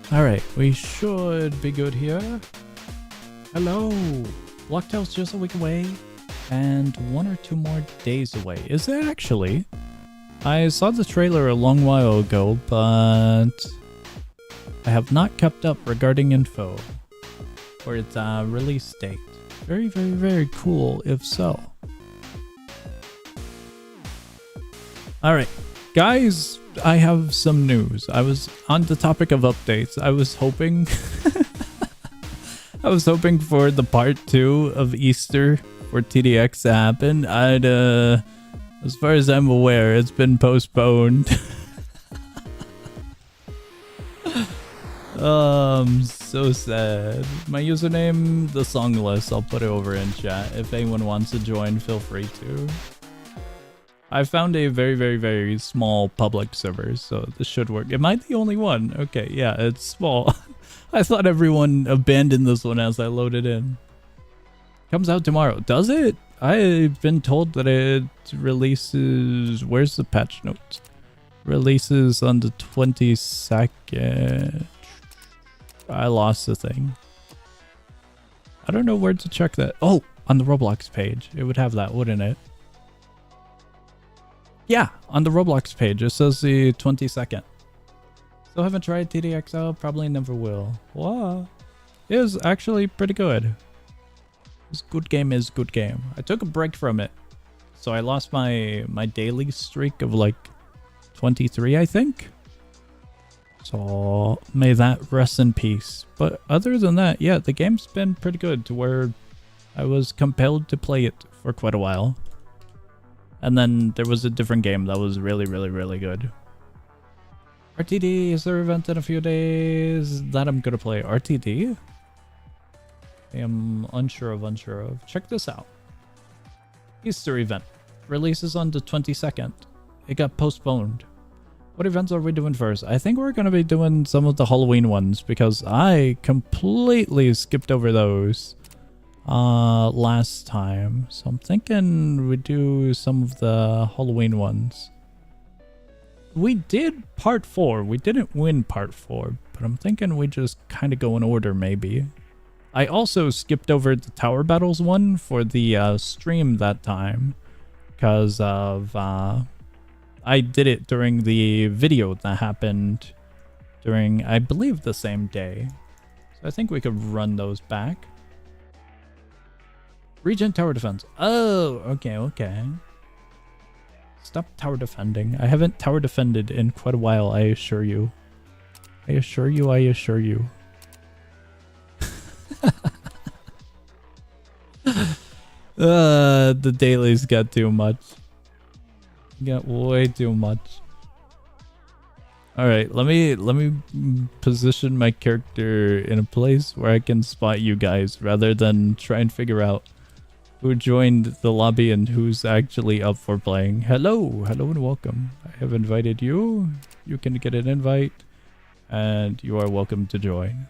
Alright, we should be good here. Hello! Blocktail's just a week away, and 1 or 2 more days away. Is it actually? I saw the trailer a long while ago, but I have not kept up regarding info for its release date. Very, very, very cool if so. Alright, guys, I have some news. I was on the topic of updates. I was hoping I was hoping for the part 2 of Easter for TDX to happen. As far as I'm aware, it's been postponed. So sad. My username, the songless. I'll put it over in chat. If anyone wants to join, feel free to. I found a very, very, very small public server, so this should work. Am I the only one? Okay, yeah, it's small. I thought everyone abandoned this one as I loaded in. Comes out tomorrow. Does it? I've been told that it releases... Where's the patch notes? Releases on the 22nd. I lost the thing. I don't know where to check that. Oh, on the Roblox page. It would have that, wouldn't it? Yeah, on the Roblox page, it says the 22nd. Still haven't tried TDXL, probably never will. Wow. It is actually pretty good. This good game is good game. I took a break from it. So I lost my daily streak of like 23, I think. So may that rest in peace. But other than that, yeah, the game's been pretty good to where I was compelled to play it for quite a while. And then there was a different game that was really, really, really good. RTD, is there an event in a few days that I'm gonna play? RTD? I am unsure of. Check this out. Easter event. Releases on the 22nd. It got postponed. What events are we doing first? I think we're gonna be doing some of the Halloween ones because I completely skipped over those last time. So I'm thinking we do some of the Halloween ones. We did part 4. We didn't win part 4, but I'm thinking we just kind of go in order maybe. I also skipped over the Tower Battles one for the stream that time because of I did it during the video that happened during, I believe, the same day. So I think we could run those back. Regent Tower Defense. Oh, okay. Stop tower defending. I haven't tower defended in quite a while, I assure you. I assure you. The dailies got too much. Got way too much. Alright, let me position my character in a place where I can spot you guys rather than try and figure out who joined the lobby and who's actually up for playing. Hello and welcome. I have invited you. You can get an invite and you are welcome to join.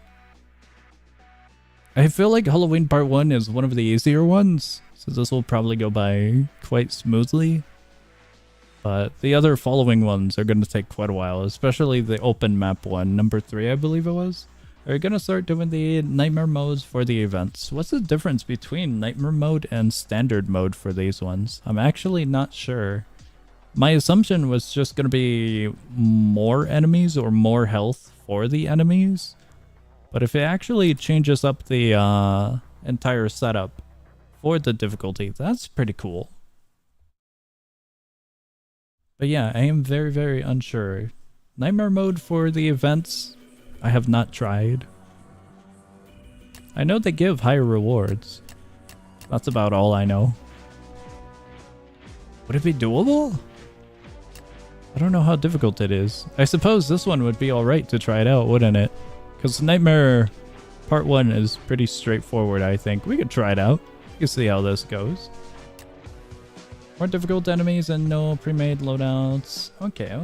I feel like Halloween Part 1 is one of the easier ones, so this will probably go by quite smoothly. But the other following ones are going to take quite a while, especially the open map one, number 3 I believe it was. We're going to start doing the nightmare modes for the events. What's the difference between nightmare mode and standard mode for these ones? I'm actually not sure. My assumption was just going to be more enemies or more health for the enemies. But if it actually changes up the entire setup for the difficulty, that's pretty cool. But yeah, I am very, very unsure. Nightmare mode for the events, I have not tried. I know they give higher rewards. That's about all I know. Would it be doable? I don't know how difficult it is. I suppose this one would be alright to try it out, wouldn't it? Because Nightmare Part 1 is pretty straightforward, I think. We could try it out. You can see how this goes. More difficult enemies and no pre-made loadouts. Okay.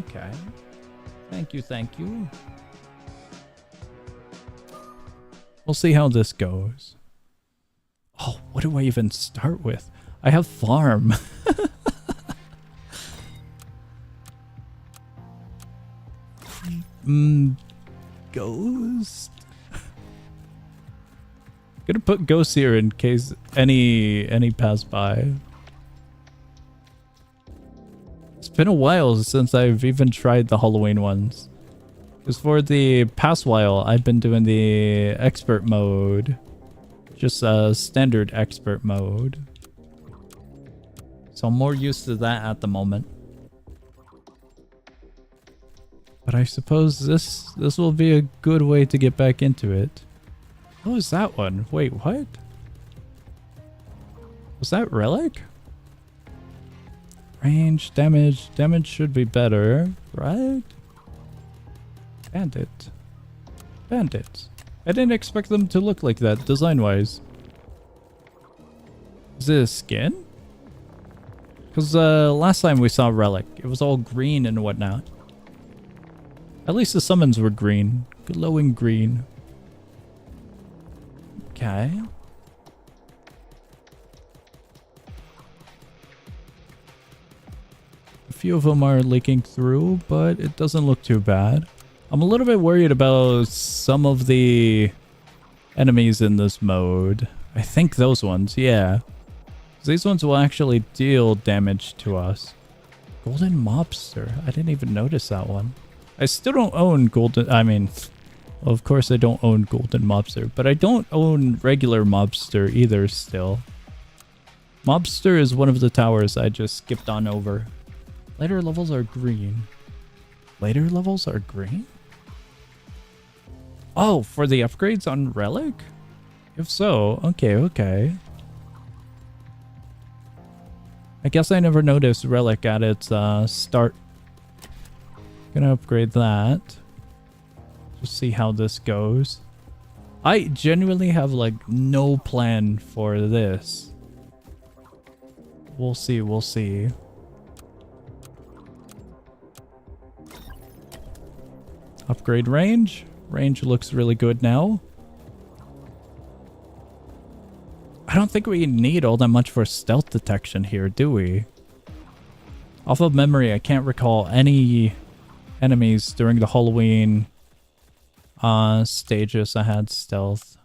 Thank you. We'll see how this goes. Oh, what do I even start with? I have farm. Ghost. Gonna put Ghost here in case any pass by. It's been a while since I've even tried the Halloween ones. Because for the past while, I've been doing the expert mode. Just a standard expert mode. So I'm more used to that at the moment. But I suppose this will be a good way to get back into it. What was that one? Wait, what? Was that Relic? Range, damage. Damage should be better, right? Bandit. Bandits. I didn't expect them to look like that, design-wise. Is it a skin? Because last time we saw Relic, it was all green and whatnot. At least the summons were green. Glowing green. Okay. A few of them are leaking through, but it doesn't look too bad. I'm a little bit worried about some of the enemies in this mode. I think those ones, yeah. These ones will actually deal damage to us. Golden Mobster. I didn't even notice that one. I still don't own Golden... I mean, well, of course I don't own Golden Mobster, but I don't own regular Mobster either still. Mobster is one of the towers I just skipped on over. Later levels are green. Later levels are green? Oh, for the upgrades on Relic? If so, okay. I guess I never noticed Relic at its start. Gonna upgrade that. Just see how this goes. I genuinely have like no plan for this. We'll see. Upgrade range. Range looks really good now. I don't think we need all that much for stealth detection here, do we? Off of memory, I can't recall any enemies during the Halloween stages that had stealth.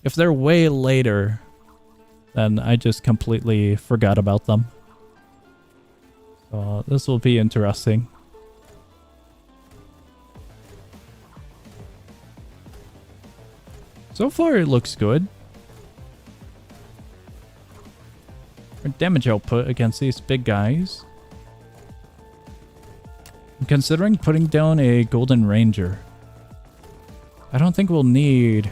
If they're way later, then I just completely forgot about them. So this will be interesting. So far it looks good. Our damage output against these big guys. I'm considering putting down a Golden Ranger. I don't think we'll need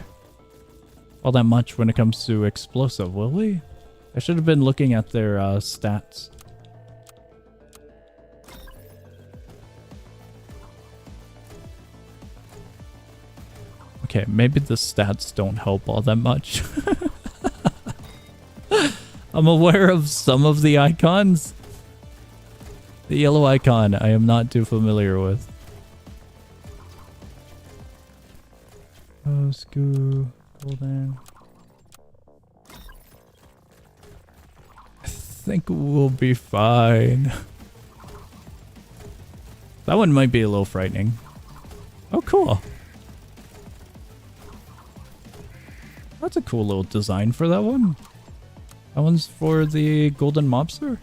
all that much when it comes to explosive, will we? I should have been looking at their stats. Okay, maybe the stats don't help all that much. I'm aware of some of the icons. The yellow icon I am not too familiar with. Oh, Scoo, Golden. I think we'll be fine. That one might be a little frightening. Oh, cool. That's a cool little design for that one. That one's for the Golden Mobster.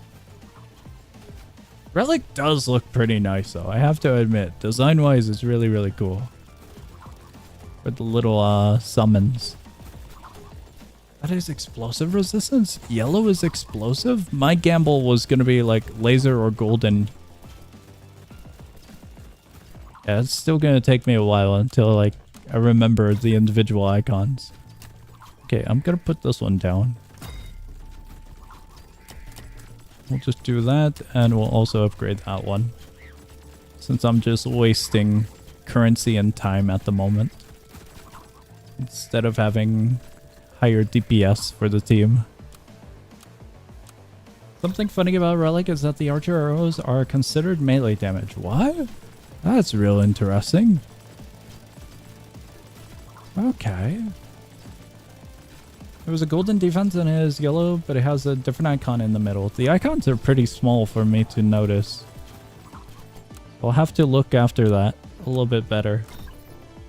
Relic does look pretty nice though, I have to admit. Design-wise, it's really, really cool. With the little summons. That is explosive resistance? Yellow is explosive? My gamble was gonna be like laser or golden. Yeah, it's still gonna take me a while until like I remember the individual icons. Okay, I'm gonna put this one down. We'll just do that, and we'll also upgrade that one. Since I'm just wasting currency and time at the moment. Instead of having higher DPS for the team. Something funny about Relic is that the archer arrows are considered melee damage. What? That's real interesting. Okay. There was a golden defense and it is yellow, but it has a different icon in the middle. The icons are pretty small for me to notice. I'll have to look after that a little bit better.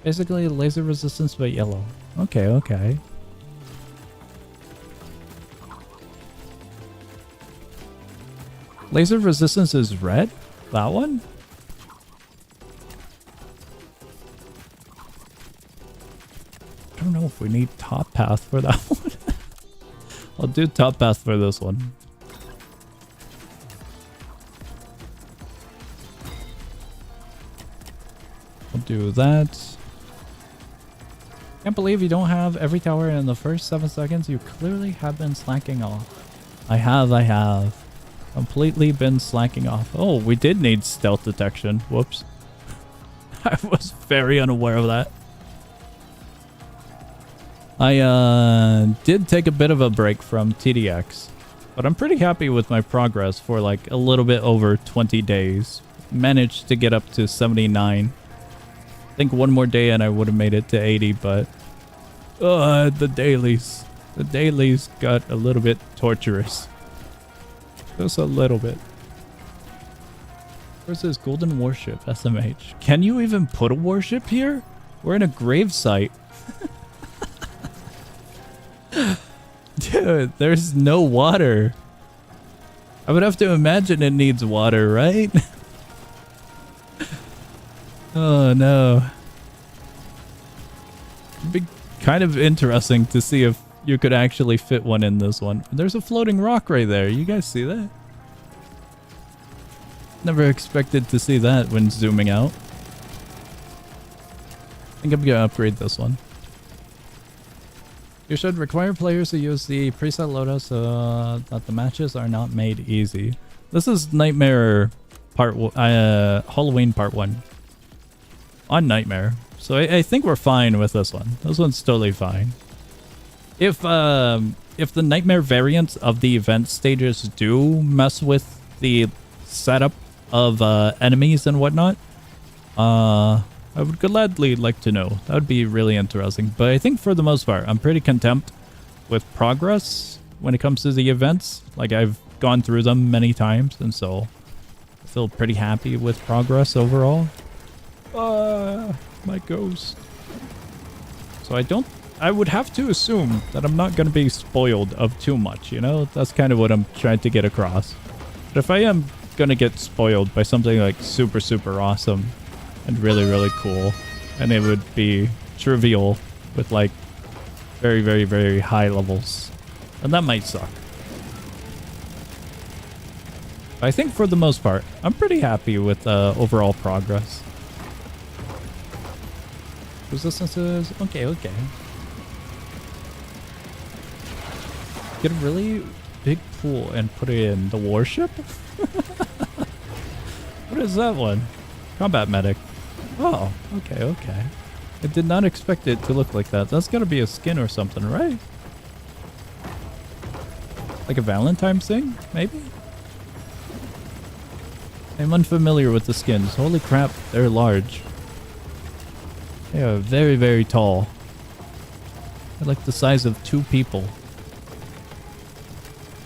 Basically laser resistance but yellow. Okay, okay. Laser resistance is red? That one? I don't know if we need top path for that one. I'll do top path for this one. I'll do that. Can't believe you don't have every tower in the first 7 seconds. You clearly have been slacking off. I have. Completely been slacking off. Oh, we did need stealth detection. Whoops. I was very unaware of that. I did take a bit of a break from TDX, but I'm pretty happy with my progress for like a little bit over 20 days. Managed to get up to 79. I think one more day and I would have made it to 80, but the dailies. The dailies got a little bit torturous. Just a little bit. Where's this golden warship, SMH? Can you even put a warship here? We're in a grave site. Dude, there's no water. I would have to imagine it needs water, right? Oh no. It'd be kind of interesting to see if you could actually fit one in this one. There's a floating rock right there. You guys see that? Never expected to see that when zooming out. I think I'm gonna upgrade this one. You should require players to use the preset loadout so that the matches are not made easy. This is Nightmare Halloween part 1. On Nightmare. So I think we're fine with this one. This one's totally fine. If the Nightmare variants of the event stages do mess with the setup of enemies and whatnot, I would gladly like to know. That would be really interesting. But I think for the most part, I'm pretty content with progress when it comes to the events. Like, I've gone through them many times, and so I feel pretty happy with progress overall. My ghost. So I would have to assume that I'm not going to be spoiled of too much, you know? That's kind of what I'm trying to get across. But if I am going to get spoiled by something like super, super awesome and really, really cool, and it would be trivial with like very, very, very high levels, and that might suck. I think for the most part, I'm pretty happy with overall progress. Resistances, okay. Get a really big pool and put it in the warship? What is that one? Combat medic. Oh, okay. I did not expect it to look like that. That's gotta be a skin or something, right? Like a Valentine's thing, maybe? I'm unfamiliar with the skins. Holy crap, they're large. They are very, very tall. They're like the size of 2 people.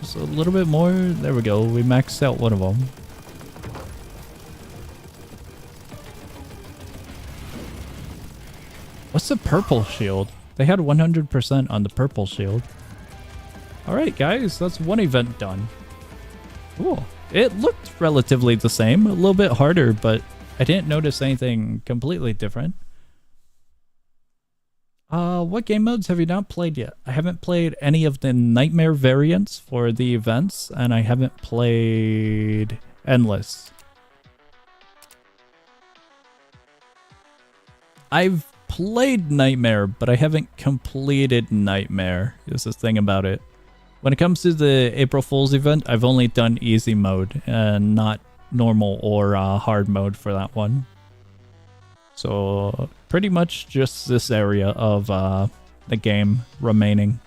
Just a little bit more. There we go. We maxed out one of them. What's the purple shield? They had 100% on the purple shield. Alright guys, that's one event done. Cool. It looked relatively the same. A little bit harder, but I didn't notice anything completely different. What game modes have you not played yet? I haven't played any of the Nightmare variants for the events, and I haven't played Endless. I've played Nightmare, but I haven't completed Nightmare, is the thing about it. When it comes to the April Fool's event, I've only done easy mode, and not normal or hard mode for that one. So, pretty much just this area of the game remaining.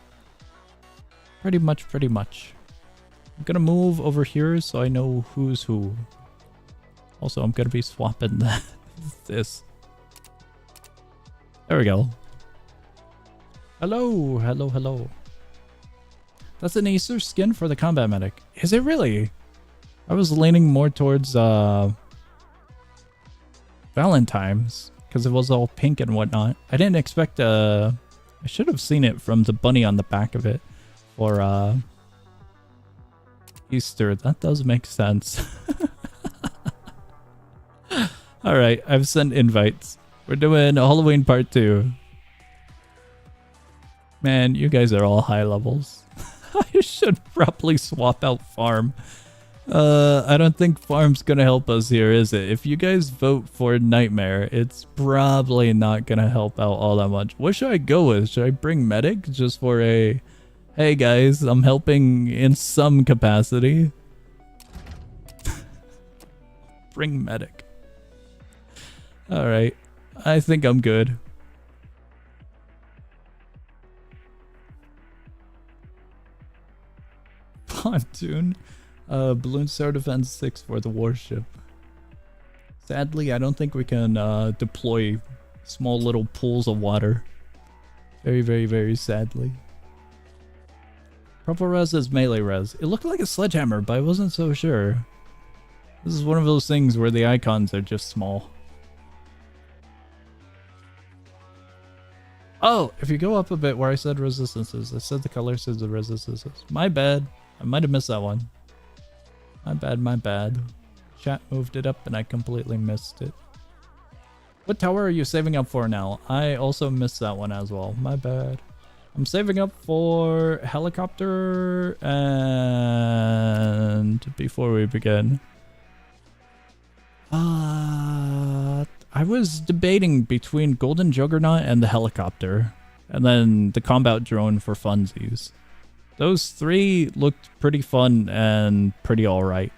Pretty much. I'm gonna move over here so I know who's who. Also, I'm gonna be swapping this. There we go. Hello. That's an Acer skin for the combat medic. Is it really? I was leaning more towards Valentine's. because it was all pink and whatnot. I didn't expect I should have seen it from the bunny on the back of it for Easter. That does make sense. Alright, I've sent invites. We're doing Halloween part 2. Man, you guys are all high levels. I should probably swap out farm. I don't think farm's gonna help us here, is it? If you guys vote for nightmare, it's probably not gonna help out all that much. What should I go with? Should I bring medic just for a, hey guys, I'm helping in some capacity? Bring medic. Alright, I think I'm good. Pontoon. Balloon Star Defense 6 for the warship. Sadly, I don't think we can deploy small little pools of water. Very, very, very sadly. Purple res is melee res. It looked like a sledgehammer, but I wasn't so sure. This is one of those things where the icons are just small. Oh, if you go up a bit where I said resistances, I said the color says the resistances. My bad. I might have missed that one. My bad, my bad. Chat moved it up and I completely missed it. What tower are you saving up for now? I also missed that one as well. My bad. I'm saving up for helicopter and before we begin. I was debating between Golden Juggernaut and the helicopter, and then the combat drone for funsies. Those three looked pretty fun and pretty alright.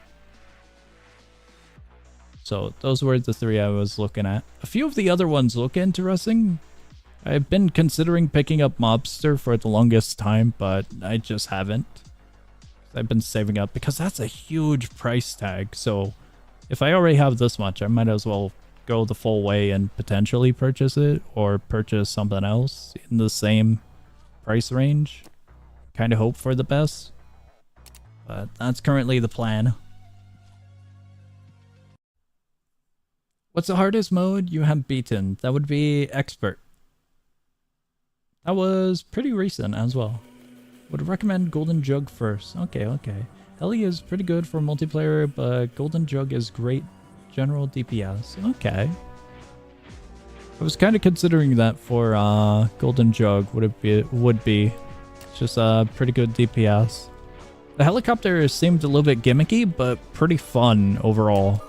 So those were the three I was looking at. A few of the other ones look interesting. I've been considering picking up Mobster for the longest time, but I just haven't. I've been saving up because that's a huge price tag. So if I already have this much, I might as well go the full way and potentially purchase it or purchase something else in the same price range. Kind of hope for the best, but that's currently the plan. What's the hardest mode you have beaten? That would be expert. That was pretty recent as well. Would recommend Golden Jug first. Okay, okay. Heli is pretty good for multiplayer, but Golden Jug is great general DPS. Okay. I was kind of considering that for Golden Jug. Would be just a pretty good DPS. The helicopter seemed a little bit gimmicky, but pretty fun overall.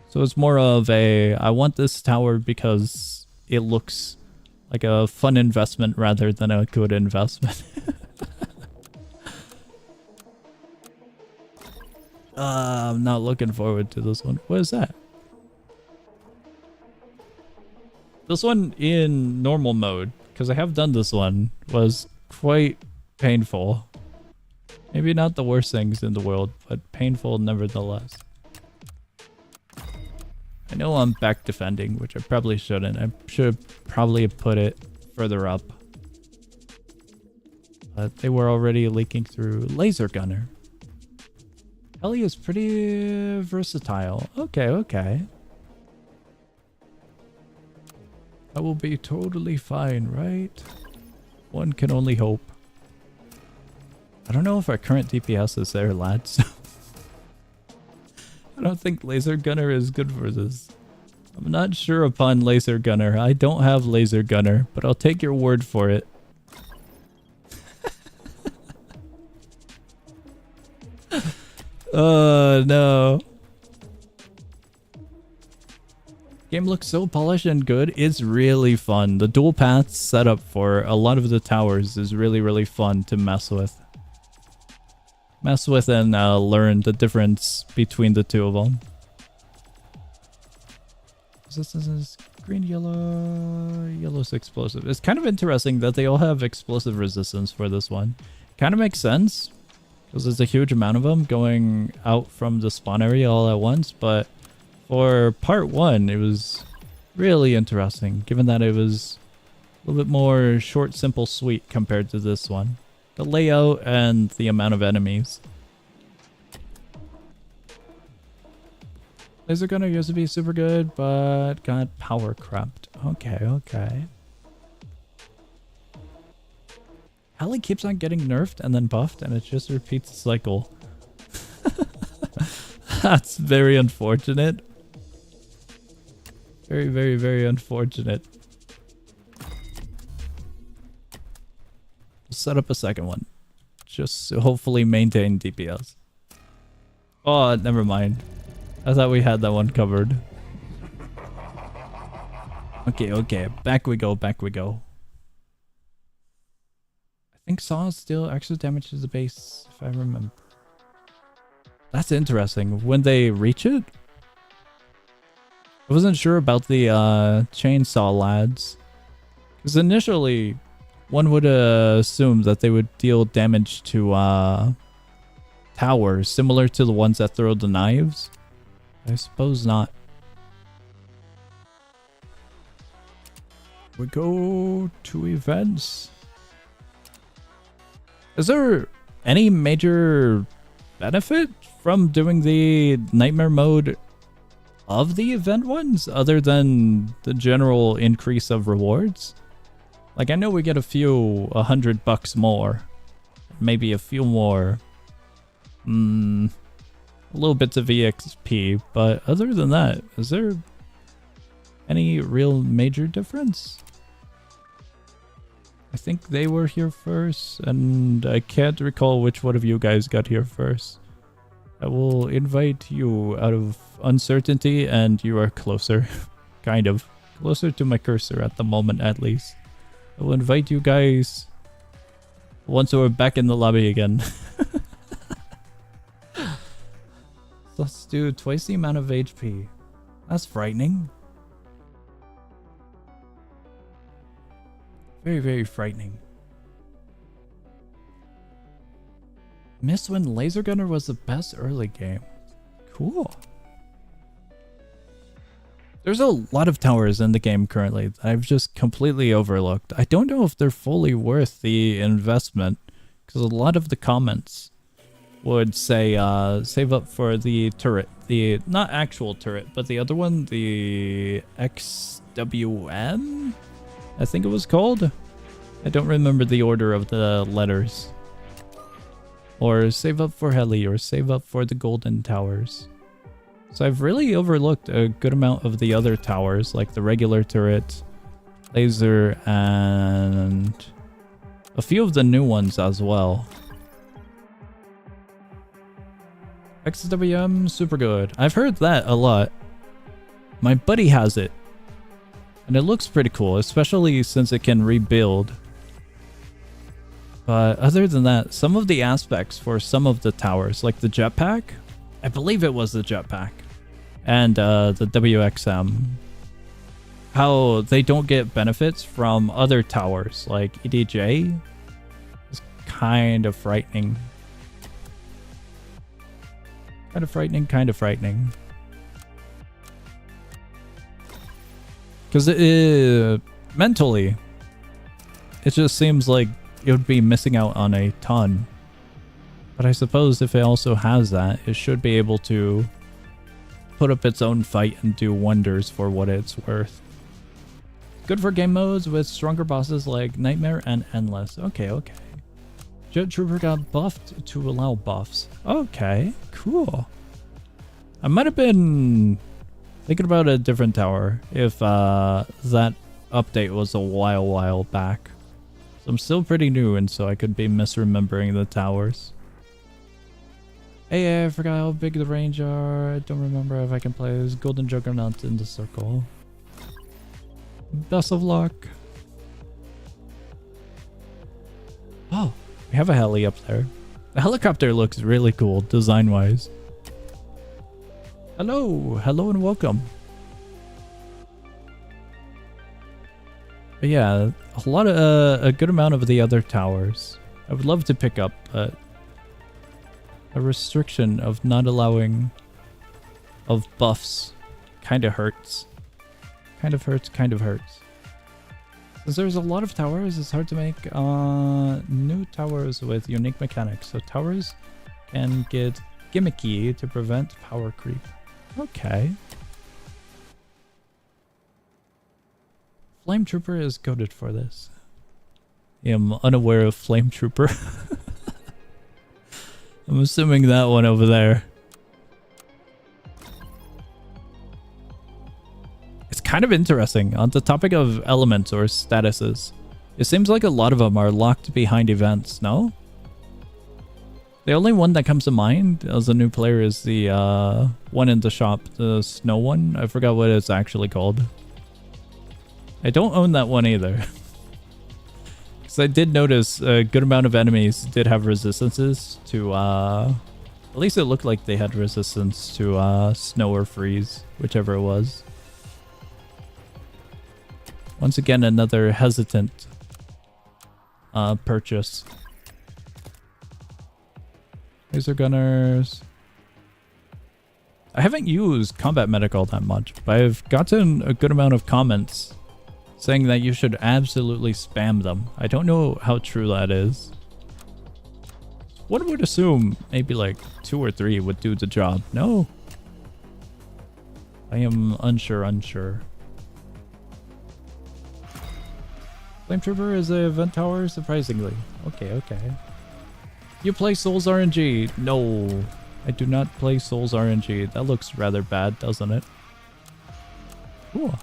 So it's more of a, I want this tower because it looks like a fun investment rather than a good investment. I'm not looking forward to this one. What is that? This one in normal mode, because I have done this one, was quite painful. Maybe not the worst things in the world, but painful nevertheless. I know I'm back defending, which I probably shouldn't. I should probably have put it further up. But they were already leaking through. Laser gunner. Heli is pretty versatile. Okay, okay. That will be totally fine, right? One can only hope. I don't know if our current DPS is there, lads. I don't think Laser Gunner is good for this. I'm not sure upon Laser Gunner. I don't have Laser Gunner, but I'll take your word for it. Oh, no. Game looks so polished and good. It's really fun. The dual paths setup for a lot of the towers is really, really fun to mess with. And learn the difference between the two of them. This is green, yellow. Yellow's explosive. It's kind of interesting that they all have explosive resistance for this one. Kind of makes sense because there's a huge amount of them going out from the spawn area all at once. But for part 1, it was really interesting given that it was a little bit more short, simple, sweet compared to this one. The layout and the amount of enemies. Laser gunner used to be super good, but got power crept. Okay, okay. Heli keeps on getting nerfed and then buffed, and it just repeats the cycle. That's very unfortunate. Very, very, very unfortunate. We'll set up a second one. Just to hopefully maintain DPS. Oh, never mind. I thought we had that one covered. Okay, okay. Back we go, back we go. I think Saw still extra damages the base, if I remember. That's interesting. When they reach it? I wasn't sure about the chainsaw lads. Because initially, one would assume that they would deal damage to towers, similar to the ones that throw the knives. I suppose not. We go to events. Is there any major benefit from doing the nightmare mode of the event ones other than the general increase of rewards? Like, I know we get a few $100 more, maybe a few more little bits of EXP, but other than that, is there any real major difference? I think they were here first, and I can't recall which one of you guys got here first. I will invite you out of uncertainty, and you are closer. Kind of. Closer to my cursor at the moment, at least. I will invite you guys once we're back in the lobby again. Let's do twice the amount of HP. That's frightening. Very, very frightening. Missed when Laser Gunner was the best early game. Cool. There's a lot of towers in the game currently that I've just completely overlooked. I don't know if they're fully worth the investment, because a lot of the comments would say save up for the turret. The not actual turret, but the other one, the XWM, I think it was called. I don't remember the order of the letters. Or save up for heli, or save up for the golden towers. So I've really overlooked a good amount of the other towers, like the regular turret, laser, and a few of the new ones as well. XWM, super good. I've heard that a lot. My buddy has it. And it looks pretty cool, especially since it can rebuild. But other than that, some of the aspects for some of the towers, like the jetpack, I believe it was the jetpack, and the WXM, how they don't get benefits from other towers, like EDJ, is kind of frightening. Kind of frightening, kind of frightening. Because mentally, it just seems like it would be missing out on a ton. But I suppose if it also has that, it should be able to put up its own fight and do wonders for what it's worth. Good for game modes with stronger bosses like Nightmare and Endless. Okay, okay. Jet Trooper got buffed to allow buffs. Okay, cool. I might have been thinking about a different tower if that update was a while back. So I'm still pretty new, and so I could be misremembering the towers. Hey, I forgot how big the range are. I don't remember if I can play as Golden Juggernaut in the circle. Best of luck. Oh, we have a heli up there. The helicopter looks really cool, design-wise. Hello, hello and welcome. But yeah, a lot of a good amount of the other towers I would love to pick up, but a restriction of not allowing of buffs kind of hurts. Kind of hurts, kind of hurts. Since there's a lot of towers, it's hard to make new towers with unique mechanics. So towers can get gimmicky to prevent power creep. Okay. Flame Trooper is coded for this. I am unaware of Flame Trooper. I'm assuming that one over there. It's kind of interesting. On the topic of elements or statuses, it seems like a lot of them are locked behind events, no? The only one that comes to mind as a new player is the one in the shop, the snow one. I forgot what it's actually called. I don't own that one either. Because I did notice a good amount of enemies did have resistances to, at least it looked like they had resistance to snow or freeze, whichever it was. Once again, another hesitant purchase. Laser gunners. I haven't used combat medic all that much, but I've gotten a good amount of comments saying that you should absolutely spam them. I don't know how true that is. One would assume maybe like 2 or 3 would do the job. No. I am unsure. Flame Trooper is a event tower, surprisingly. Okay. You play Souls RNG? No, I do not play Souls RNG. That looks rather bad, doesn't it? Cool.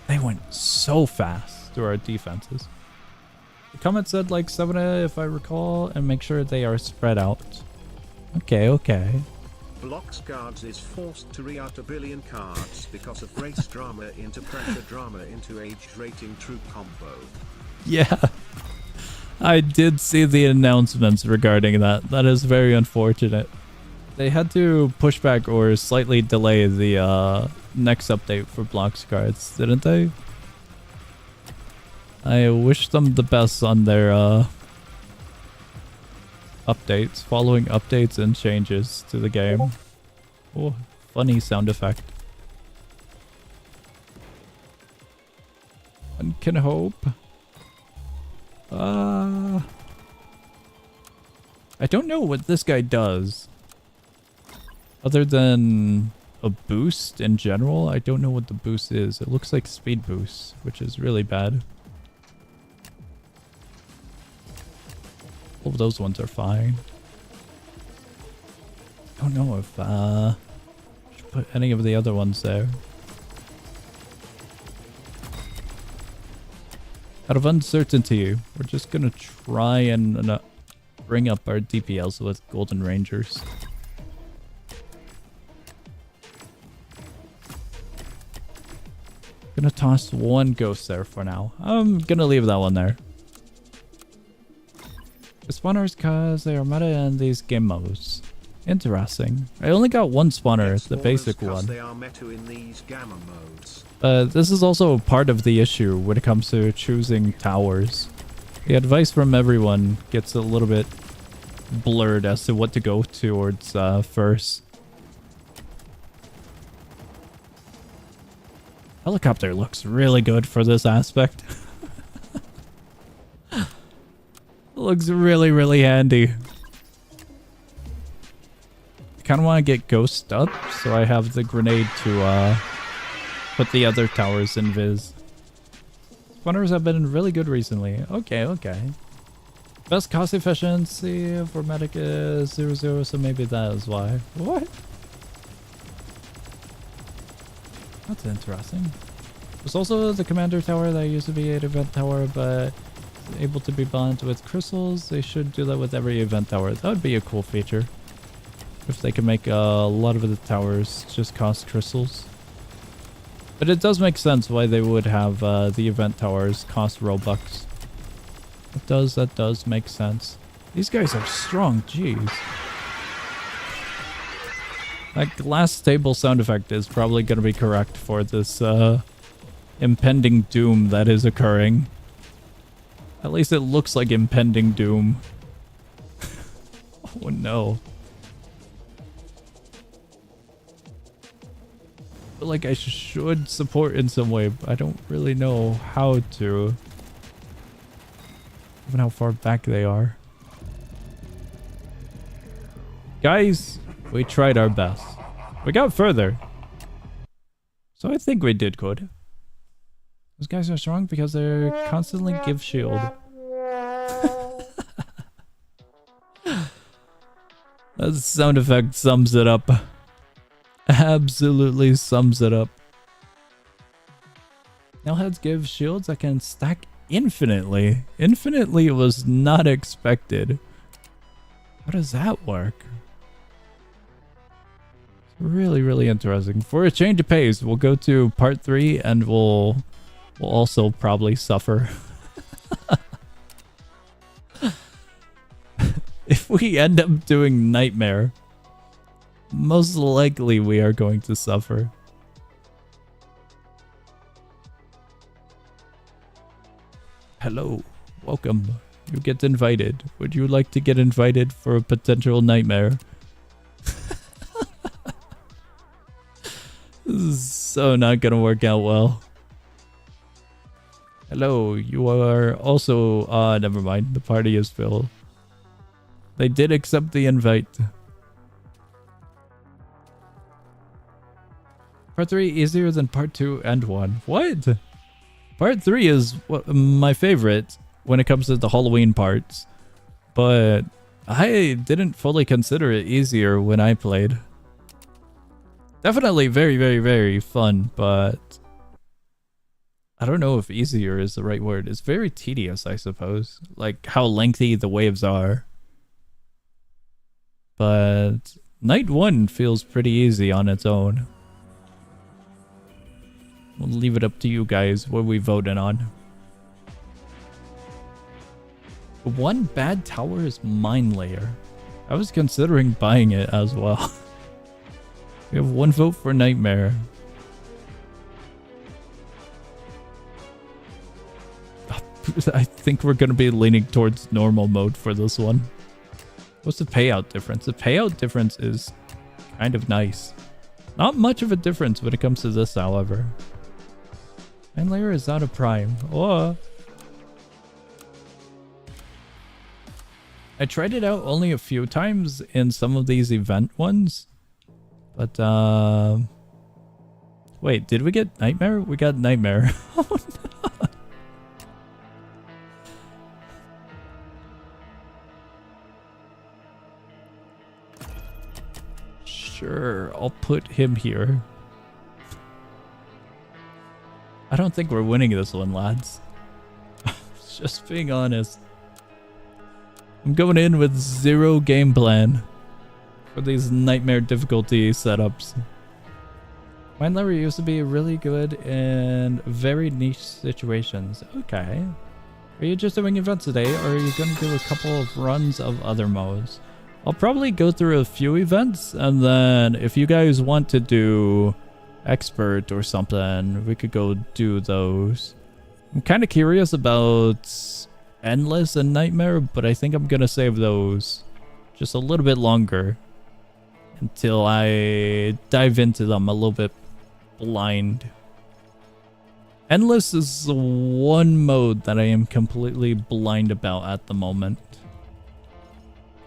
They went so fast through our defenses. The comment said like 7 if I recall, and make sure they are spread out. Okay. Blocks Guards is forced to re-out 1 billion cards because of race drama into pressure drama into age rating troop combo. Yeah. I did see the announcements regarding that. That is very unfortunate. They had to push back or slightly delay the next update for Blocks Guards, didn't they? I wish them the best on their updates, following updates and changes to the game. Oh, funny sound effect. One can hope. I don't know what this guy does. Other than a boost in general, I don't know what the boost is. It looks like speed boost, which is really bad. All of those ones are fine. I don't know if I should put any of the other ones there. Out of uncertainty, we're just gonna try and bring up our DPLs with Golden Rangers. Gonna toss one ghost there for now. I'm gonna leave that one there. The spawners cause they are meta in these game modes. Interesting. I only got one spawner, the basic one. They are meta in these gamma modes. This is also part of the issue when it comes to choosing towers. The advice from everyone gets a little bit blurred as to what to go towards first. Helicopter looks really good for this aspect. It looks really handy. I kind of want to get Ghost up, so I have the grenade to put the other towers in vis. Spawners have been really good recently. Okay. Best cost efficiency for medic is 0, so maybe that is why. What? That's interesting. There's also the commander tower that used to be an event tower, but able to be bonded with crystals. They should do that with every event tower. That would be a cool feature. If they can make a lot of the towers just cost crystals. But it does make sense why they would have the event towers cost Robux. That does make sense. These guys are strong, jeez. That glass table sound effect is probably going to be correct for this impending doom that is occurring. At least it looks like impending doom. Oh no. I feel like I should support in some way, but I don't really know how to. Given how far back they are. Guys, we tried our best. We got further. So I think we did good. Those guys are strong because they constantly give shield. That sound effect sums it up. Absolutely sums it up. Nailheads give shields that can stack infinitely. Infinitely was not expected. How does that work? It's really, really interesting. For a change of pace, we'll go to part 3 and we'll also probably suffer. If we end up doing Nightmare, most likely we are going to suffer. Hello, welcome. You get invited. Would you like to get invited for a potential nightmare? This is so not gonna work out well. Hello, you are also... never mind. The party is filled. They did accept the invite. Part 3 easier than part 2 and 1. What? Part 3 is my favorite when it comes to the Halloween parts. But I didn't fully consider it easier when I played. Definitely very, very, very fun, but I don't know if easier is the right word. It's very tedious, I suppose. Like how lengthy the waves are. But night 1 feels pretty easy on its own. We'll leave it up to you guys what we voting on. One bad tower is Mine Layer. I was considering buying it as well. We have 1 vote for Nightmare. I think we're going to be leaning towards normal mode for this one. What's the payout difference? The payout difference is kind of nice. Not much of a difference when it comes to this, however. Mine Layer is out of prime. Oh. I tried it out only a few times in some of these event ones. But, wait, did we get Nightmare? We got Nightmare. Oh, no. Sure, I'll put him here. I don't think we're winning this one, lads. Just being honest. I'm going in with 0 game plan for these Nightmare difficulty setups. Mine Layer used to be really good in very niche situations. Okay. Are you just doing events today, or are you going to do a couple of runs of other modes? I'll probably go through a few events, and then if you guys want to do Expert or something, we could go do those. I'm kind of curious about Endless and Nightmare, but I think I'm going to save those just a little bit longer until I dive into them a little bit blind. Endless is the one mode that I am completely blind about at the moment.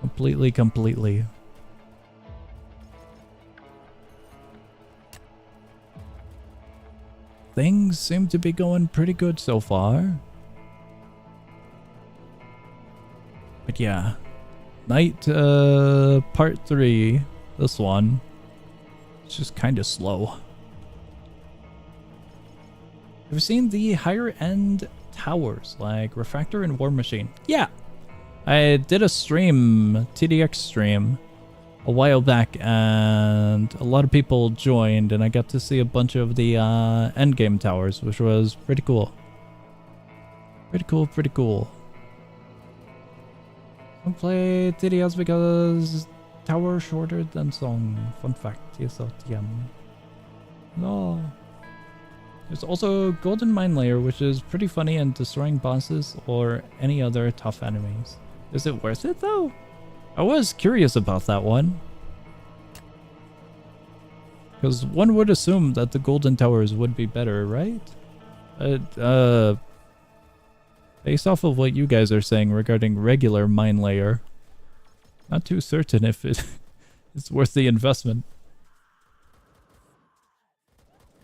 Completely. Things seem to be going pretty good so far. But yeah. Night part 3. This one. It's just kind of slow. Have you seen the higher end towers like Refractor and War Machine? Yeah. I did a stream, TDX stream, a while back, and a lot of people joined, and I got to see a bunch of the endgame towers, which was pretty cool. Pretty cool. Don't play TDS because tower shorter than song. Fun fact, TSL TM. No. There's also Golden Mine Layer, which is pretty funny in destroying bosses or any other tough enemies. Is it worth it though? I was curious about that one. Because one would assume that the Golden Towers would be better, right? Based off of what you guys are saying regarding regular Mine Layer, not too certain if it It's worth the investment.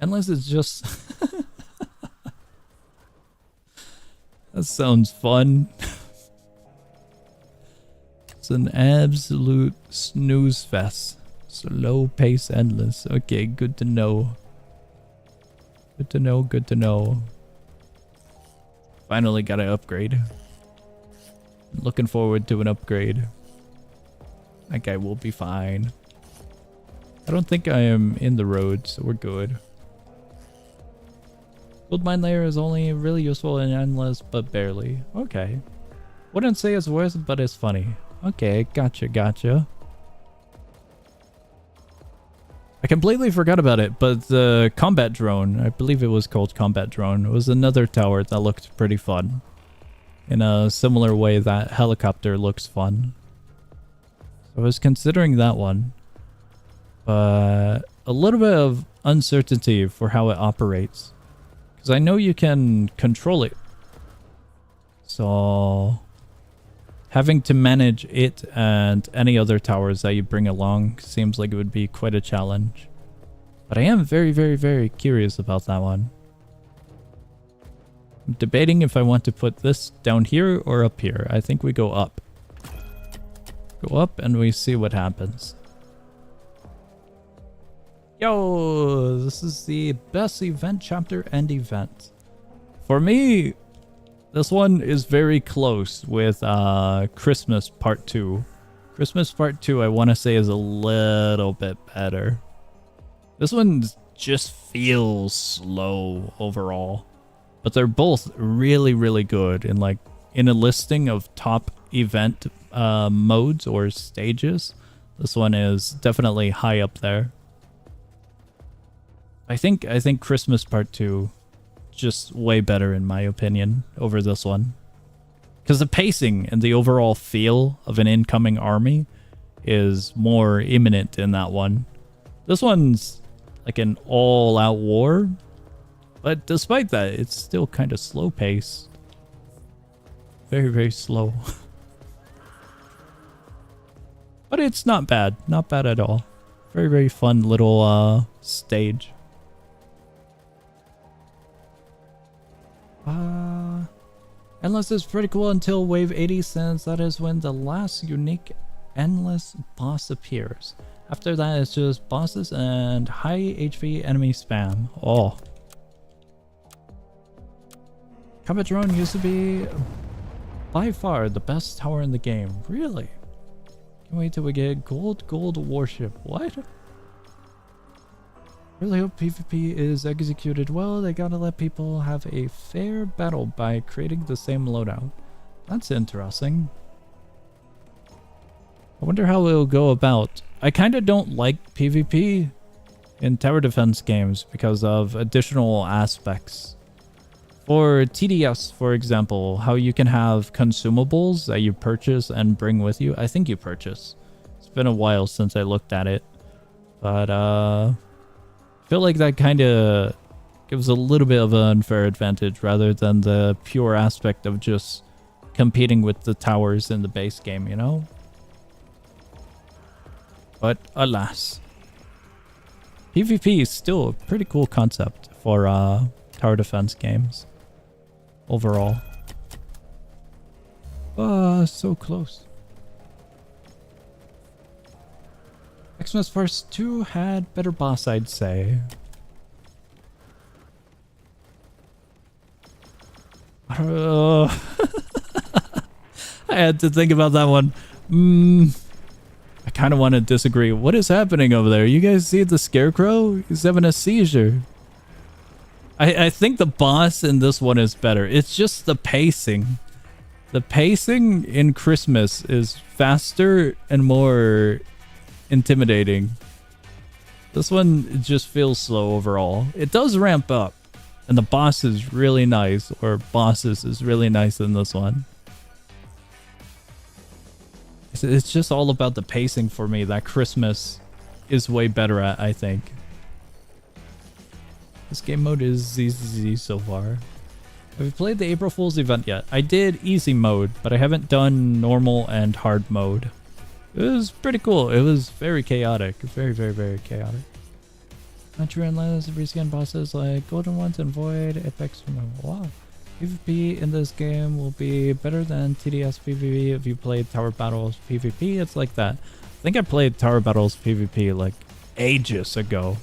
Unless it's just... That sounds fun. It's an absolute snooze fest. Slow pace endless. Okay, good to know. Good to know, good to know. Finally got an upgrade. Looking forward to an upgrade. That guy will be fine. I don't think I am in the road, so we're good. Gold mine layer is only really useful in endless, but barely. Okay. Wouldn't say it's worth, but it's funny. Okay, gotcha. I completely forgot about it, but the combat drone, I believe it was called combat drone, was another tower that looked pretty fun. In a similar way that helicopter looks fun. So I was considering that one. But a little bit of uncertainty for how it operates. Because I know you can control it. So having to manage it and any other towers that you bring along seems like it would be quite a challenge. But I am very curious about that one. I'm debating if I want to put this down here or up here. I think we go up. Go up and we see what happens. Yo, this is the best event chapter and event. For me, this one is very close with Christmas Part 2. Christmas Part 2, I want to say, is a little bit better. This one just feels slow overall. But they're both really good in in a listing of top event modes or stages. This one is definitely high up there. I think Christmas Part 2 just way better in my opinion over this one. Because the pacing and the overall feel of an incoming army is more imminent in that one. This one's like an all-out war, but despite that, it's still kind of slow paced. Very slow. But it's not bad. Not bad at all. Very fun little stage. Endless is pretty cool until wave 80, since that is when the last unique endless boss appears. After that, it's just bosses and high HP enemy spam. Oh. Combat drone used to be by far the best tower in the game. Really? Can't wait till we get gold warship. What? Really hope PvP is executed well. They gotta let people have a fair battle by creating the same loadout. That's interesting. I wonder how it'll go about. I kind of don't like PvP in tower defense games because of additional aspects. For TDS, for example, how you can have consumables that you purchase and bring with you. I think you purchase. It's been a while since I looked at it. But, I feel like that kind of gives a little bit of an unfair advantage rather than the pure aspect of just competing with the towers in the base game, you know? But alas. PvP is still a pretty cool concept for tower defense games. Overall. So close. Xmas First 2 had better boss, I'd say. I had to think about that one. I kind of want to disagree. What is happening over there? You guys see the scarecrow? He's having a seizure. I think the boss in this one is better. It's just the pacing. The pacing in Christmas is faster and more intimidating. This one just feels slow overall. It does ramp up, and the boss is really nice, or bosses is really nice in this one. It's just all about the pacing for me that Christmas is way better at, I think. This game mode is easy so far. Have you played the April Fool's event yet? I did easy mode, but I haven't done normal and hard mode. It was pretty cool. It was very chaotic. Very, very, very chaotic. Not endless reskin bosses like Golden Ones and Void, Apex. Wow. PvP in this game will be better than TDS PvP if you played Tower Battles PvP. It's like that. I think I played Tower Battles PvP like ages ago.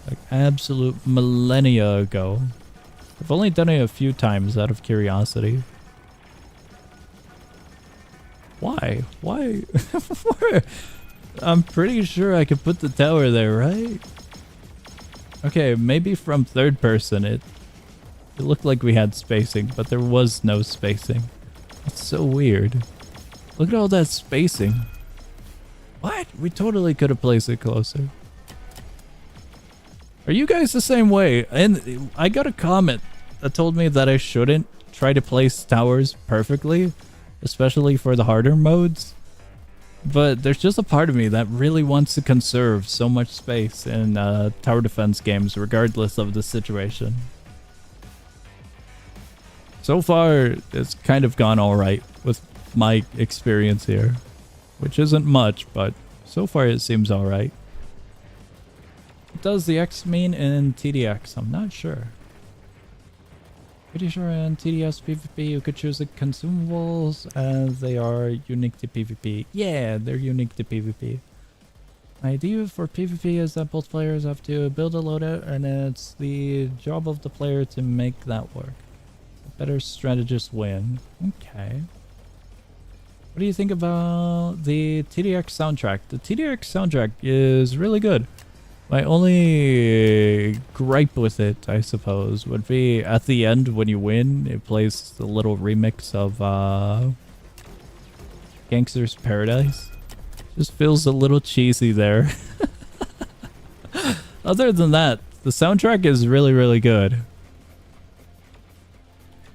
Like absolute millennia ago. I've only done it a few times out of curiosity. Why? Why? I'm pretty sure I could put the tower there, right? Okay, maybe from third person it looked like we had spacing, but there was no spacing. That's so weird. Look at all that spacing. What? We totally could have placed it closer. Are you guys the same way? And I got a comment that told me that I shouldn't try to place towers perfectly, especially for the harder modes. But there's just a part of me that really wants to conserve so much space in tower defense games, regardless of the situation. So far, it's kind of gone alright with my experience here, which isn't much, but so far it seems alright. What does the X mean in TDX? I'm not sure. Pretty sure in TDS PvP you could choose the consumables as they are unique to PvP. Yeah, they're unique to PvP. My idea for PvP is that both players have to build a loadout and it's the job of the player to make that work. The better strategists win. Okay. What do you think about the TDX soundtrack? The TDX soundtrack is really good. My only gripe with it, I suppose, would be at the end when you win, it plays the little remix of Gangster's Paradise. Just feels a little cheesy there. Other than that, the soundtrack is really, really good.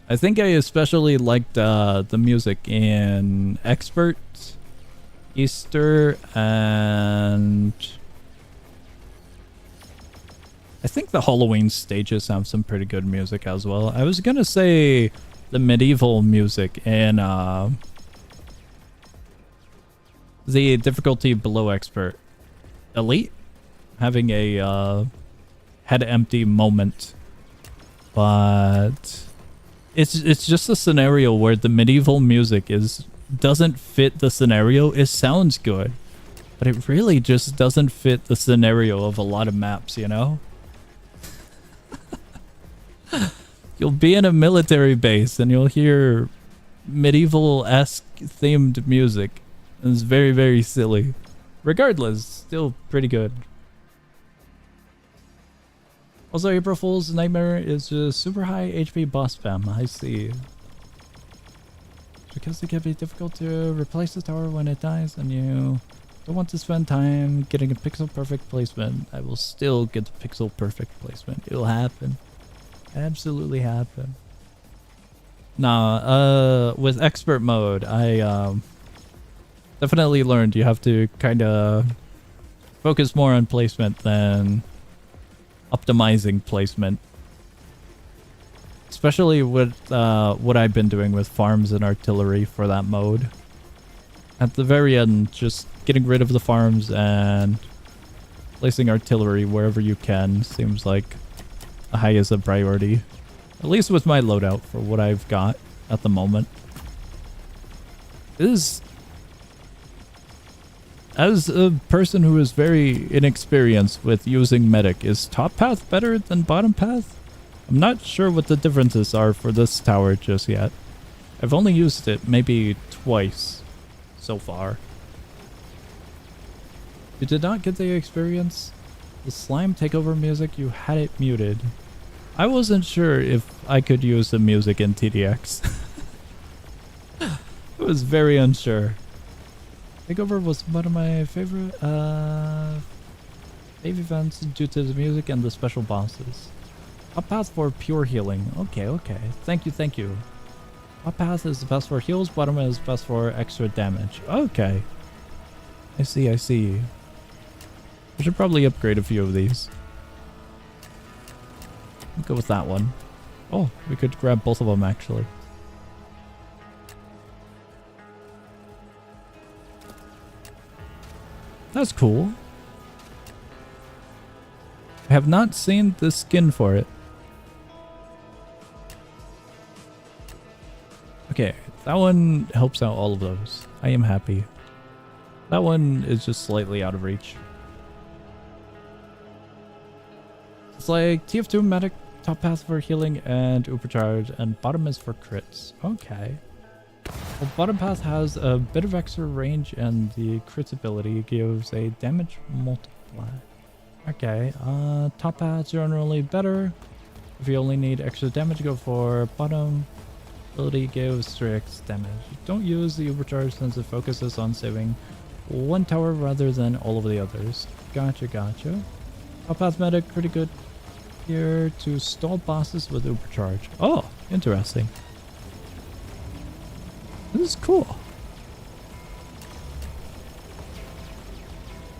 I think I especially liked the music in Expert, Easter, and I think the Halloween stages have some pretty good music as well. I was gonna say the medieval music in the difficulty below Expert. Elite having a head empty moment, but it's just a scenario where the medieval music doesn't fit the scenario. It sounds good, but it really just doesn't fit the scenario of a lot of maps, you know? You'll be in a military base and you'll hear medieval-esque themed music. And it's very, very silly. Regardless, still pretty good. Also, April Fool's Nightmare is a super high HP boss spam. I see. Because it can be difficult to replace the tower when it dies and you don't want to spend time getting a pixel perfect placement. I will still get the pixel perfect placement. It'll happen. Absolutely happen. Nah, with expert mode, I definitely learned you have to kind of focus more on placement than optimizing placement. Especially with what I've been doing with farms and artillery for that mode. At the very end, just getting rid of the farms and placing artillery wherever you can seems like the highest of priority. At least with my loadout for what I've got at the moment. As a person who is very inexperienced with using medic, is top path better than bottom path? I'm not sure what the differences are for this tower just yet. I've only used it maybe twice so far. You did not get the experience? The slime takeover music, you had it muted. I wasn't sure if I could use the music in TDX. I was very unsure. Takeover was one of my favorite events due to the music and the special bosses. Top path for pure healing. Okay, okay. Thank you, thank you. Top path is the best for heals, bottom is best for extra damage. Okay. I see, I see. I should probably upgrade a few of these. I'll go with that one. Oh, we could grab both of them actually. That's cool. I have not seen the skin for it. Okay, that one helps out all of those. I am happy. That one is just slightly out of reach. It's like TF2 medic, top path for healing and supercharge, and bottom is for crits. Okay. Well, bottom path has a bit of extra range, and the crit ability gives a damage multiplier. Okay, top path's generally better. If you only need extra damage, go for bottom. Ability gives strict damage. Don't use the overcharge since it focuses on saving one tower rather than all of the others. Gotcha, gotcha. Top path medic, pretty good here to stall bosses with overcharge. Oh, interesting. This is cool.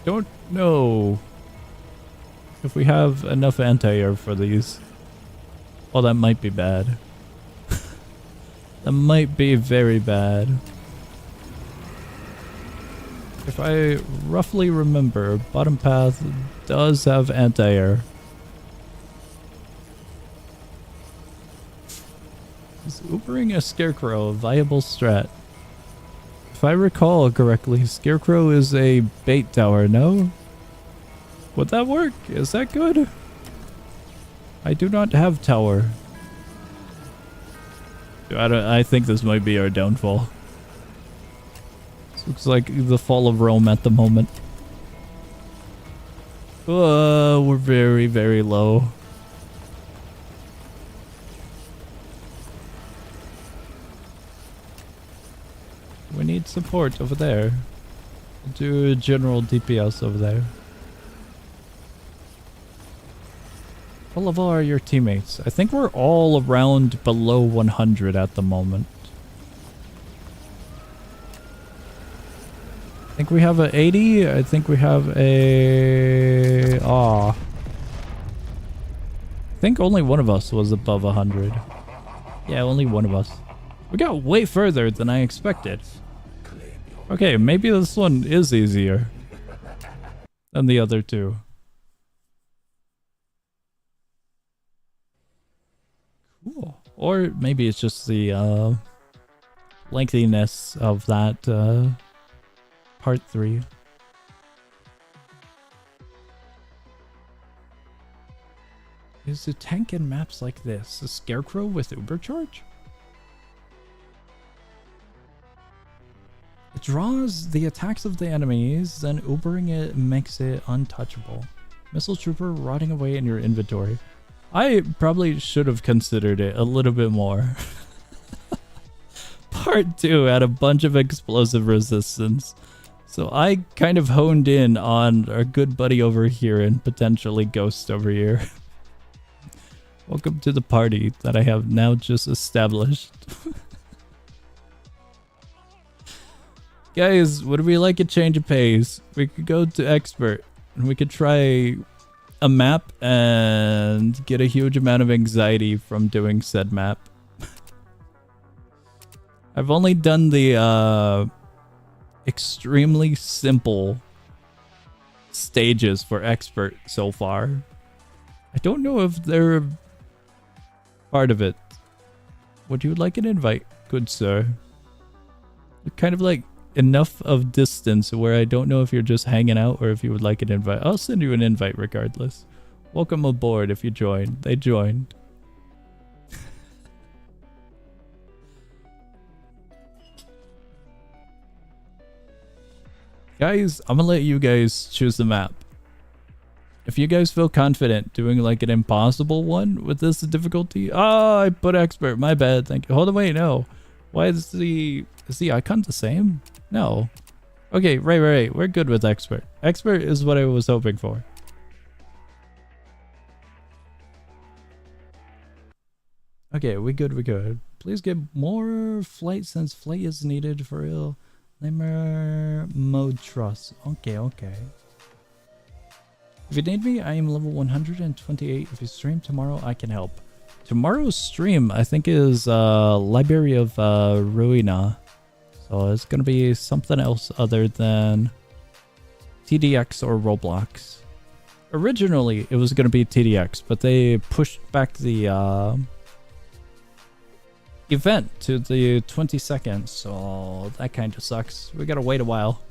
Don't know if we have enough anti-air for these. Oh, that might be bad. That might be very bad. If I roughly remember, bottom path does have anti-air. Is Ubering a Scarecrow a viable strat? If I recall correctly, Scarecrow is a bait tower, no? Would that work? Is that good? I do not have tower. I think this might be our downfall. This looks like the fall of Rome at the moment. We're very, very low. We need support over there. Do general DPS over there. What level are your teammates? I think we're all around below 100 at the moment. I think we have a 80. I think we have a... I think only one of us was above 100. Yeah, only one of us. We got way further than I expected. Okay, maybe this one is easier than the other two. Cool. Or maybe it's just the lengthiness of that part 3. Is a tank in maps like this a Scarecrow with Ubercharge? It draws the attacks of the enemies, then Ubering it makes it untouchable. Missile Trooper rotting away in your inventory. I probably should have considered it a little bit more. Part 2 had a bunch of explosive resistance. So I kind of honed in on our good buddy over here and potentially Ghost over here. Welcome to the party that I have now just established. Guys, would we like a change of pace? We could go to Expert and we could try a map and get a huge amount of anxiety from doing said map. I've only done the extremely simple stages for Expert so far. I don't know if they're part of it. Would you like an invite, good sir? You're kind of like enough of distance where I don't know if you're just hanging out or if you would like an invite. I'll send you an invite regardless. Welcome aboard if you joined. They joined. Guys, I'm gonna let you guys choose the map. If you guys feel confident doing like an impossible one with this difficulty. Oh, I put Expert. My bad. Thank you. Hold on, wait, no. Why is the icon the same? No. Okay, right. We're good with Expert. Expert is what I was hoping for. Okay, we good. Please get more flight since flight is needed for real. Lamer mode trust. Okay. If you need me, I am level 128. If you stream tomorrow, I can help. Tomorrow's stream, I think, is Library of Ruina. So it's gonna be something else other than TDX or Roblox. Originally, it was going to be TDX, but they pushed back the event to the 22nd, so that kind of sucks. We gotta wait a while.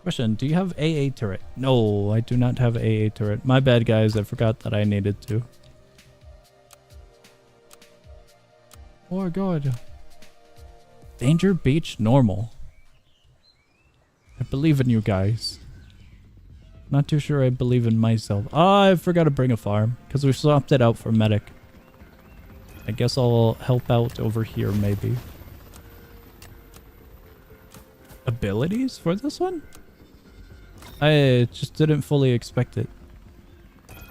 Question, do you have AA turret? No, I do not have AA turret. My bad, guys. I forgot that I needed to. Oh my god. Danger Beach normal. I believe in you guys. Not too sure I believe in myself. Oh, I forgot to bring a farm because we swapped it out for medic. I guess I'll help out over here maybe. Abilities for this one? I just didn't fully expect it.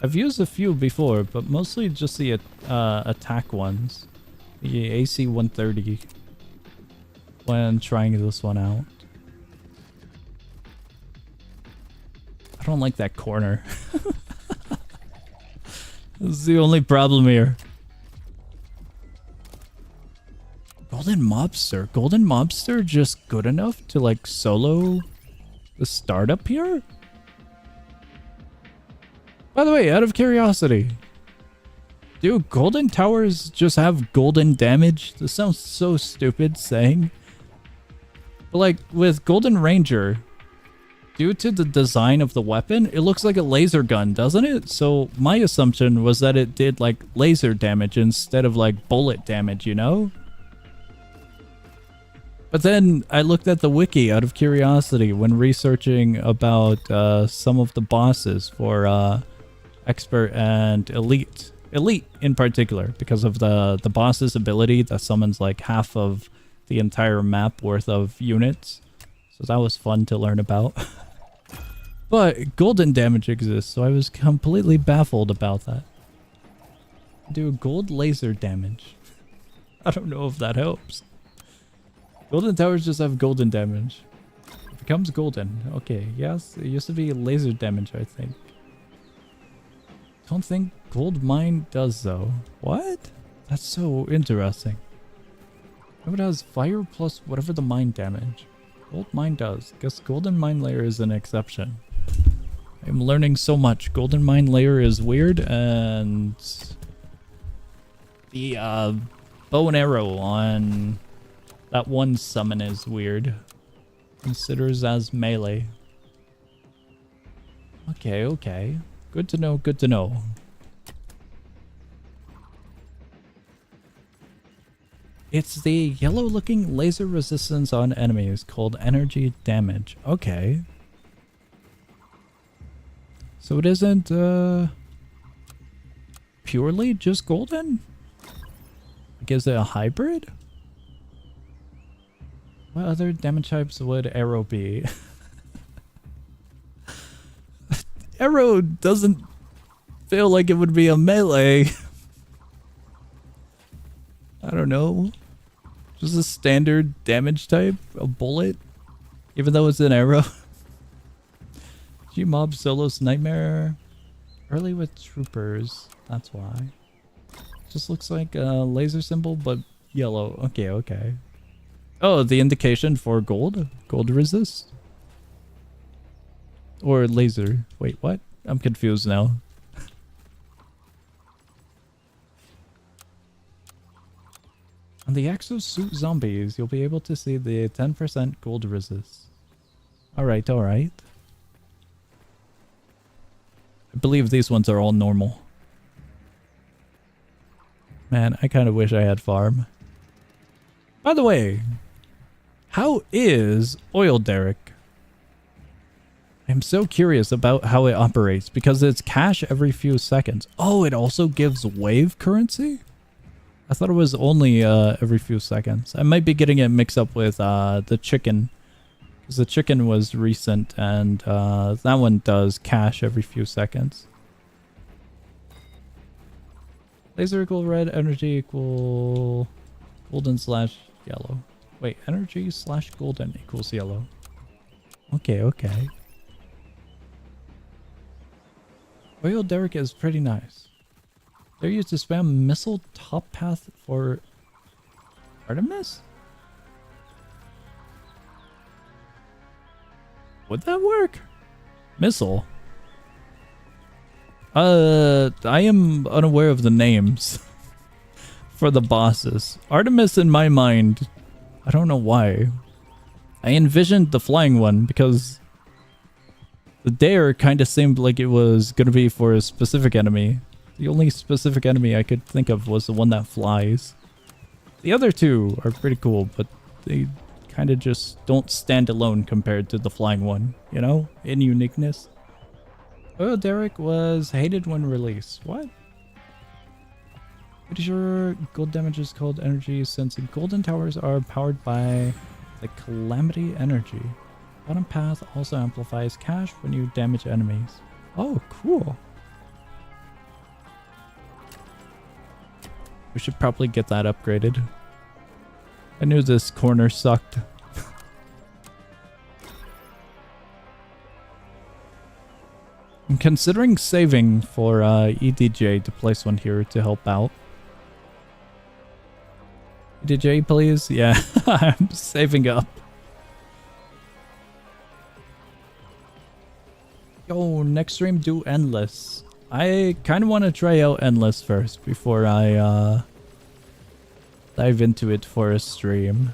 I've used a few before, but mostly just the attack ones. The AC 130 when trying this one out. I don't like that corner. This is the only problem here. Golden Mobster. Golden Mobster just good enough to like solo the startup here? By the way, out of curiosity, do golden towers just have golden damage? This sounds so stupid saying. But like with Golden Ranger, due to the design of the weapon, it looks like a laser gun, doesn't it? So my assumption was that it did like laser damage instead of like bullet damage, you know? But then I looked at the wiki out of curiosity when researching about some of the bosses for Expert and Elite. Elite in particular, because of the boss's ability that summons like half of the entire map worth of units. So that was fun to learn about. But golden damage exists, so I was completely baffled about that. Do gold laser damage. I don't know if that helps. Golden towers just have golden damage. It becomes golden. Okay, yes, it used to be laser damage, I think. Don't think gold mine does though. What? That's so interesting. If it has fire plus whatever the mine damage. Gold mine does. Guess golden mine layer is an exception. I'm learning so much. Golden mine layer is weird, and the bow and arrow on that one summon is weird. Considers as melee. Okay, okay. Good to know, good to know. It's the yellow looking laser resistance on enemies called energy damage. Okay. So it isn't purely just golden? Like, is it a hybrid? What other damage types would arrow be? Arrow doesn't feel like it would be a melee. I don't know. Just a standard damage type? A bullet? Even though it's an arrow? G-Mob Solo's Nightmare. Early with troopers. That's why. Just looks like a laser symbol, but yellow. Okay, okay. Oh, the indication for gold? Gold resist? Or laser. Wait, what? I'm confused now. On the exosuit zombies, you'll be able to see the 10% gold resist. Alright, alright. I believe these ones are all normal. Man, I kind of wish I had farm. By the way, how is Oil Derrick? I'm so curious about how it operates because it's cash every few seconds. Oh, it also gives wave currency? I thought it was only every few seconds. I might be getting it mixed up with the chicken. Because the chicken was recent and that one does cash every few seconds. Laser equal red, energy equal golden slash yellow. Wait, energy slash golden equals yellow. Okay, okay. Oil Derrick is pretty nice. They're used to spam missile top path for Artemis? Would that work? Missile. I am unaware of the names for the bosses. Artemis in my mind, I don't know why. I envisioned the flying one because the dare kind of seemed like it was going to be for a specific enemy. The only specific enemy I could think of was the one that flies. The other two are pretty cool, but they kind of just don't stand alone compared to the flying one, you know, in uniqueness. Oil Derrick was hated when released. What? Pretty sure gold damage is called energy since the golden towers are powered by the calamity energy. Bottom path also amplifies cash when you damage enemies. Oh, cool. We should probably get that upgraded. I knew this corner sucked. I'm considering saving for EDJ to place one here to help out. EDJ, please? Yeah, I'm saving up. Yo, next stream do Endless. I kind of want to try out Endless first before I dive into it for a stream.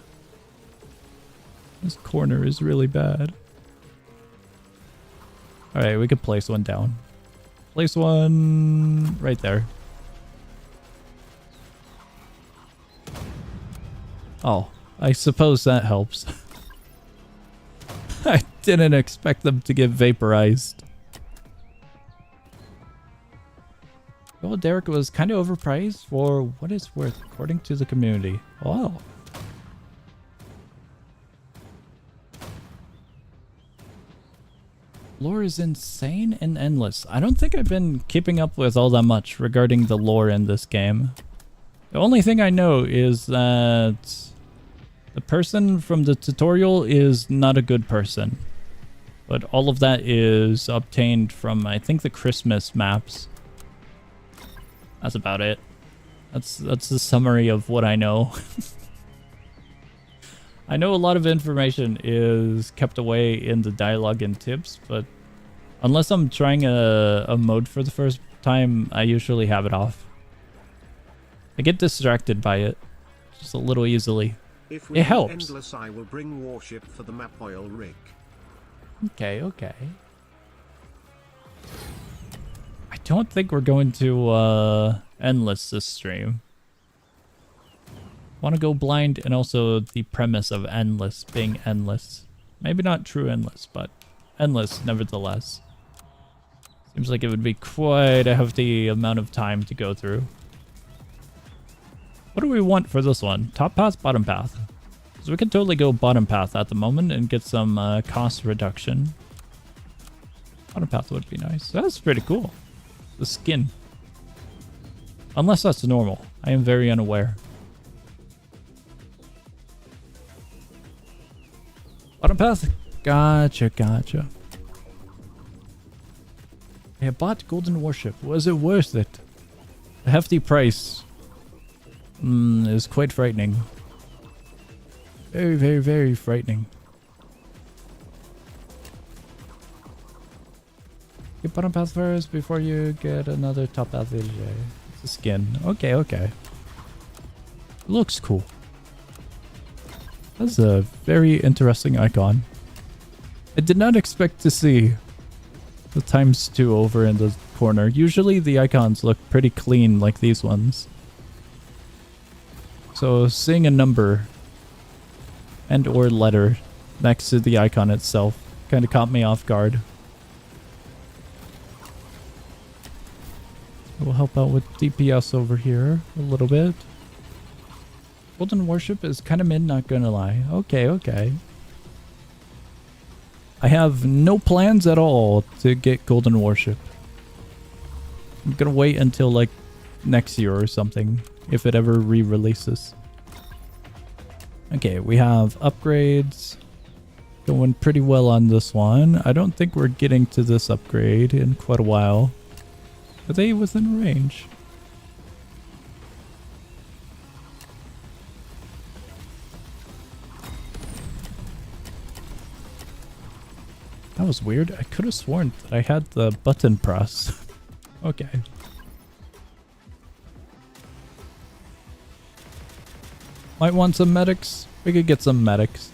This corner is really bad. Alright, we could place one down. Place one right there. Oh, I suppose that helps. I didn't expect them to get vaporized. Well, Derrick was kind of overpriced for what it's worth, according to the community. Wow. Lore is insane and endless. I don't think I've been keeping up with all that much regarding the lore in this game. The only thing I know is that the person from the tutorial is not a good person. But all of that is obtained from, I think, the Christmas maps. That's about it. That's the summary of what I know. I know a lot of information is kept away in the dialogue and tips, but unless I'm trying a mode for the first time, I usually have it off. I get distracted by it just a little easily. If we it helps. Endless, I will bring warship for the map oil rig. Okay, okay. I don't think we're going to Endless this stream. Want to go blind, and also the premise of Endless being endless. Maybe not true endless, but endless nevertheless. Seems like it would be quite a hefty amount of time to go through. What do we want for this one? Top path, bottom path? So we could totally go bottom path at the moment and get some cost reduction. Bottom path would be nice. That's pretty cool. The skin. Unless that's normal. I am very unaware. Bottom path? Gotcha, gotcha. I bought Golden Warship. Was it worth it? A hefty price. Is quite frightening. Very, very, very frightening. Get bottom path first before you get another top path VJ. It's a skin. Okay, okay. Looks cool. That's a very interesting icon. I did not expect to see the ×2 over in the corner. Usually the icons look pretty clean like these ones. So seeing a number and or letter next to the icon itself kind of caught me off guard. We'll help out with DPS over here a little bit. Golden Warship is kind of mid, not gonna lie. Okay, okay. I have no plans at all to get Golden Warship. I'm gonna wait until like next year or something, if it ever re-releases. Okay, we have upgrades going pretty well on this one. I don't think we're getting to this upgrade in quite a while. Are they within range? That was weird. I could have sworn that I had the button press. Okay. Might want some medics. We could get some medics.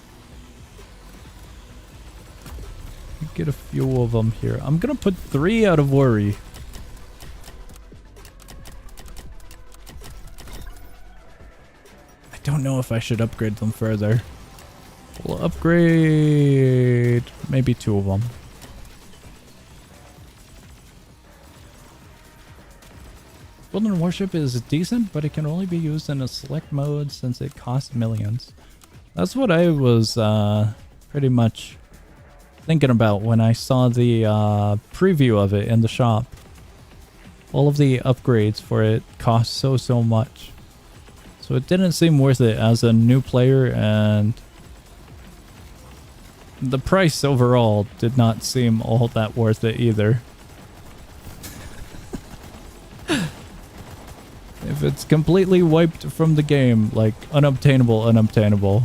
Get a few of them here. I'm gonna put 3 out of worry. I don't know if I should upgrade them further. We'll upgrade maybe 2 of them. Golden Warship is decent, but it can only be used in a select mode since it costs millions. That's what I was pretty much thinking about when I saw the preview of it in the shop. All of the upgrades for it cost so much. So it didn't seem worth it as a new player, and the price overall did not seem all that worth it either. If it's completely wiped from the game, like unobtainable,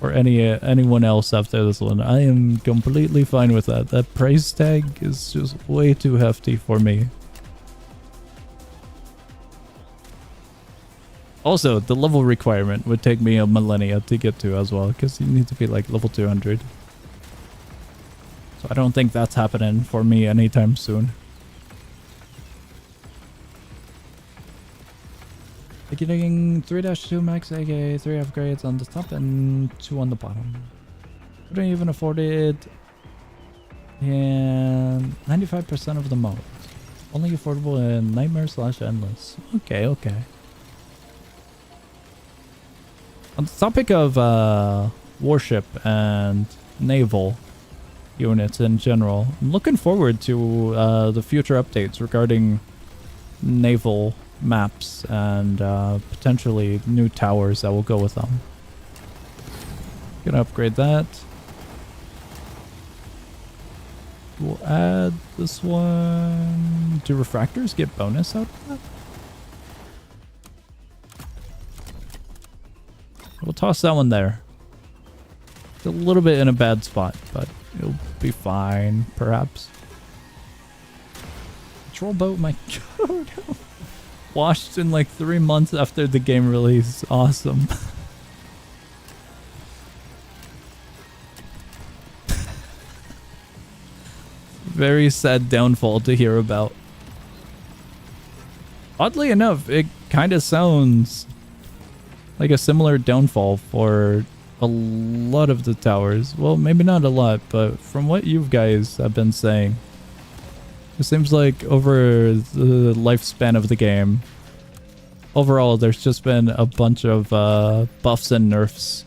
or anyone else after this one, I am completely fine with that. That price tag is just way too hefty for me. Also, the level requirement would take me a millennia to get to as well, because you need to be like level 200. So I don't think that's happening for me anytime soon. Getting 3-2 max, aka 3 upgrades on the top and 2 on the bottom. Couldn't even afford it. And 95% of the modes. Only affordable in Nightmare/Endless. Okay. On the topic of warship and naval units in general, I'm looking forward to the future updates regarding naval maps and potentially new towers that will go with them. Gonna upgrade that. We'll add this one. Do refractors get bonus out of that? We'll toss that one there. It's a little bit in a bad spot, but it'll be fine, perhaps. Patrol boat, my god. Washed in like 3 months after the game release. Awesome. Very sad downfall to hear about. Oddly enough, it kind of sounds like a similar downfall for a lot of the towers. Well, maybe not a lot, but from what you guys have been saying, it seems like over the lifespan of the game, overall, there's just been a bunch of buffs and nerfs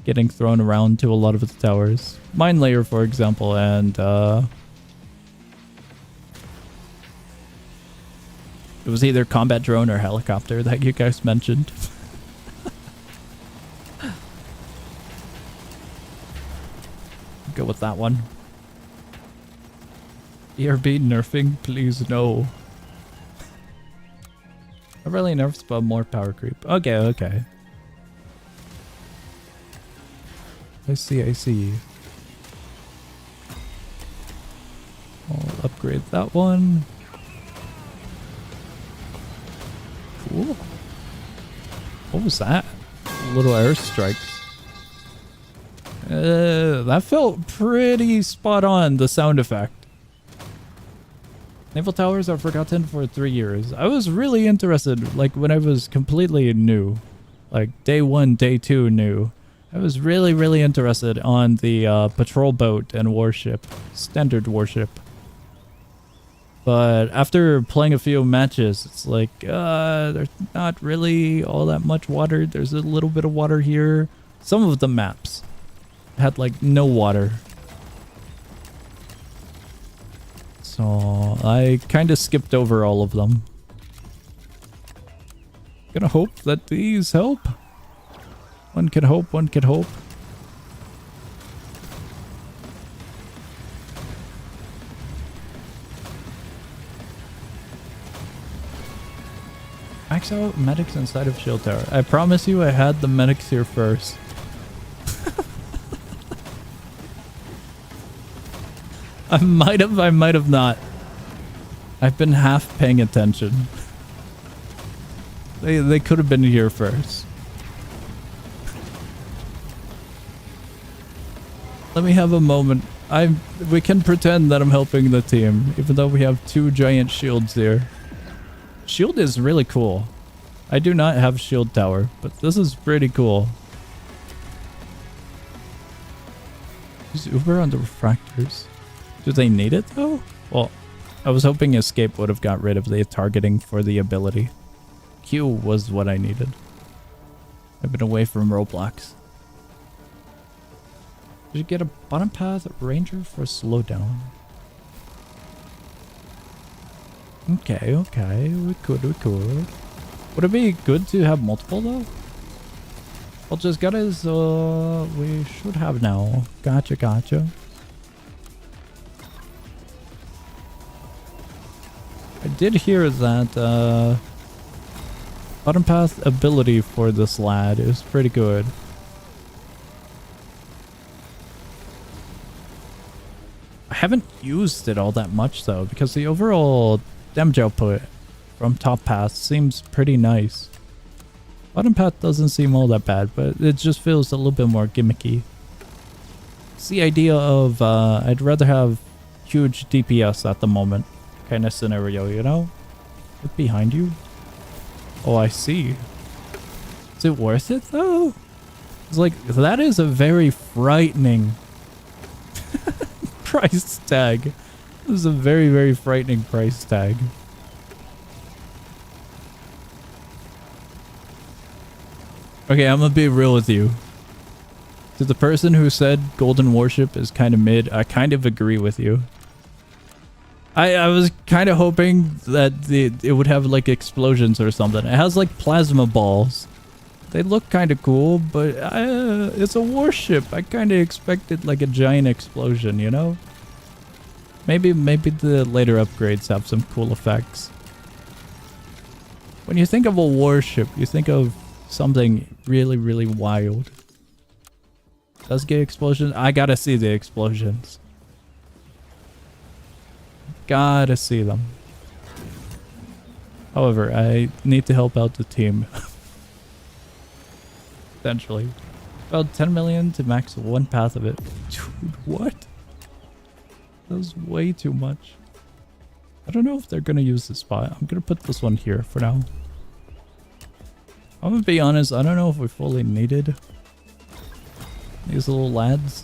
getting thrown around to a lot of the towers. Mine Layer, for example, and it was either combat drone or helicopter that you guys mentioned. Go with that one. ERB nerfing, please no. Not really nerfs, but more power creep. Okay. I see. I'll upgrade that one. Cool. What was that? Little airstrikes. That felt pretty spot on, the sound effect. Naval towers are forgotten for 3 years. I was really interested, like when I was completely new. Like day 1, day 2 new. I was really interested on the patrol boat and warship. Standard warship. But after playing a few matches, it's like, there's not really all that much water. There's a little bit of water here. Some of the maps had like no water. So I kind of skipped over all of them. Gonna hope that these help. One can hope. Max out medics inside of shield tower. I promise you I had the medics here first. I might have not. I've been half paying attention. They could have been here first. Let me have a moment. We can pretend that I'm helping the team, even though we have 2 giant shields here. Shield is really cool. I do not have shield tower, but this is pretty cool. Use Uber on the refractors. Do they need it though? Well, I was hoping escape would have got rid of the targeting for the ability. Q was what I needed. I've been away from Roblox. Did you get a bottom path ranger for slowdown? Okay, okay, we could. Would it be good to have multiple though? Well, just got his, we should have now. Gotcha. I did hear that, bottom path ability for this lad is pretty good. I haven't used it all that much though, because the overall damage output from top path seems pretty nice. Bottom path doesn't seem all that bad, but it just feels a little bit more gimmicky. It's the idea of, I'd rather have huge DPS at the moment kind of scenario, you know? Look behind you. Oh, I see. Is it worth it though? It's like, that is a very frightening price tag. This is a very, very frightening price tag. Okay, I'm gonna be real with you. To the person who said Golden Warship is kind of mid, I kind of agree with you. I was kind of hoping that it would have like explosions or something. It has like plasma balls. They look kind of cool, but it's a warship. I kind of expected like a giant explosion, you know? Maybe the later upgrades have some cool effects. When you think of a warship, you think of something really, really wild. Does get explosions? I gotta see the explosions. Gotta see them. However, I need to help out the team. Potentially. About 10 million to max 1 path of it. Dude, what? That was way too much. I don't know if they're gonna use this spot. I'm gonna put this one here for now. I'm gonna be honest, I don't know if we fully needed these little lads.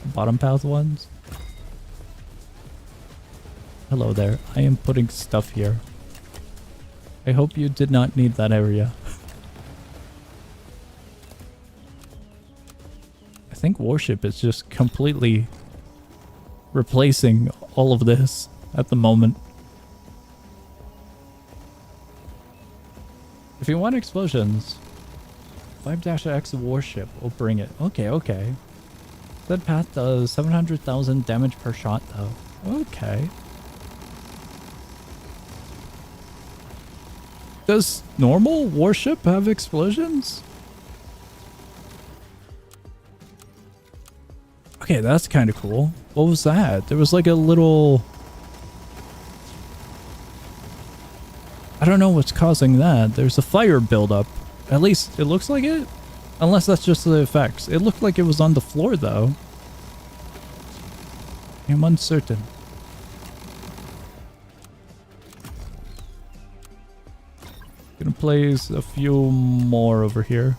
Bottom path ones. Hello there. I am putting stuff here. I hope you did not need that area. I think Warship is just completely replacing all of this at the moment. If you want explosions, 5-X Warship will bring it. Okay. That path does 700,000 damage per shot though. Okay. Does normal warship have explosions? Okay, that's kind of cool. What was that? There was like a little... I don't know what's causing that. There's a fire buildup. At least it looks like it. Unless that's just the effects. It looked like it was on the floor though. I'm uncertain. Gonna place a few more over here.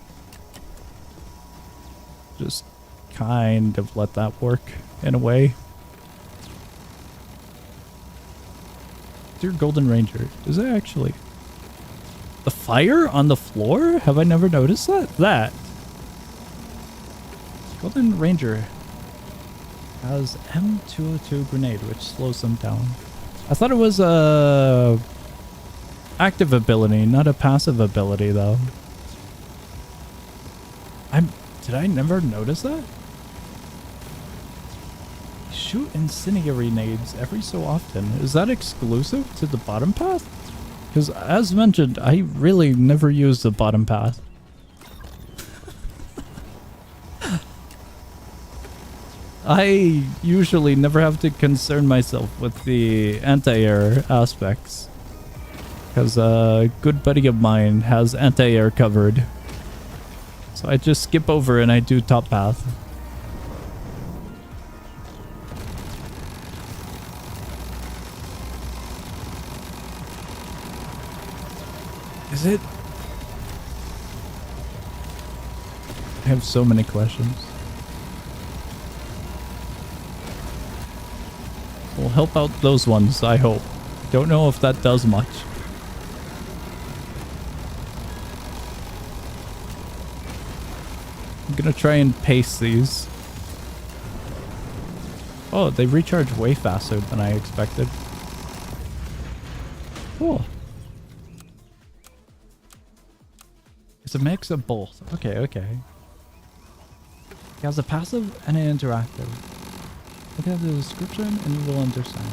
Just kind of let that work in a way. Dear Golden Ranger, is that actually the fire on the floor? Have I never noticed that? Golden Ranger has M202 grenade, which slows them down. I thought it was a active ability, not a passive ability though. Did I never notice that? Shoot incendiary nades every so often. Is that exclusive to the bottom path? Because as mentioned, I really never use the bottom path. I usually never have to concern myself with the anti-air aspects. Because a good buddy of mine has anti-air covered. So I just skip over and I do top path. Is it? I have so many questions. We'll help out those ones, I hope. Don't know if that does much. I'm gonna try and pace these. Oh, they recharge way faster than I expected. Cool. It's a mix of both. Okay, okay. It has a passive and an interactive. Look at the description and you will understand.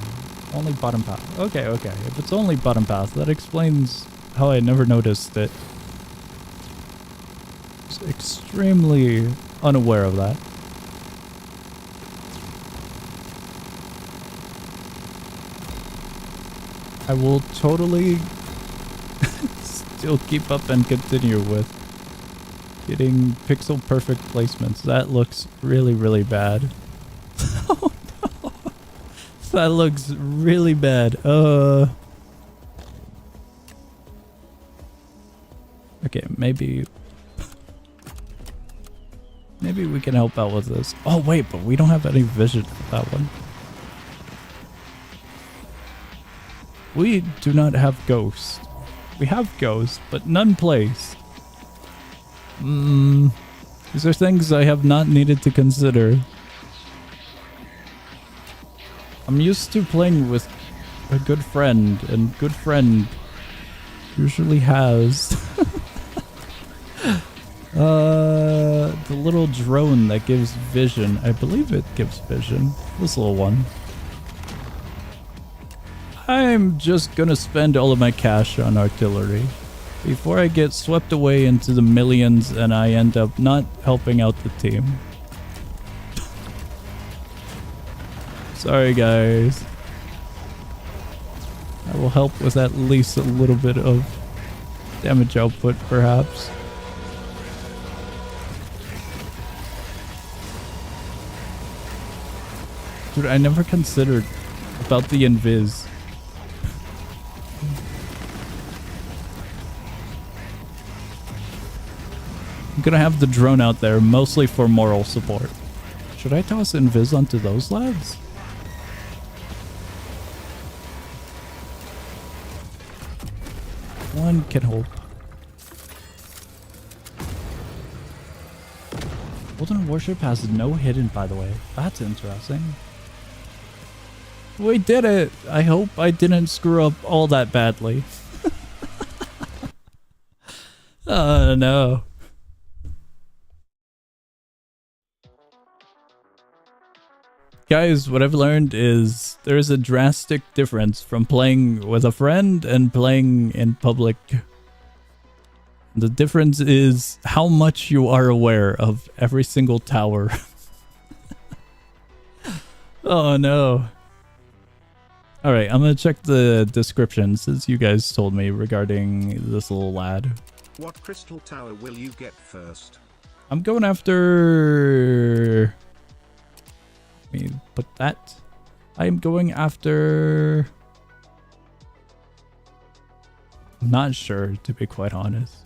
Only bottom path. Okay, okay. If it's only bottom path, that explains how I never noticed it. I was extremely unaware of that. I will totally still keep up and continue with getting pixel perfect placements. That looks really, really bad. Oh no. That looks really bad. Okay, maybe we can help out with this. Oh wait, but we don't have any vision for that one. We do not have ghost. We have ghost, but none place. These are things I have not needed to consider. I'm used to playing with a good friend, and good friend usually has the little drone that gives vision. I believe it gives vision. This little one. I'm just gonna spend all of my cash on artillery before I get swept away into the millions and I end up not helping out the team. Sorry guys. I will help with at least a little bit of damage output perhaps. Dude, I never considered about the invis. I'm gonna have the drone out there mostly for moral support. Should I toss invis onto those lads? One can hope. Golden Worship has no hidden, by the way. That's interesting. We did it! I hope I didn't screw up all that badly. Oh no. Guys, what I've learned is there's a drastic difference from playing with a friend and playing in public. The difference is how much you are aware of every single tower. Oh no. Alright, I'm gonna check the description since you guys told me regarding this little lad. What crystal tower will you get first? I'm going after... Let me put that. I'm going after... I'm not sure, to be quite honest.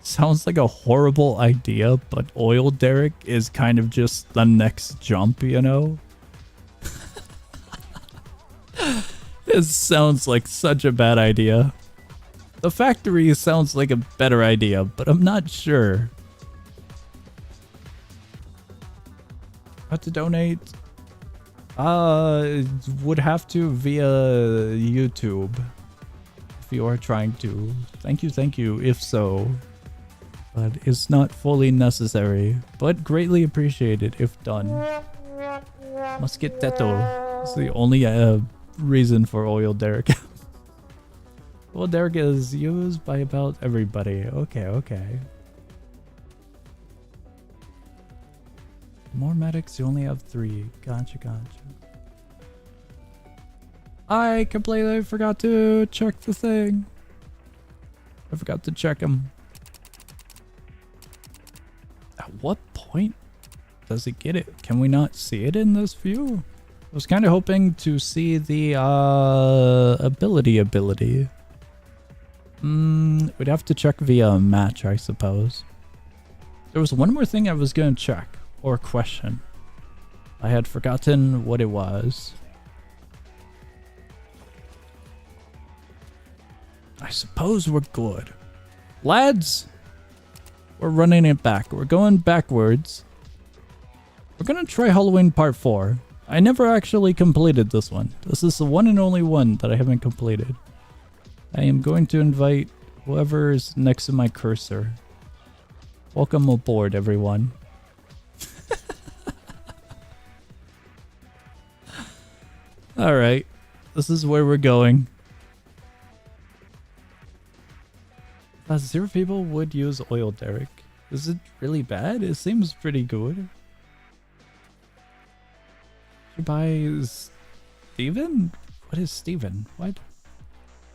Sounds like a horrible idea, but oil derrick is kind of just the next jump, you know? It sounds like such a bad idea. The factory sounds like a better idea, but I'm not sure. How to donate? Would have to via YouTube. If you are trying to. Thank you, if so. But it's not fully necessary. But greatly appreciated if done. Musket Teto is the only reason for oil derrick. Oil derrick is used by about everybody. Okay, okay. More medics, you only have 3. Gotcha, gotcha. I completely forgot to check the thing. I forgot to check him. At what point does it get it? Can we not see it in this view? I was kind of hoping to see the ability. We'd have to check via match, I suppose. There was one more thing I was going to check, or question. I had forgotten what it was. I suppose we're good. Lads, we're running it back. We're going backwards. We're going to try Halloween Part 4. I never actually completed this one. This is the one and only one that I haven't completed. I am going to invite whoever's next to my cursor. Welcome aboard, everyone. Alright, this is where we're going. 0 people would use oil derrick. Is it really bad? It seems pretty good. Should buy Steven? What is Steven? What?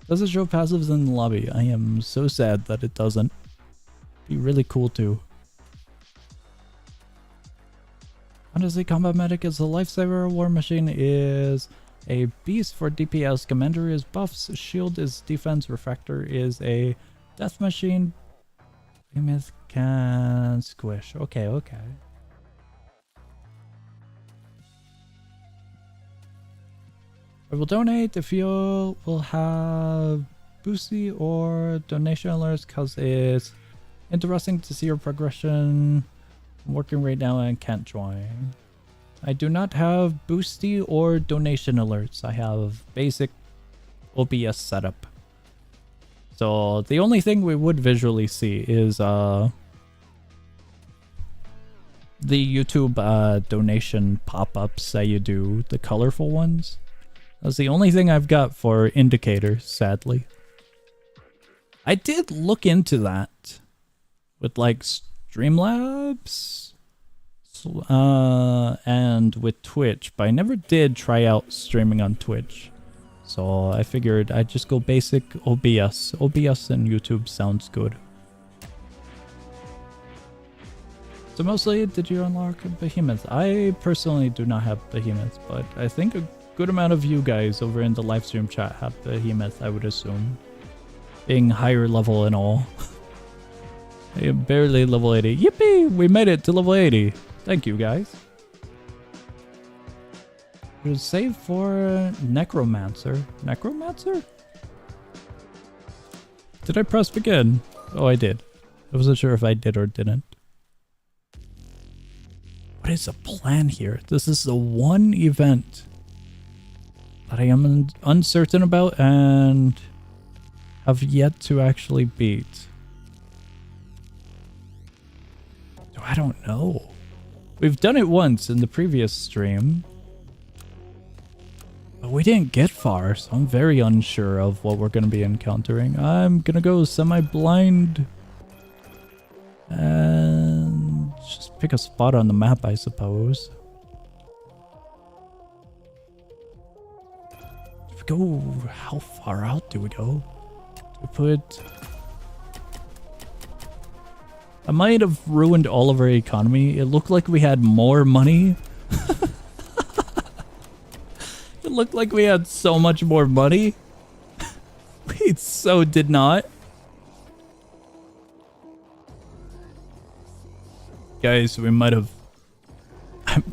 Does it show passives in the lobby? I am so sad that it doesn't. Be really cool too. Honestly, Combat Medic is a lifesaver. War Machine is a beast for DPS. Commander is buffs. Shield is defense. Refractor is a death machine. Behemoth can squish. Okay, okay. I will donate if you will have boosty or donation alerts because it's interesting to see your progression. I'm working right now and can't join. I do not have boosty or donation alerts. I have basic OBS setup. So the only thing we would visually see is the YouTube donation pop-ups that you do, the colorful ones. That's the only thing I've got for indicators, sadly. I did look into that with like Streamlabs and with Twitch, but I never did try out streaming on Twitch. So I figured I'd just go basic OBS. OBS and YouTube sounds good. So mostly, did you unlock behemoths? I personally do not have behemoths, but I think a good amount of you guys over in the livestream chat have behemoth, I would assume. Being higher level and all. I am barely level 80. Yippee! We made it to level 80. Thank you, guys. It was saved for Necromancer. Necromancer? Did I press begin? Oh, I did. I wasn't sure if I did or didn't. What is the plan here? This is the one event that I am uncertain about and have yet to actually beat. So I don't know. We've done it once in the previous stream, but we didn't get far, so I'm very unsure of what we're going to be encountering. I'm going to go semi-blind and just pick a spot on the map, I suppose. Do we go? How far out do we go? Do we put... I might have ruined all of our economy. It looked like we had more money. It looked like we had so much more money. We so did not. Guys, we might have...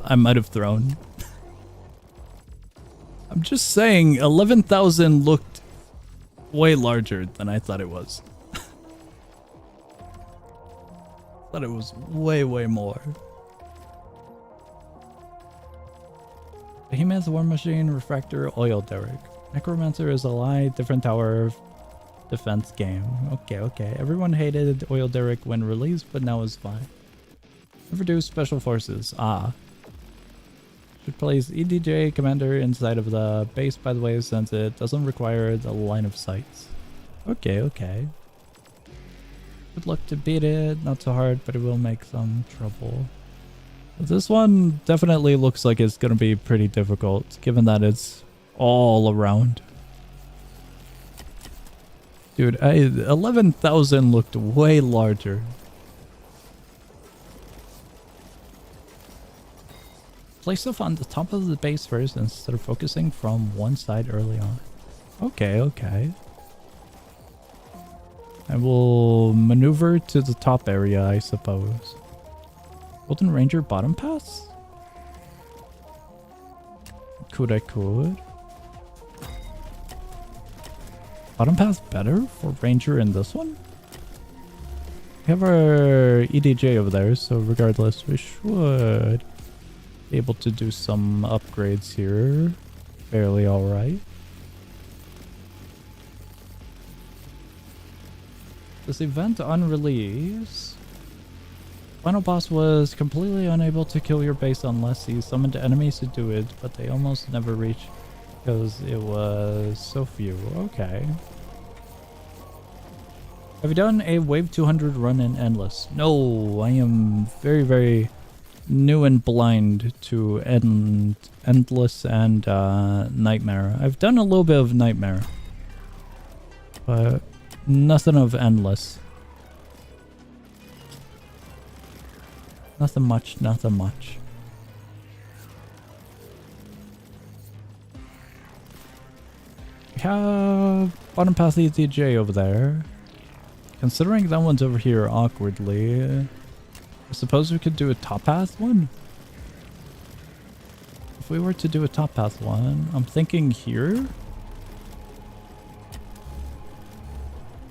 I might have thrown. I'm just saying, 11,000 looked way larger than I thought it was. Thought it was way, way more. Behemoth, War Machine, Refractor, Oil Derrick. Necromancer is a lie, different tower defense game. Okay, okay. Everyone hated Oil Derrick when released, but now it's fine. Never do Special Forces. Ah. Should place EDJ Commander inside of the base, by the way, since it doesn't require the line of sights. Okay, okay. Good luck to beat it. Not so hard, but it will make some trouble. This one definitely looks like it's going to be pretty difficult, given that it's all around. Dude, 11,000 looked way larger. Place stuff on the top of the base first instead of focusing from one side early on. Okay, okay. I will maneuver to the top area, I suppose. Golden Ranger bottom pass? Could I could. Bottom pass better for Ranger in this one? We have our EDJ over there, so regardless, we should be able to do some upgrades here. Fairly alright. This event on release. Final boss was completely unable to kill your base unless he summoned enemies to do it, but they almost never reached because it was so few. Okay. Have you done a Wave 200 run in Endless? No, I am very, very new and blind to Endless and Nightmare. I've done a little bit of Nightmare, but nothing of Endless. Nothing much, nothing much. We have bottom path ETJ over there. Considering that one's over here awkwardly, I suppose we could do a top path one? If we were to do a top path one, I'm thinking here?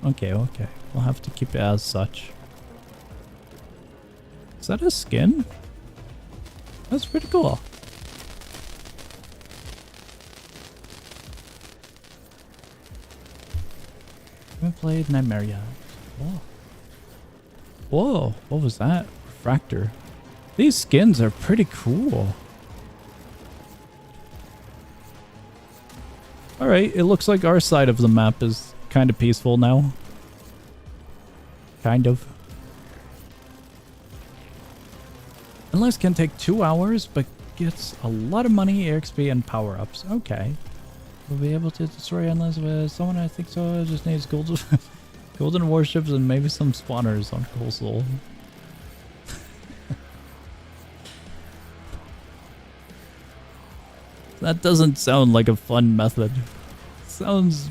Okay, okay. We'll have to keep it as such. Is that a skin? That's pretty cool. Haven't played Nightmare yet. Whoa. Whoa, what was that? Refractor. These skins are pretty cool. Alright, it looks like our side of the map is kind of peaceful now. Kind of. Endless can take 2 hours, but gets a lot of money, EXP, and power-ups. Okay. We'll be able to destroy Endless with someone, I think so. It just needs golden, golden warships and maybe some spawners on Coastal. That doesn't sound like a fun method. Sounds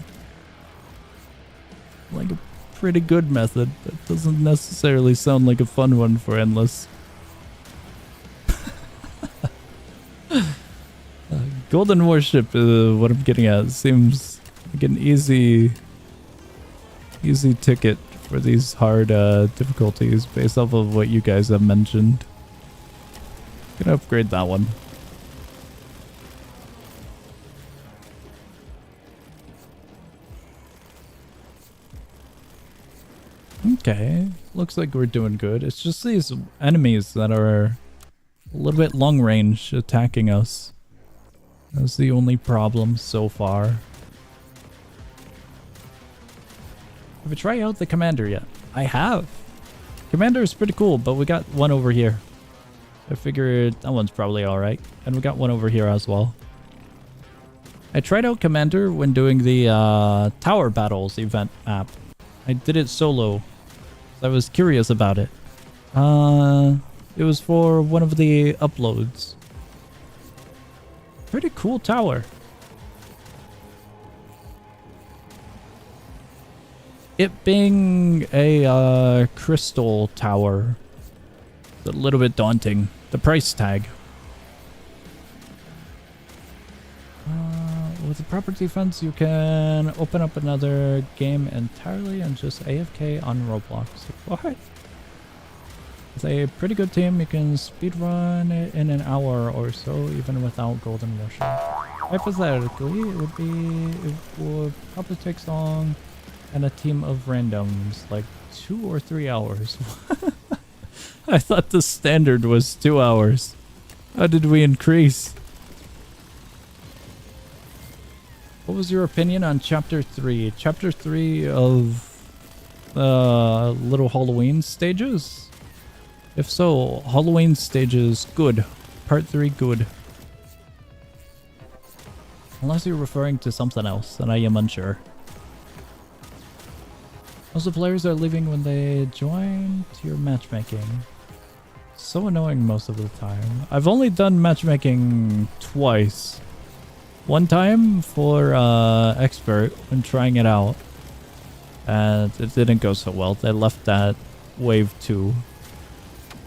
like a pretty good method. That doesn't necessarily sound like a fun one for Endless. Golden Warship, what I'm getting at, seems like an easy ticket for these hard difficulties based off of what you guys have mentioned. Gonna upgrade that one. Okay, looks like we're doing good. It's just these enemies that are a little bit long range attacking us. That's the only problem so far. Have you tried out the Commander yet? I have. Commander is pretty cool, but we got one over here. I figured that one's probably alright. And we got one over here as well. I tried out Commander when doing the Tower Battles event app. I did it solo. I was curious about it. It was for one of the uploads. Pretty cool tower. It being a crystal tower, it's a little bit daunting. The price tag. With the proper defense, you can open up another game entirely and just AFK on Roblox. What? With a pretty good team, you can speedrun it in an hour or so, even without Golden Warship. Hypothetically, it would probably take long and a team of randoms, like 2 or 3 hours. I thought the standard was 2 hours. How did we increase? What was your opinion on Chapter 3? Chapter 3 of Little Halloween stages? If so, Halloween stages, good. Part 3, good. Unless you're referring to something else, then I am unsure. Most of the players are leaving when they join to your matchmaking. So annoying most of the time. I've only done matchmaking twice. One time for expert when trying it out. And it didn't go so well. They left at wave 2.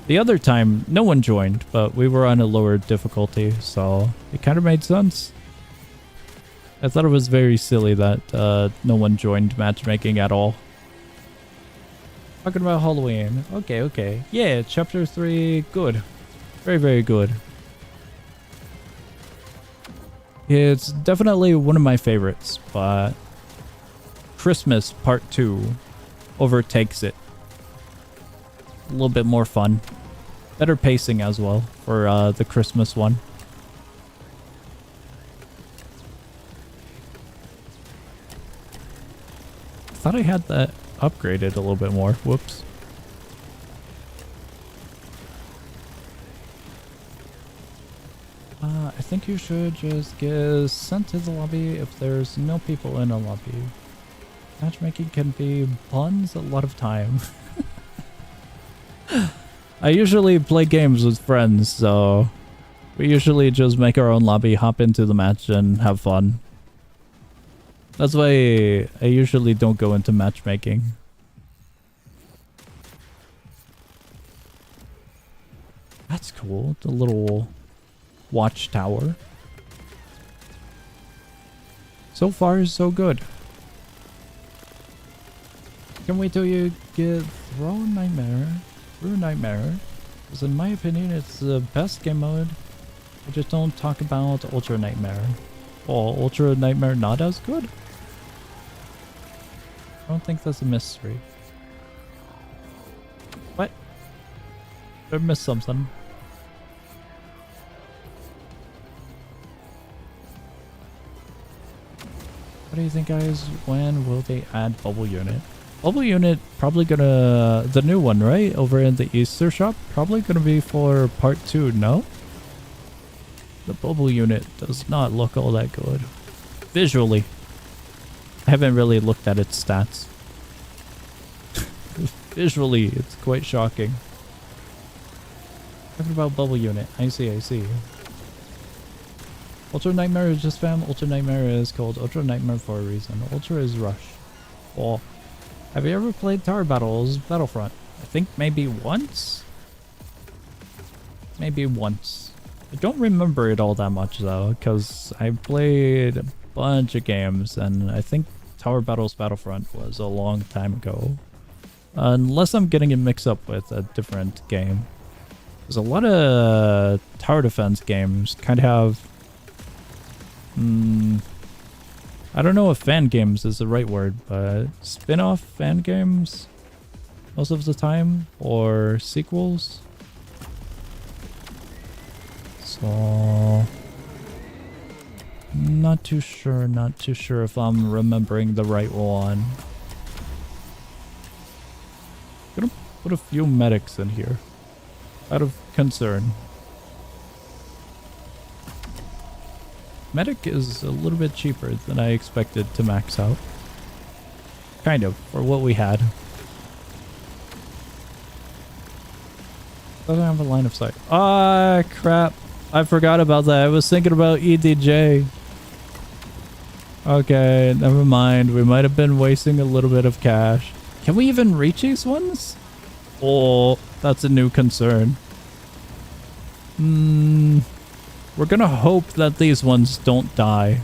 The other time, no one joined, but we were on a lower difficulty, so it kind of made sense. I thought it was very silly that no one joined matchmaking at all. Talking about Halloween. Okay, okay. Yeah, chapter 3, good. Very, very good. It's definitely one of my favorites, but Christmas Part 2 overtakes it. A little bit more fun. Better pacing as well for the Christmas one. I thought I had that upgraded a little bit more. Whoops. I think you should just get sent to the lobby if there's no people in a lobby. Matchmaking can be buns a lot of time. I usually play games with friends, so we usually just make our own lobby, hop into the match, and have fun. That's why I usually don't go into matchmaking. That's cool, the little watchtower. So far, so good. Can't wait till you get Through Nightmare. Because in my opinion, it's the best game mode. I just don't talk about Ultra Nightmare. Oh, Ultra Nightmare not as good? I don't think that's a mystery. What? I missed something. What do you think, guys? When will they add Bubble Unit? Bubble Unit probably gonna... The new one, right? Over in the Easter shop? Probably gonna be for part 2, no? The Bubble Unit does not look all that good. Visually. I haven't really looked at its stats. Visually, it's quite shocking. Talking about Bubble Unit. I see. Ultra Nightmare is just fam. Ultra Nightmare is called Ultra Nightmare for a reason. Ultra is Rush. Oh. Have you ever played Tower Battles Battlefront? I think maybe once? Maybe once. I don't remember it all that much though, because I played a bunch of games and I think Tower Battles Battlefront was a long time ago. Unless I'm getting it mixed up with a different game. There's a lot of tower defense games kind of have... I don't know if fan games is the right word, but spin-off fan games most of the time, or sequels. So not too sure if I'm remembering the right one. Gonna put a few medics in here out of concern. Medic is a little bit cheaper than I expected to max out. Kind of, for what we had. Doesn't have a line of sight. Ah, crap. I forgot about that. I was thinking about EDJ. Okay, never mind. We might have been wasting a little bit of cash. Can we even reach these ones? Oh, that's a new concern. We're gonna hope that these ones don't die.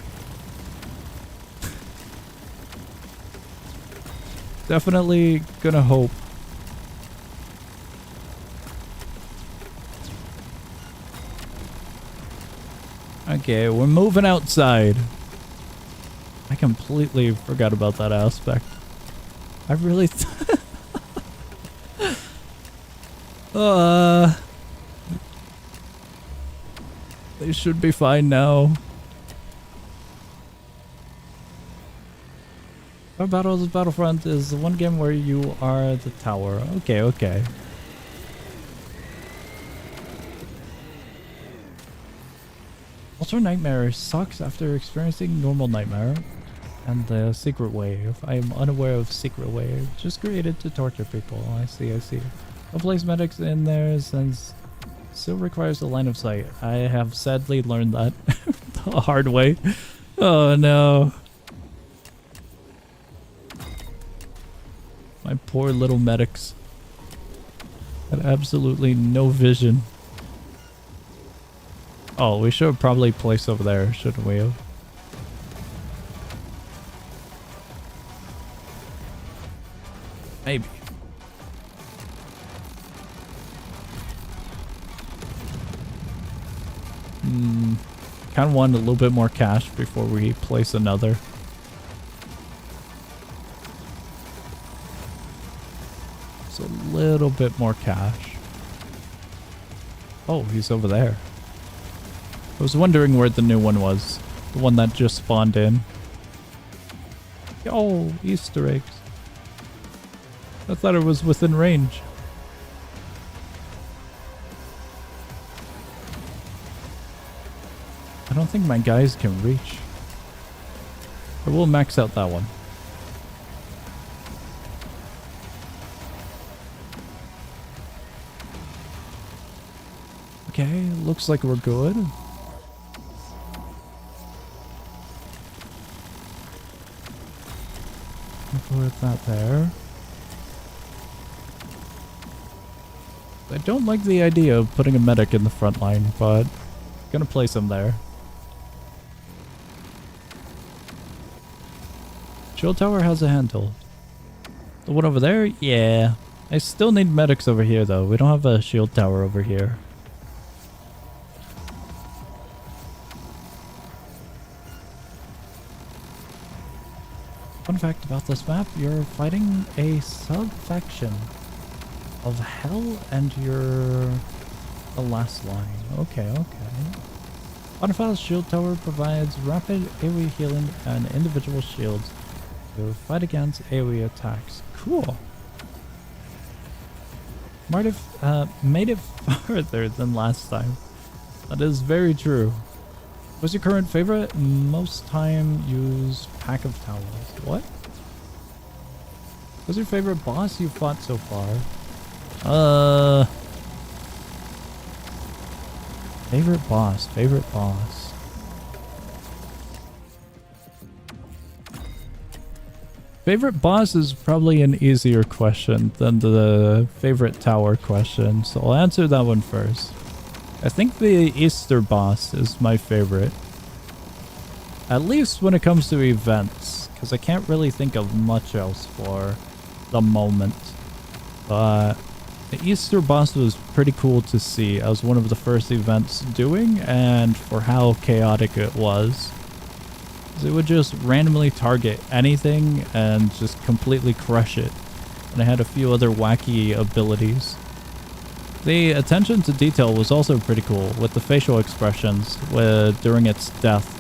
Definitely gonna hope. Okay, we're moving outside. I completely forgot about that aspect. I really they should be fine now. Our Battles Battlefront is the one game where you are the tower. Okay. Ultra Nightmare sucks after experiencing normal Nightmare and the Secret Wave. I am unaware of Secret Wave, just created to torture people. I see, I see. Don't place medics in there since still requires a line of sight. I have sadly learned that the hard way. Oh no. My poor little medics had absolutely no vision. Oh, we should have probably placed over there, shouldn't we have? Maybe. Kind of want a little bit more cash before we place another. Just a little bit more cash. Oh, he's over there. I was wondering where the new one was. The one that just spawned in. Oh, Easter eggs. I thought it was within range. I don't think my guys can reach. I will max out that one. Okay, looks like we're good. Put that there. I don't like the idea of putting a medic in the front line, but I'm gonna place him there. Shield tower has a handle. The one over there? Yeah. I still need medics over here though. We don't have a shield tower over here. Fun fact about this map, you're fighting a sub-faction of Hell and you're the last line. Okay, okay. Bonfires Shield Tower provides rapid AoE healing and individual shields to fight against AoE attacks. Cool. Might have made it farther than last time. That is very true. What's your current favorite? Most time use Pack of Towels. What? What's your favorite boss you fought so far? Favorite boss. Favorite boss is probably an easier question than the favorite tower question, so I'll answer that one first. I think the Easter boss is my favorite. At least when it comes to events, because I can't really think of much else for the moment. But the Easter boss was pretty cool to see as one of the first events doing, and for how chaotic it was. It would just randomly target anything and just completely crush it. And it had a few other wacky abilities. The attention to detail was also pretty cool with the facial expressions during its death.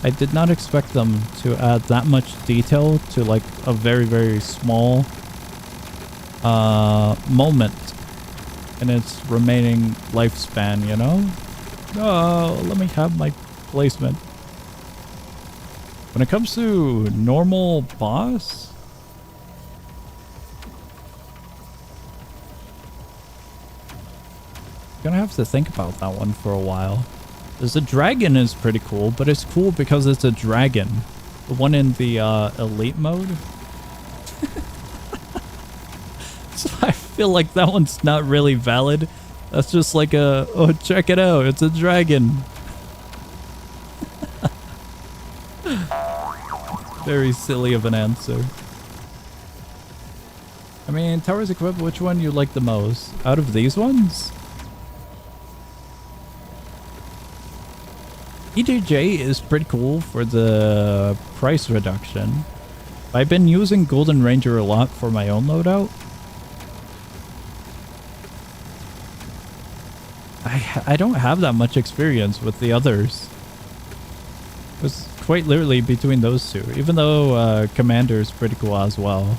I did not expect them to add that much detail to like a very, very small moment in its remaining lifespan, you know? Oh, let me have my placement. When it comes to normal boss, gonna have to think about that one for a while. There's a dragon is pretty cool, but it's cool because it's a dragon. The one in the elite mode. So I feel like that one's not really valid. That's just like a, oh, check it out, it's a dragon. Very silly of an answer. I mean, towers equipped, which one you like the most? Out of these ones? EDJ is pretty cool for the price reduction. I've been using Golden Ranger a lot for my own loadout. I don't have that much experience with the others. It's quite literally between those two, even though Commander is pretty cool as well.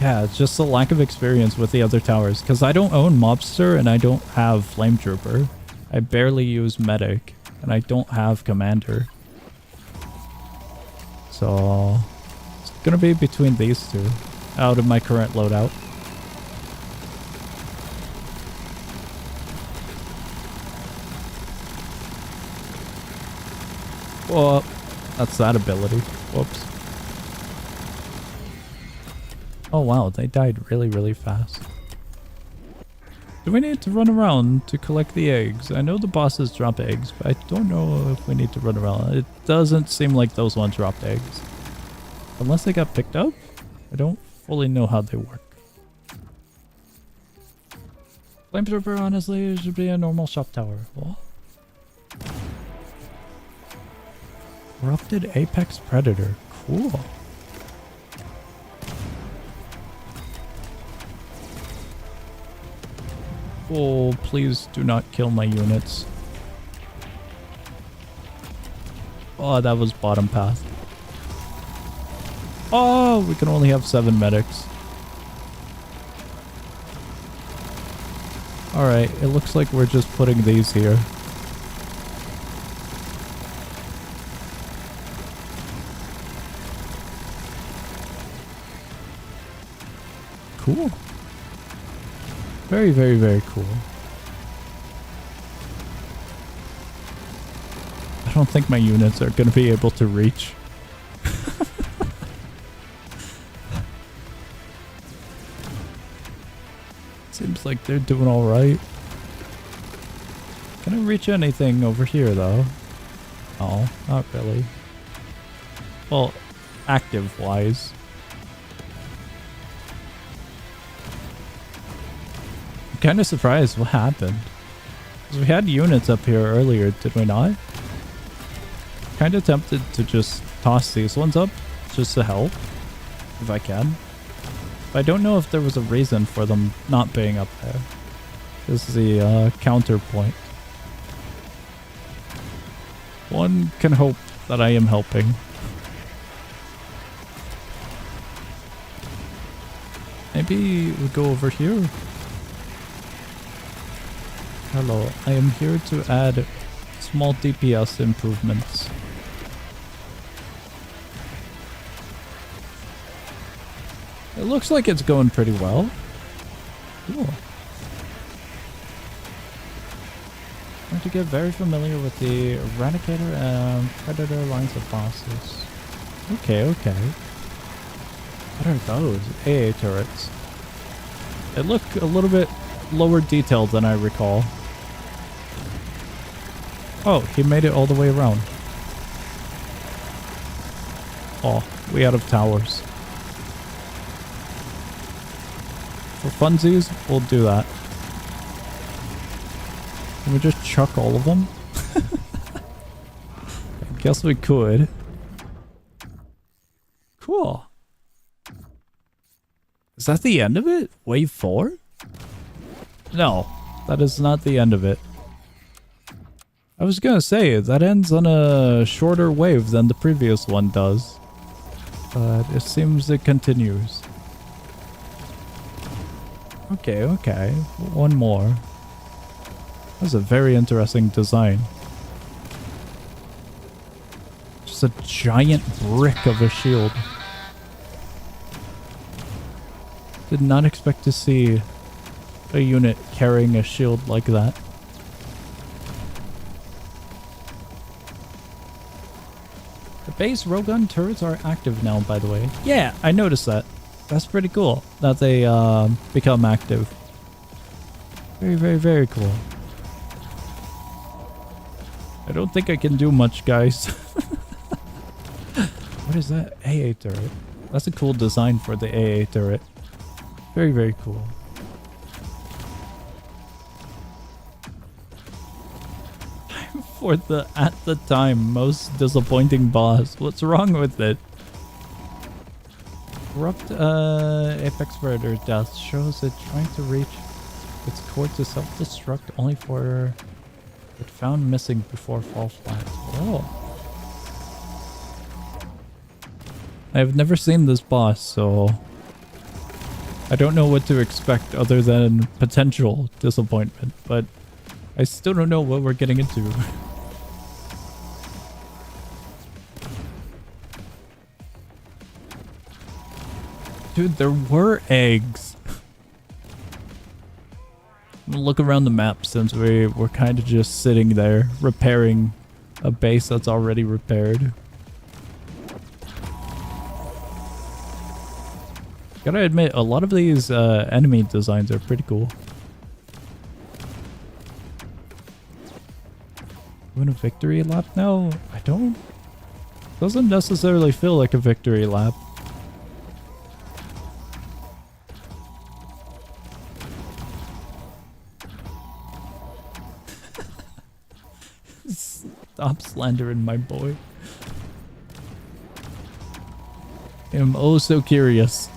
Yeah, it's just a lack of experience with the other towers. Because I don't own Mobster and I don't have Flame Trooper. I barely use Medic. And I don't have Commander. So it's going to be between these two. Out of my current loadout. Well, that's that ability. Whoops. Oh wow, they died really, really fast. Do we need to run around to collect the eggs? I know the bosses drop eggs, but I don't know if we need to run around. It doesn't seem like those ones dropped eggs. Unless they got picked up? I don't fully know how they work. Flamethrower, honestly, should be a normal shop tower. What? Corrupted Apex Predator. Cool. Oh, please do not kill my units. Oh, that was bottom path. Oh, we can only have 7 medics. Alright, it looks like we're just putting these here. Cool. Very, very, very cool. I don't think my units are going to be able to reach. Seems like they're doing alright. Can I reach anything over here though? Oh, not really. Well, active-wise. I'm kind of surprised what happened. 'Cause we had units up here earlier, did we not? Kind of tempted to just toss these ones up, just to help, if I can. But I don't know if there was a reason for them not being up there. This is the counterpoint. One can hope that I am helping. Maybe we go over here. Hello, I am here to add small DPS improvements. It looks like it's going pretty well. Cool. I'm going to get very familiar with the Eradicator and Predator lines of bosses. Okay, okay. What are those? AA turrets. They look a little bit lower detailed than I recall. Oh, he made it all the way around. Oh, we out of towers. For funsies, we'll do that. Can we just chuck all of them? I guess we could. Cool. Is that the end of it? Wave 4? No, that is not the end of it. I was gonna say, that ends on a shorter wave than the previous one does. But it seems it continues. Okay, okay. One more. That's a very interesting design. Just a giant brick of a shield. Did not expect to see a unit carrying a shield like that. The base Rogun turrets are active now, by the way. Yeah, I noticed that. That's pretty cool that they become active. Very, very, very cool. I don't think I can do much, guys. What is that? AA turret. That's a cool design for the AA turret. Very, very cool. For the, at the time, most disappointing boss. What's wrong with it? Corrupt Apex Predator death shows it trying to reach its core to self-destruct only for it found missing before fall flat. Oh. I have never seen this boss, so I don't know what to expect other than potential disappointment, but I still don't know what we're getting into. Dude, there were eggs. I'm gonna look around the map since we're kind of just sitting there repairing a base that's already repaired. Gotta admit, a lot of these enemy designs are pretty cool. Doing a victory lap now? I don't... Doesn't necessarily feel like a victory lap. Stop slandering my boy. I'm oh so curious.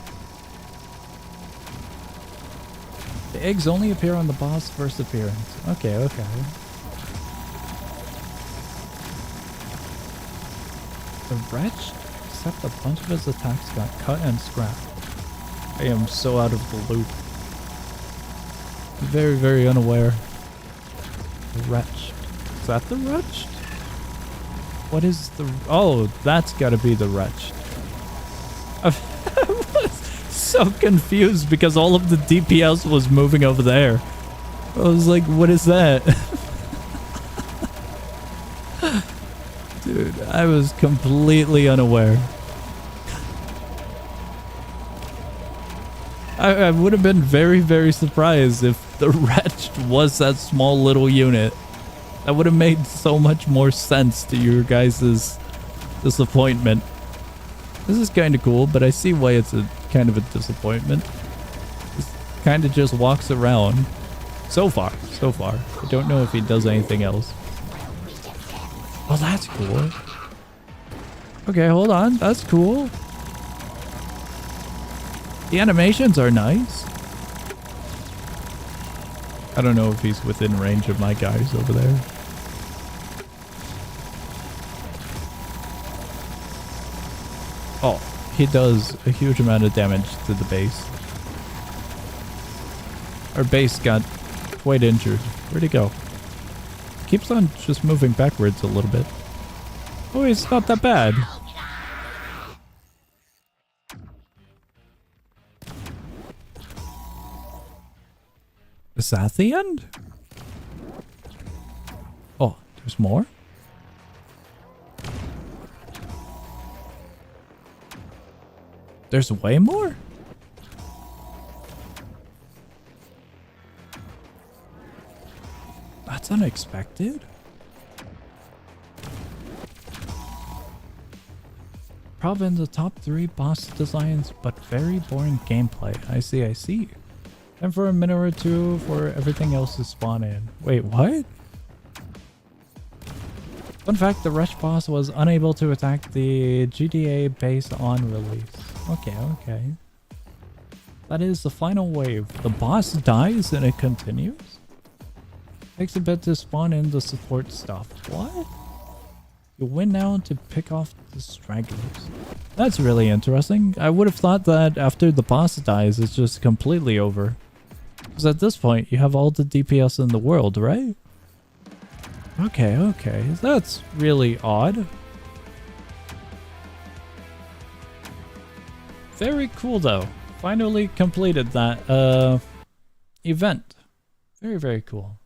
The eggs only appear on the boss' first appearance. Okay, okay. The wretch, except a bunch of his attacks got cut and scrapped. I am so out of the loop. Very, very unaware. The wretch. Is that the wretch? What is the... Oh, that's gotta be the wretch. I was so confused because all of the DPS was moving over there. I was like, what is that? Dude, I was completely unaware. I would have been very, very surprised if the wretch was that small little unit. That would have made so much more sense to your guys' disappointment. This is kind of cool, but I see why it's a kind of a disappointment. This kind of just walks around. So far. I don't know if he does anything else. Oh, that's cool. Okay, hold on. That's cool. The animations are nice. I don't know if he's within range of my guys over there. Oh, he does a huge amount of damage to the base. Our base got quite injured. Where'd he go? Keeps on just moving backwards a little bit. Oh, it's not that bad. Is that the end? Oh, there's more? There's way more? That's unexpected. Probably in the top 3 boss designs, but very boring gameplay. I see. And for a minute or two for everything else to spawn in. Wait, what? Fun fact, the Rush boss was unable to attack the GTA base on release. Okay. That is the final wave. The boss dies and it continues? Takes a bit to spawn in the support stuff. What? You win now to pick off the stragglers. That's really interesting. I would have thought that after the boss dies, it's just completely over. Because at this point, you have all the DPS in the world, right? Okay. That's really odd. Very cool, though. Finally completed that event. Very, very cool.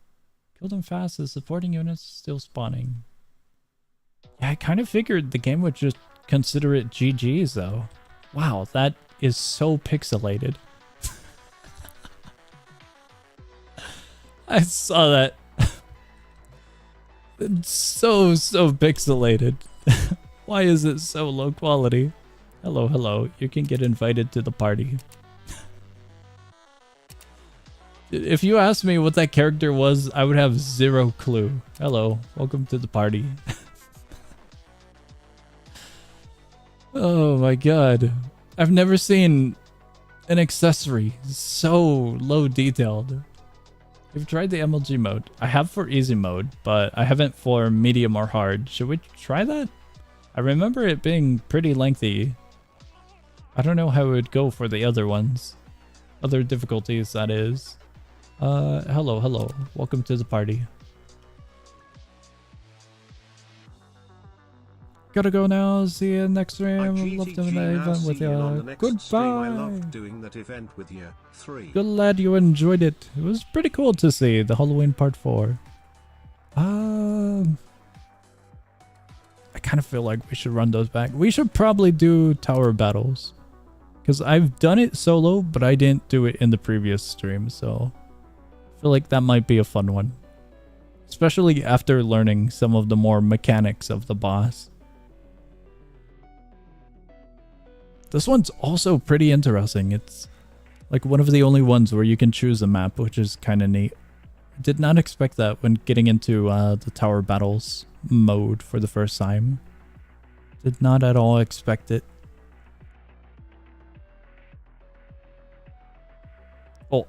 Killed them fast, the supporting units still spawning. Yeah, I kind of figured the game would just consider it GG's, though. Wow, that is so pixelated. I saw that. It's so pixelated. Why is it so low quality? Hello. You can get invited to the party. If you asked me what that character was, I would have zero clue. Hello, welcome to the party. Oh my god. I've never seen an accessory so low detailed. You've tried the MLG mode. I have for easy mode, but I haven't for medium or hard. Should we try that? I remember it being pretty lengthy. I don't know how it would go for the other ones. other difficulties, that is. Hello, hello. Welcome to the party. Gotta go now. See you next stream. Love doing that event with you. Goodbye. I love doing that event with you. 3. Good lad, you enjoyed it. It was pretty cool to see the Halloween part 4. I kind of feel like we should run those back. We should probably do tower battles. Because I've done it solo, but I didn't do it in the previous stream, so I feel like that might be a fun one. Especially after learning some of the more mechanics of the boss. This one's also pretty interesting. It's like one of the only ones where you can choose a map, which is kind of neat. I did not expect that when getting into the tower battles mode for the first time. Did not at all expect it. Oh.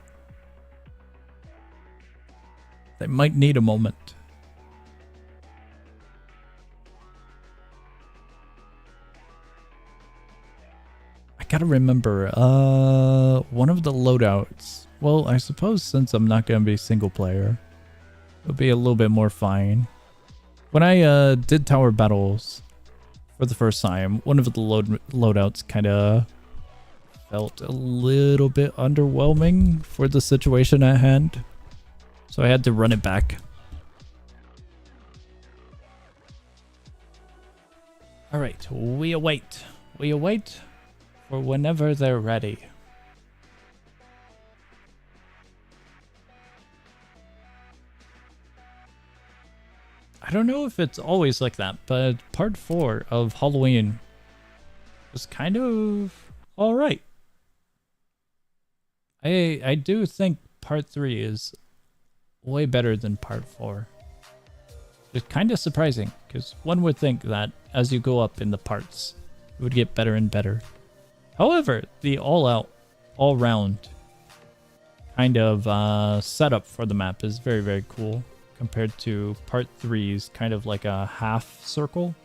They might need a moment. I gotta remember, one of the loadouts. Well, I suppose since I'm not gonna be single player, it'll be a little bit more fine. When I did tower battles for the first time, one of the loadouts kind of felt a little bit underwhelming for the situation at hand, so I had to run it back. All right, we await. We await for whenever they're ready. I don't know if it's always like that, but part 4 of Halloween was kind of alright. I do think part 3 is way better than part 4. It's kind of surprising, because one would think that as you go up in the parts, it would get better and better. However, the all-round kind of setup for the map is very, very cool compared to part 3's kind of like a half circle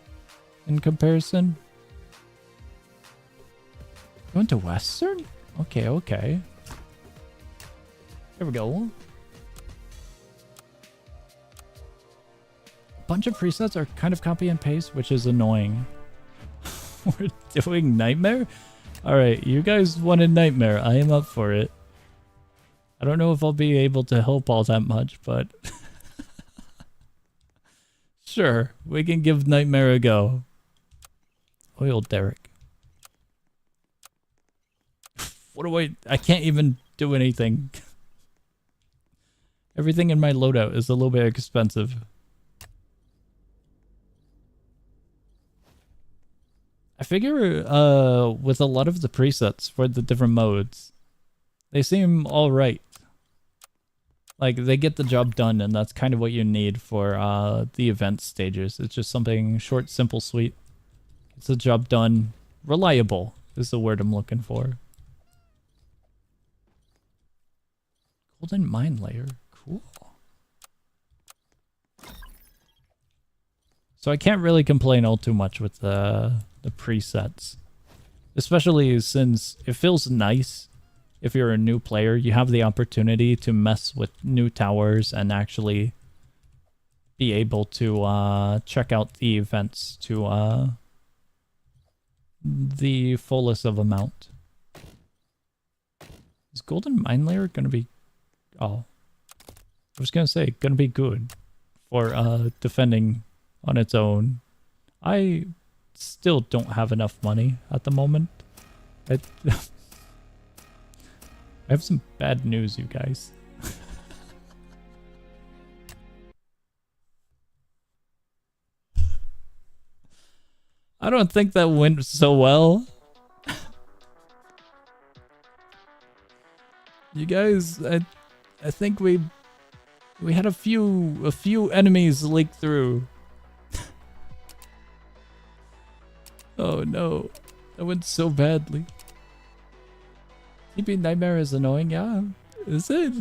in comparison. Going to Western? Okay, okay. There we go. A bunch of presets are kind of copy and paste, which is annoying. We're doing Nightmare? Alright, you guys wanted Nightmare. I am up for it. I don't know if I'll be able to help all that much, but sure, we can give Nightmare a go. Oil Derek. What do I can't even do anything. Everything in my loadout is a little bit expensive. I figure with a lot of the presets for the different modes, they seem alright. Like, they get the job done, and that's kind of what you need for the event stages. It's just something short, simple, sweet. It's a job done. Reliable is the word I'm looking for. Golden Mine Layer. Cool. So I can't really complain all too much with the presets. Especially since it feels nice. If you're a new player, you have the opportunity to mess with new towers and actually be able to check out the events to the fullest of amount. Is Golden Mine Layer gonna be... Oh. I was gonna say, gonna be good for defending on its own. I still don't have enough money at the moment. I have some bad news, you guys. I don't think that went so well. You guys, I think we had a few enemies leak through. Oh no, that went so badly. TP Nightmare is annoying, yeah. Is it?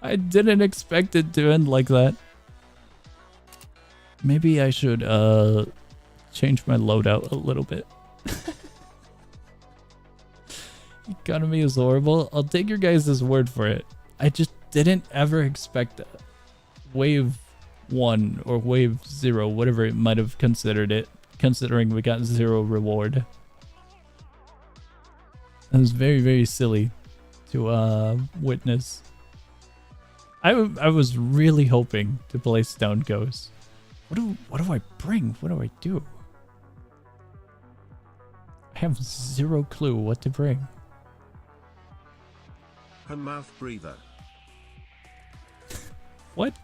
I didn't expect it to end like that. Maybe I should change my loadout a little bit. economy is horrible. I'll take your guys' word for it. I just didn't ever expect wave 1 or wave 0, whatever it might have considered it, considering we got 0 reward. It was very, very silly to witness. I was really hoping to play Stone Ghost. What do I bring? What do I do? I have 0 clue what to bring. A mouth breather. What?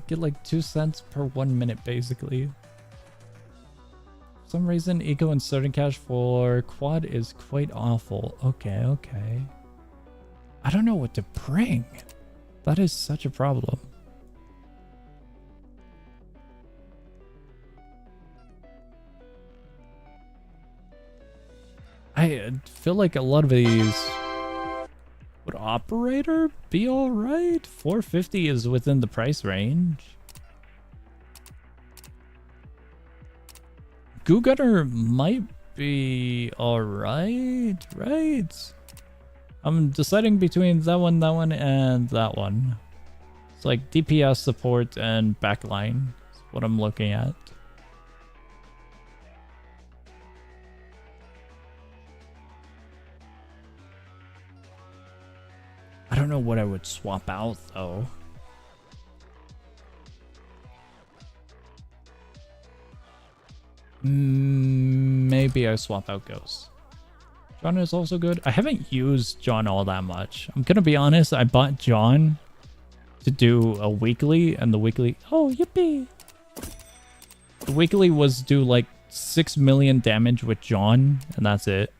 Get like 2 cents per 1 minute basically. For some reason, eco and starting cash for quad is quite awful. Okay, okay. I don't know what to bring. That is such a problem. I feel like a lot of these... Would operator be alright? 450 is within the price range. Goo Gunner might be alright, right? I'm deciding between that one, and that one. It's like DPS support and backline is what I'm looking at. I don't know what I would swap out though. Maybe I swap out Ghost. John is also good. I haven't used John all that much. I'm gonna be honest, I bought John to do a weekly, and the weekly... Oh, yippee! The weekly was do like 6 million damage with John, and that's it.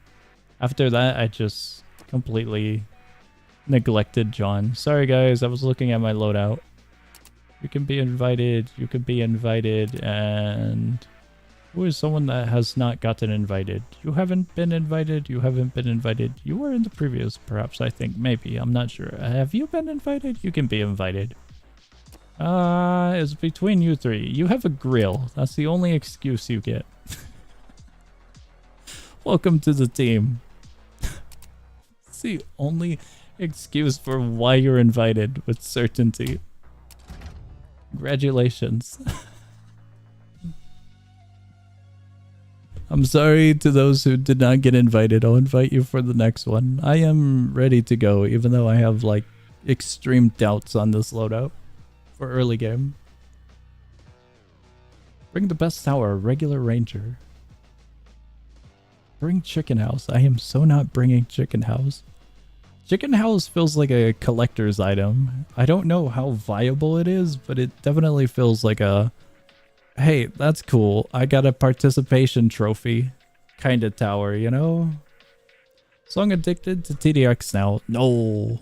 After that, I just completely neglected John. Sorry guys, I was looking at my loadout. You can be invited, and... Who is someone that has not gotten invited? You haven't been invited, you were in the previous, perhaps, I think, maybe, I'm not sure. Have you been invited? You can be invited. It's between you 3. You have a grill. That's the only excuse you get. Welcome to the team. It's the only excuse for why you're invited with certainty. Congratulations. I'm sorry to those who did not get invited. I'll invite you for the next one. I am ready to go, even though I have like extreme doubts on this loadout for early game. Bring the best tower, regular ranger. Bring chicken house. I am so not bringing chicken house. Chicken house feels like a collector's item. I don't know how viable it is, but it definitely feels like a... Hey, that's cool. I got a participation trophy kind of tower, you know? So I'm addicted to TDX now. No.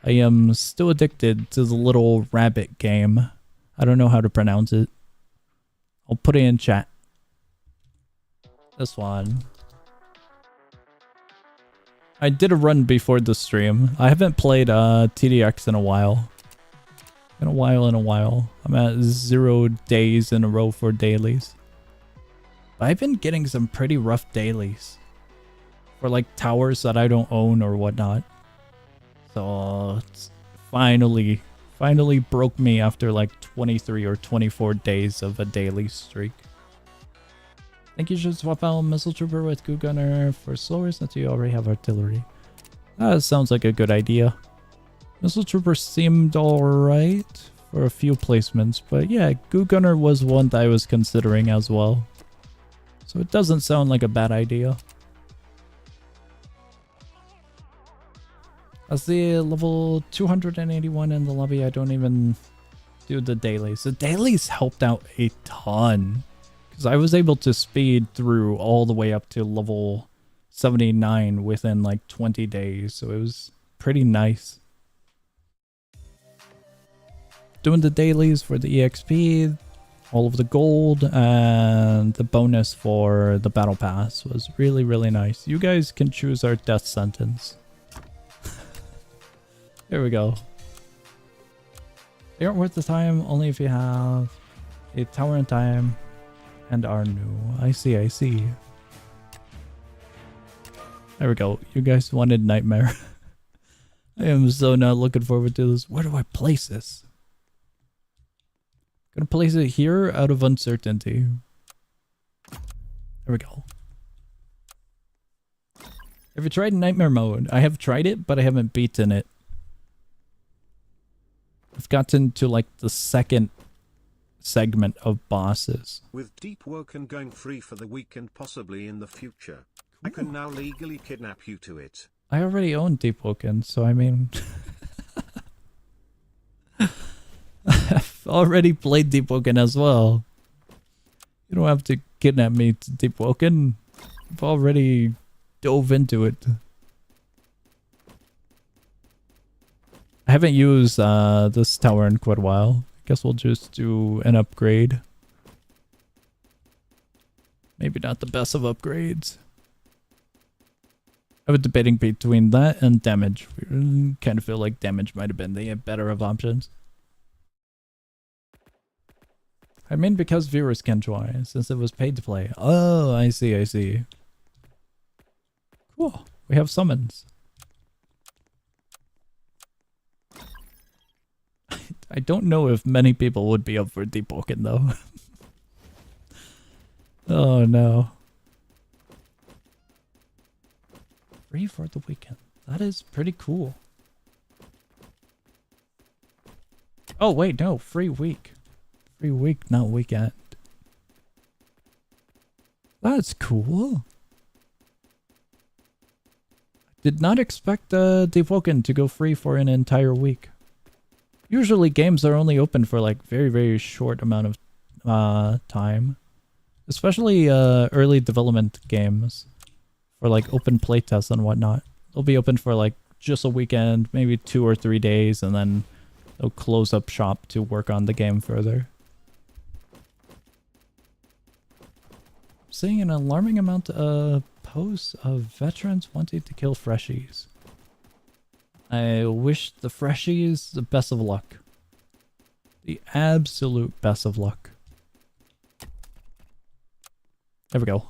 I am still addicted to the little rabbit game. I don't know how to pronounce it. I'll put it in chat. This one. I did a run before the stream. I haven't played TDX in a while. In a while. I'm at 0 days in a row for dailies. But I've been getting some pretty rough dailies. For like towers that I don't own or whatnot. So it's finally broke me after like 23 or 24 days of a daily streak. I think you should swap out Missile Trooper with Goo Gunner for slower since you already have artillery. That sounds like a good idea. Missile Trooper seemed alright for a few placements, but yeah, Goo Gunner was one that I was considering as well. So it doesn't sound like a bad idea. As the level 281 in the lobby, I don't even do the dailies. The dailies helped out a ton. Because I was able to speed through all the way up to level 79 within like 20 days. So it was pretty nice. Doing the dailies for the EXP, all of the gold, and the bonus for the battle pass was really, really nice. You guys can choose our death sentence. There we go. They aren't worth the time, only if you have a tower in time and are new. I see. There we go. You guys wanted Nightmare. I am so not looking forward to this. Where do I place this? Gonna place it here out of uncertainty. There we go. Have you tried Nightmare Mode? I have tried it, but I haven't beaten it. I've gotten to like the second segment of bosses. With Deep Woken going free for the week and possibly in the future, I can now legally kidnap you to it. I already own Deep Woken, so I mean... I've already played Deep Woken as well. You don't have to kidnap me to Deep Woken. I've already dove into it. I haven't used this tower in quite a while. I guess we'll just do an upgrade. Maybe not the best of upgrades. I was debating between that and damage. I kind of feel like damage might have been the better of options. I mean because viewers can join, since it was paid to play. Oh, I see, I see. Cool. We have summons. I don't know if many people would be up for Deep Woken though. Oh no. Free for the weekend. That is pretty cool. Oh wait, no, free week. Free week, not weekend. That's cool. Did not expect Deep Woken to go free for an entire week. Usually games are only open for like very short amount of time. Especially early development games. For like open playtests and whatnot. They'll be open for like just a weekend, maybe 2 or 3 days, and then they'll close up shop to work on the game further. I'm seeing an alarming amount of posts of veterans wanting to kill freshies. I wish the freshies the best of luck. The absolute best of luck. There we go.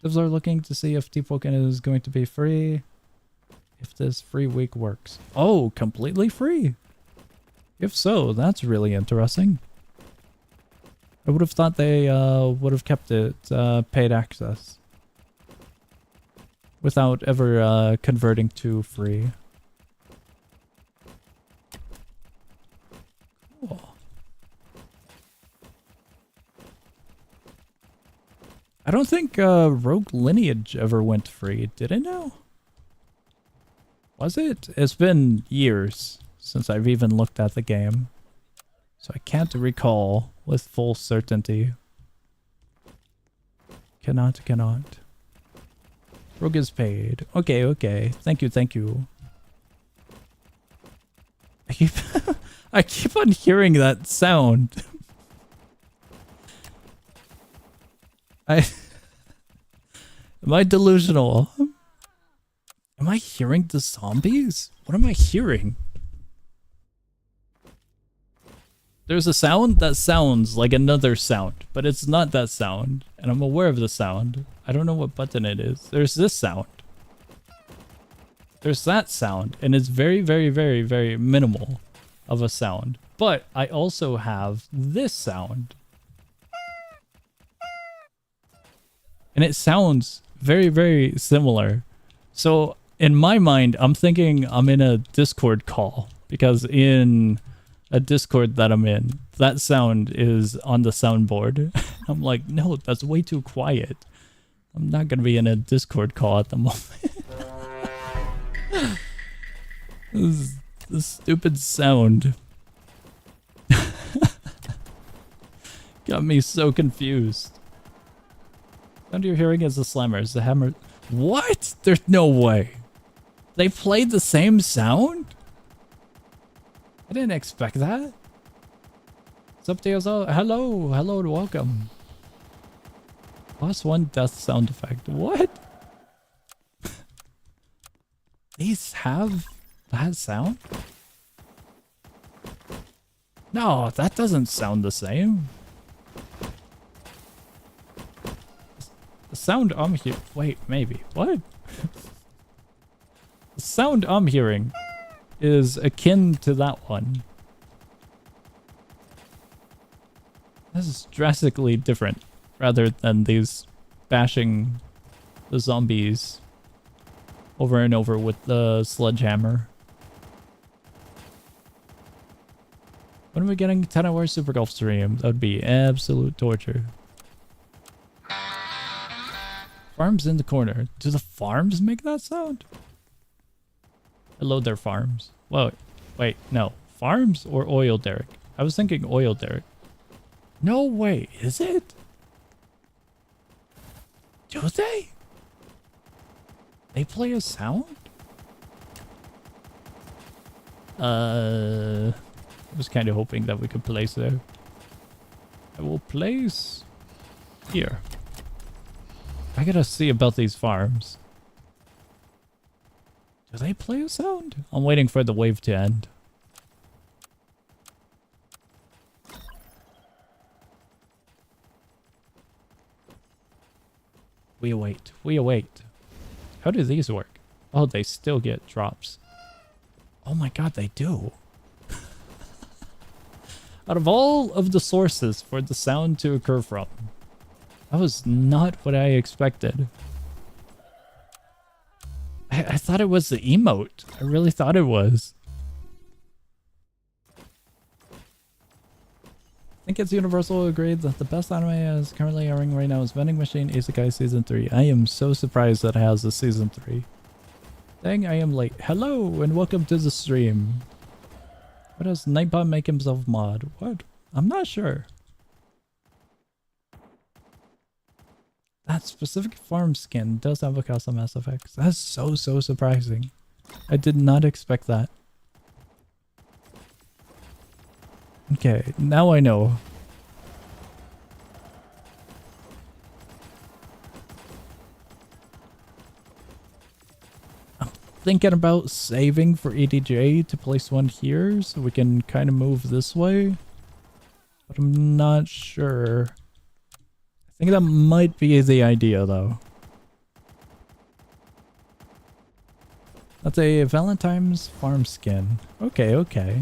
Devs are looking to see if Deep Woken is going to be free. If this free week works. Oh, completely free. If so, that's really interesting. I would have thought they would have kept it paid access. Without ever converting to free. Cool. I don't think Rogue Lineage ever went free, did it now? Was it? It's been years since I've even looked at the game. So I can't recall with full certainty. Cannot. Rogue is paid. Okay. Thank you. I keep on hearing that sound. Am I delusional? Am I hearing the zombies? What am I hearing? There's a sound that sounds like another sound, but it's not that sound. And I'm aware of the sound. I don't know what button it is. There's this sound. There's that sound, and it's very minimal of a sound. But I also have this sound. And it sounds very similar. So in my mind, I'm thinking I'm in a Discord call. Because in a Discord that I'm in, that sound is on the soundboard. I'm like, no, that's way too quiet. I'm not going to be in a Discord call at the moment. This stupid sound. Got me so confused. Sound you're hearing is the slammers, the hammer. What? There's no way. They played the same sound? I didn't expect that. What's up, TSL? Hello and welcome. Boss 1 death sound effect. What? These have that sound? No, that doesn't sound the same. The sound I'm hearing... Wait, maybe. What? The sound I'm hearing is akin to that one. This is drastically different, rather than these bashing the zombies over and over with the sledgehammer. When are we getting 10-hour Super Golf stream? That would be absolute torture. Farms in the corner. Do the farms make that sound? Hello there, farms. Whoa, wait, no. Farms or oil derrick? I was thinking oil derrick. No way, is it? Do they? They play a sound? I was kind of hoping that we could place there. I will place here. I gotta see about these farms. Do they play a sound? I'm waiting for the wave to end. We await. We await. How do these work? Oh, they still get drops. Oh my god, they do. Out of all of the sources for the sound to occur from, that was not what I expected. I thought it was the emote. I really thought it was. I think it's universal agreed that the best anime is currently airing right now is Vending Machine Isekai Season 3. I am so surprised that it has a Season 3. Dang, I am late. Hello and welcome to the stream. What does Nightbot make himself mod? What? I'm not sure. That specific farm skin does have a custom Mass Effects. That's so surprising. I did not expect that. Okay, now I know. I'm thinking about saving for EDJ to place one here so we can kind of move this way. But I'm not sure. I think that might be the idea though. That's a Valentine's farm skin. Okay.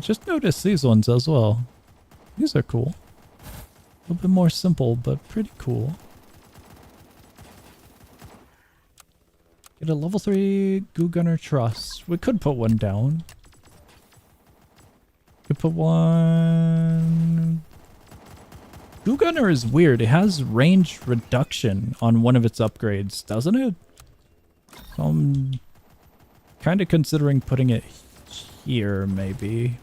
Just noticed these ones as well. These are cool. A little bit more simple, but pretty cool. Get a level 3 Goo Gunner Trust. We could put one down. Could put one... Goo Gunner is weird. It has range reduction on one of its upgrades, doesn't it? So I'm kind of considering putting it here, maybe.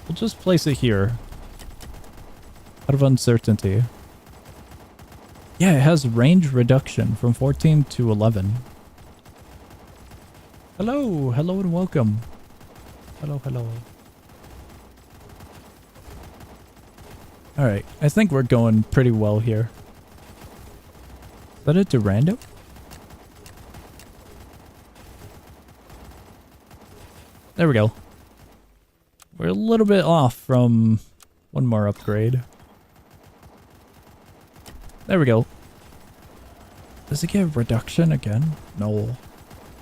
We'll just place it here. Out of uncertainty. Yeah, it has range reduction from 14 to 11. Hello and welcome. Hello. Alright, I think we're going pretty well here. Is that a Durando? There we go. We're a little bit off from one more upgrade. There we go. Does it get reduction again? No.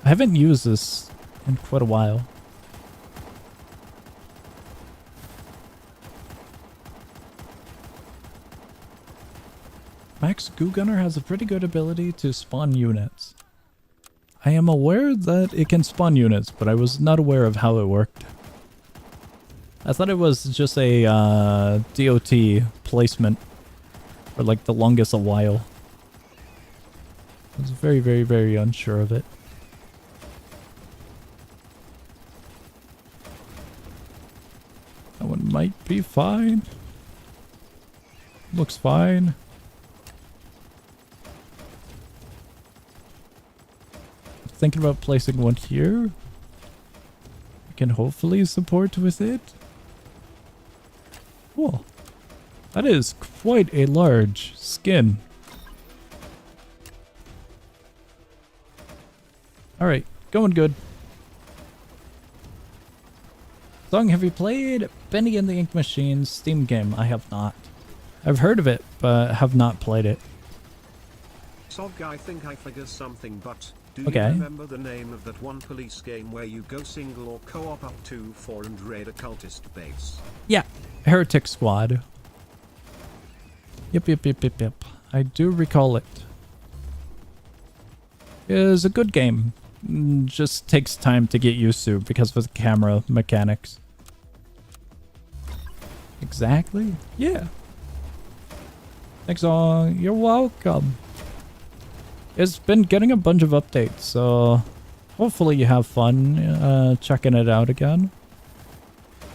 I haven't used this in quite a while. Max Goo Gunner has a pretty good ability to spawn units. I am aware that it can spawn units, but I was not aware of how it worked. I thought it was just a DOT placement for like the longest a while. I was very unsure of it. That one might be fine. Looks fine. Thinking about placing one here. We can hopefully support with it. Cool. That is quite a large skin. Alright, going good. Song, have you played Bendy and the Ink Machine Steam game? I have not. I've heard of it, but have not played it. Sog, I think I figured something, but do Okay. you remember the name of that one police game where you go single or co-op up to 4 and raid a cultist base? Yeah, Heretic Squad. Yep. I do recall it. It is a good game. Just takes time to get used to because of the camera mechanics. Exactly? Yeah. Thanks all. You're welcome. It's been getting a bunch of updates, so hopefully you have fun checking it out again.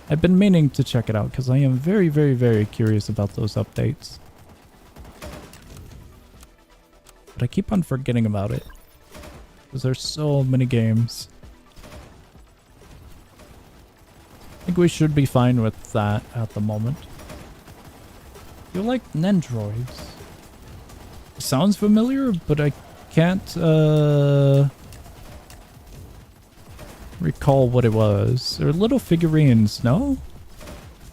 I've been meaning to check it out because I am very, very, very curious about those updates. But I keep on forgetting about it because there's so many games. I think we should be fine with that at the moment. You like Nendroids? Sounds familiar, but I can't recall what it was. They're little figurines, no?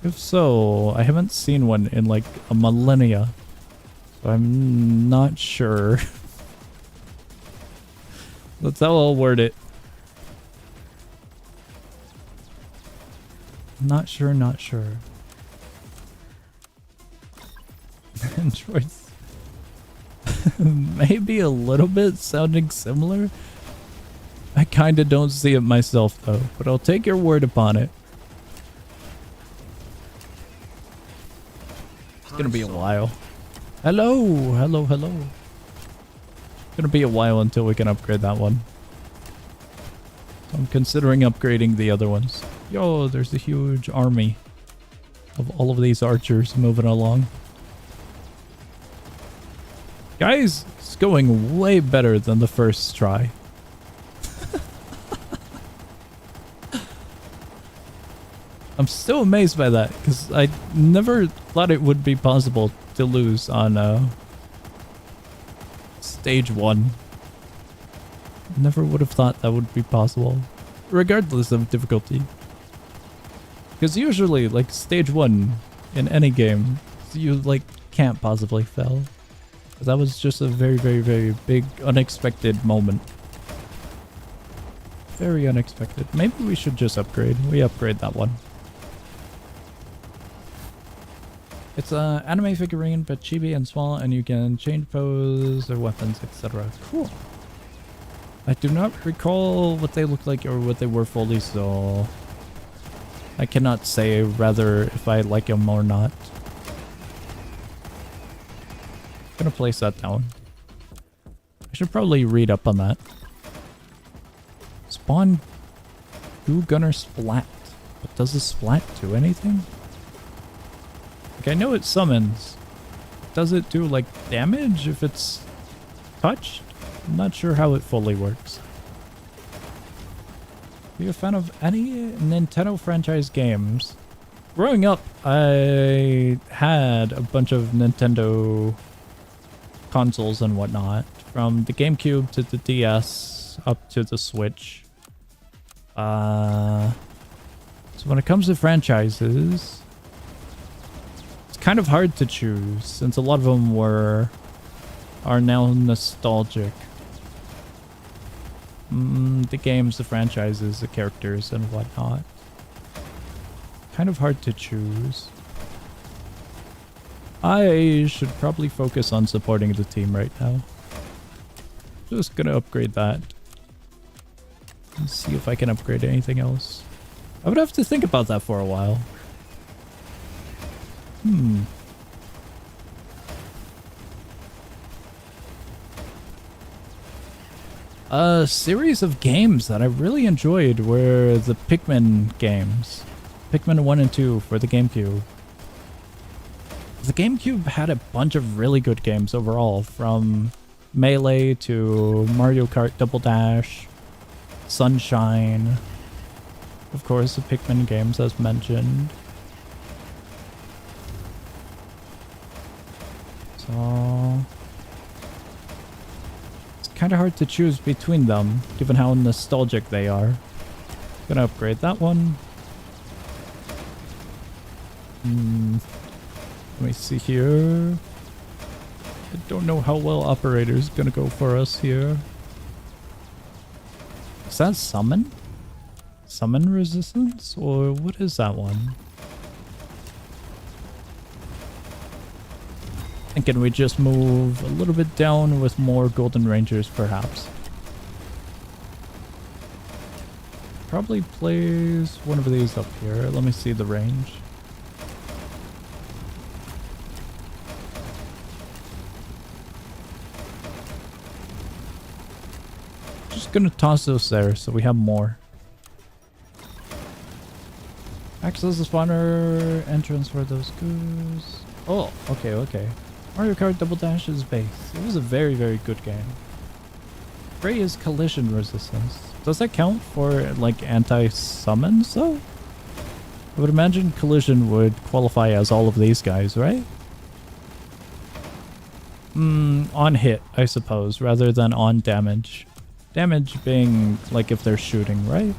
If so, I haven't seen one in like a millennia. So I'm not sure. That's how I'll word it. Not sure. Androids. Maybe a little bit sounding similar. I kinda don't see it myself though, but I'll take your word upon it. It's gonna be a while. Hello. It's gonna be a while until we can upgrade that one. I'm considering upgrading the other ones. Yo, there's a huge army of all of these archers moving along. Guys, it's going way better than the first try. I'm still amazed by that because I never thought it would be possible to lose on stage 1. Never would have thought that would be possible, regardless of difficulty. Because usually, like, stage 1 in any game, you, like, can't possibly fail. That was just a very, very, very big, unexpected moment. Very unexpected. Maybe we should just upgrade. We upgrade that one. It's an anime figurine, but chibi and small, and you can change pose, their weapons, etc. Cool. I do not recall what they look like or what they were fully, so I cannot say rather if I like them or not. I'm gonna place that down. I should probably read up on that. Spawn Goo Gunner Splat. But does the splat do anything? Like, I know it summons. Does it do, like, damage if it's touched? I'm not sure how it fully works. Are you a fan of any Nintendo franchise games? Growing up, I had a bunch of Nintendo consoles and whatnot. From the GameCube to the DS up to the Switch. So when it comes to franchises, kind of hard to choose since a lot of them are now nostalgic. The games, the franchises, the characters, and whatnot. Kind of hard to choose. I should probably focus on supporting the team right now. Just gonna upgrade that. And see if I can upgrade anything else. I would have to think about that for a while. A series of games that I really enjoyed were the Pikmin games. Pikmin 1 and 2 for the GameCube. The GameCube had a bunch of really good games overall, from Melee to Mario Kart Double Dash, Sunshine, of course the Pikmin games as mentioned. So it's kind of hard to choose between them, given how nostalgic they are. Gonna upgrade that one. Let me see here. I don't know how well Operator's gonna go for us here. Is that summon? Summon resistance? Or what is that one? Thinking we just move a little bit down with more Golden Rangers, perhaps. Probably plays one of these up here. Let me see the range. Just gonna toss those there so we have more. Access the spawner entrance where those goes. Oh, okay, okay. Mario Kart Double Dash is base. It was a very, very good game. Gray is collision resistance. Does that count for like anti-summons though? I would imagine collision would qualify as all of these guys, right? On hit, I suppose, rather than on damage. Damage being like if they're shooting, right?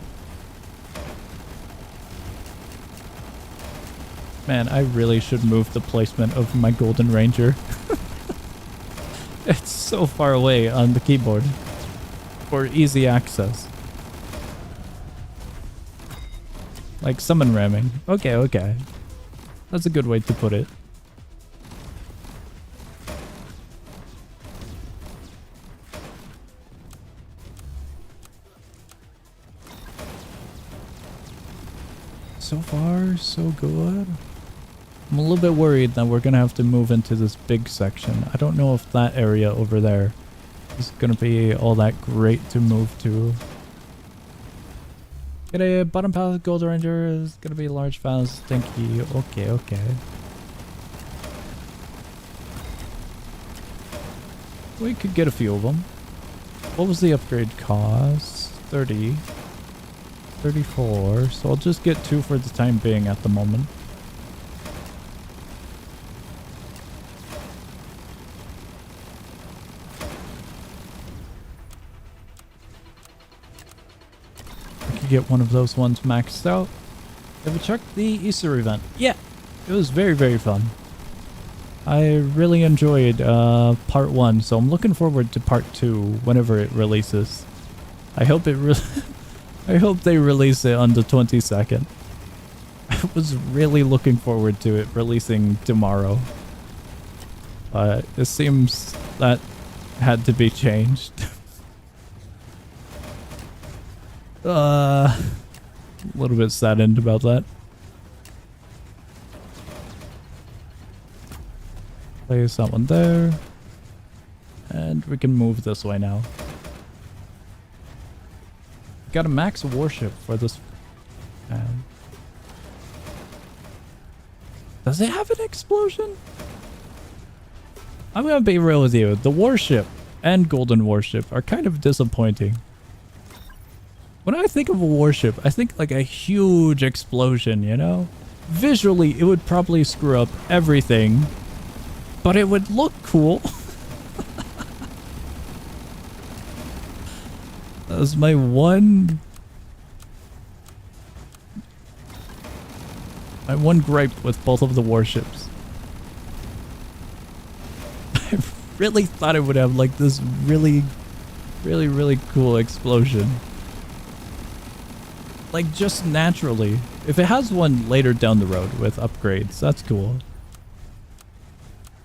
Man, I really should move the placement of my Golden Ranger. It's so far away on the keyboard for easy access. Like summon ramming. Okay, okay. That's a good way to put it. So far, so good. I'm a little bit worried that we're gonna have to move into this big section. I don't know if that area over there is gonna be all that great to move to. Get a bottom path Gold Ranger is gonna be large, fast, stinky. Okay, okay. We could get a few of them. What was the upgrade cost? 30. 34. So I'll just get 2 for the time being at the moment. Get one of those ones maxed out. Have you checked the Easter event? Yeah, it was very, very fun. I really enjoyed part 1, so I'm looking forward to part 2 whenever it releases. I hope it I hope they release it on the 22nd. I was really looking forward to it releasing tomorrow. But it seems that had to be changed. A little bit saddened about that. Place that one there. And we can move this way now. Got a max warship for this. Does it have an explosion? I'm gonna be real with you. The warship and golden warship are kind of disappointing. When I think of a warship, I think like a huge explosion, you know? Visually, it would probably screw up everything, but it would look cool. That was my one gripe with both of the warships. I really thought it would have like this really cool explosion. Like just naturally. If it has one later down the road with upgrades, that's cool.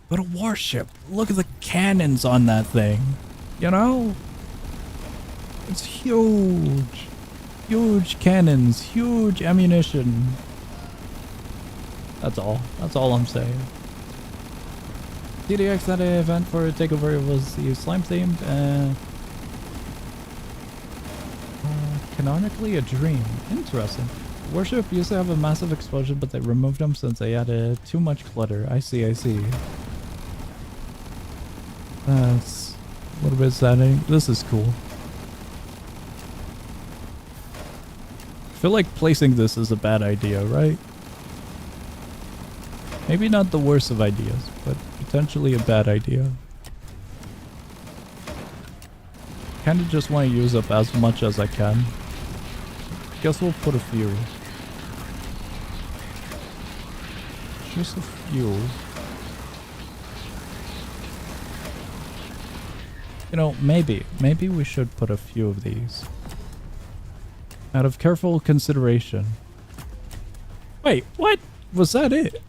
But a warship, look at the cannons on that thing. You know? It's huge. Huge cannons, huge ammunition. That's all. That's all I'm saying. TDX had an event for a takeover. It was the slime themed. Canonically a dream. Interesting. Warship used to have a massive explosion, but they removed them since they added too much clutter. I see, I see. That's a little bit saddening. This is cool. I feel like placing this is a bad idea, right? Maybe not the worst of ideas, but potentially a bad idea. Kinda just want to use up as much as I can. Guess we'll put a few. Just a few. You know, maybe we should put a few of these. Out of careful consideration. Wait, what? Was that it?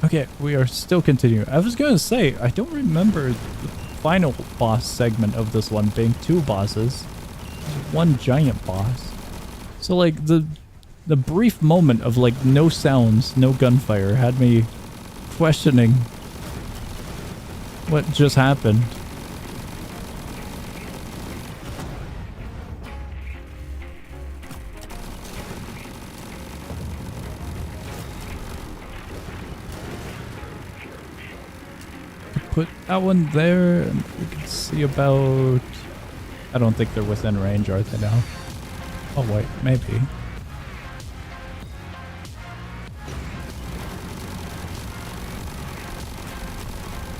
Okay, we are still continuing. I was gonna say, I don't remember the final boss segment of this one being 2 bosses. One giant boss. So like the brief moment of like no sounds, no gunfire had me questioning what just happened. Put that one there, and we can see about... I don't think they're within range, are they now? Oh wait, maybe.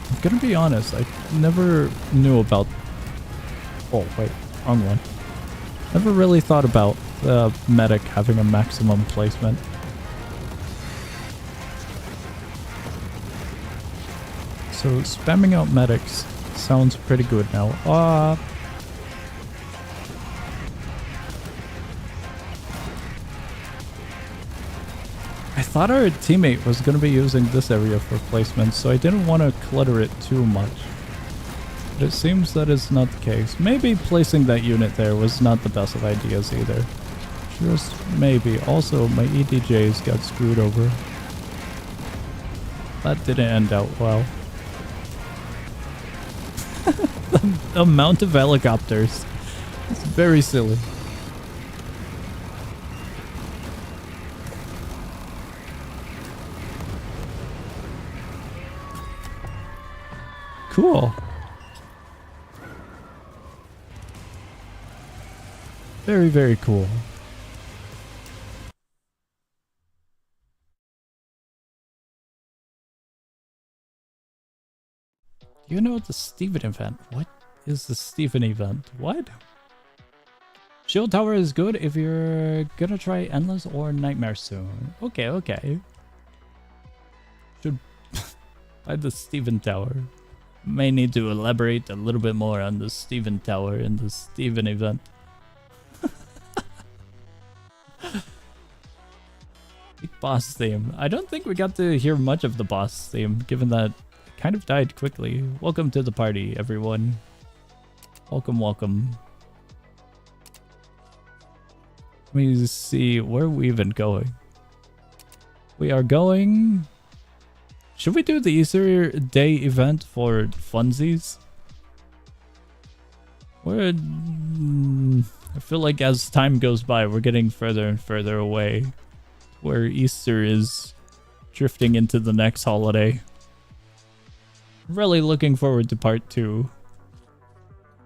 I'm gonna be honest, I never knew about... Oh wait, wrong one. Never really thought about the medic having a maximum placement. So spamming out medics sounds pretty good now. I thought our teammate was going to be using this area for placement, so I didn't want to clutter it too much. But it seems that is not the case. Maybe placing that unit there was not the best of ideas either. Just maybe. Also, my EDJs got screwed over. That didn't end out well. The amount of helicopters. It's very silly. Cool. Very, very cool. You know the Steven event. What is the Steven event? What? Shield Tower is good if you're gonna try Endless or Nightmare soon. Okay, okay. Should buy the Steven Tower. May need to elaborate a little bit more on the Steven Tower in the Steven event. Big boss theme. I don't think we got to hear much of the boss theme, given that it kind of died quickly. Welcome to the party, everyone. Welcome, welcome. Let me see, where are we even going? We are going... Should we do the Easter Day event for funsies? I feel like as time goes by, we're getting further and further away. Where Easter is drifting into the next holiday. Really looking forward to part 2.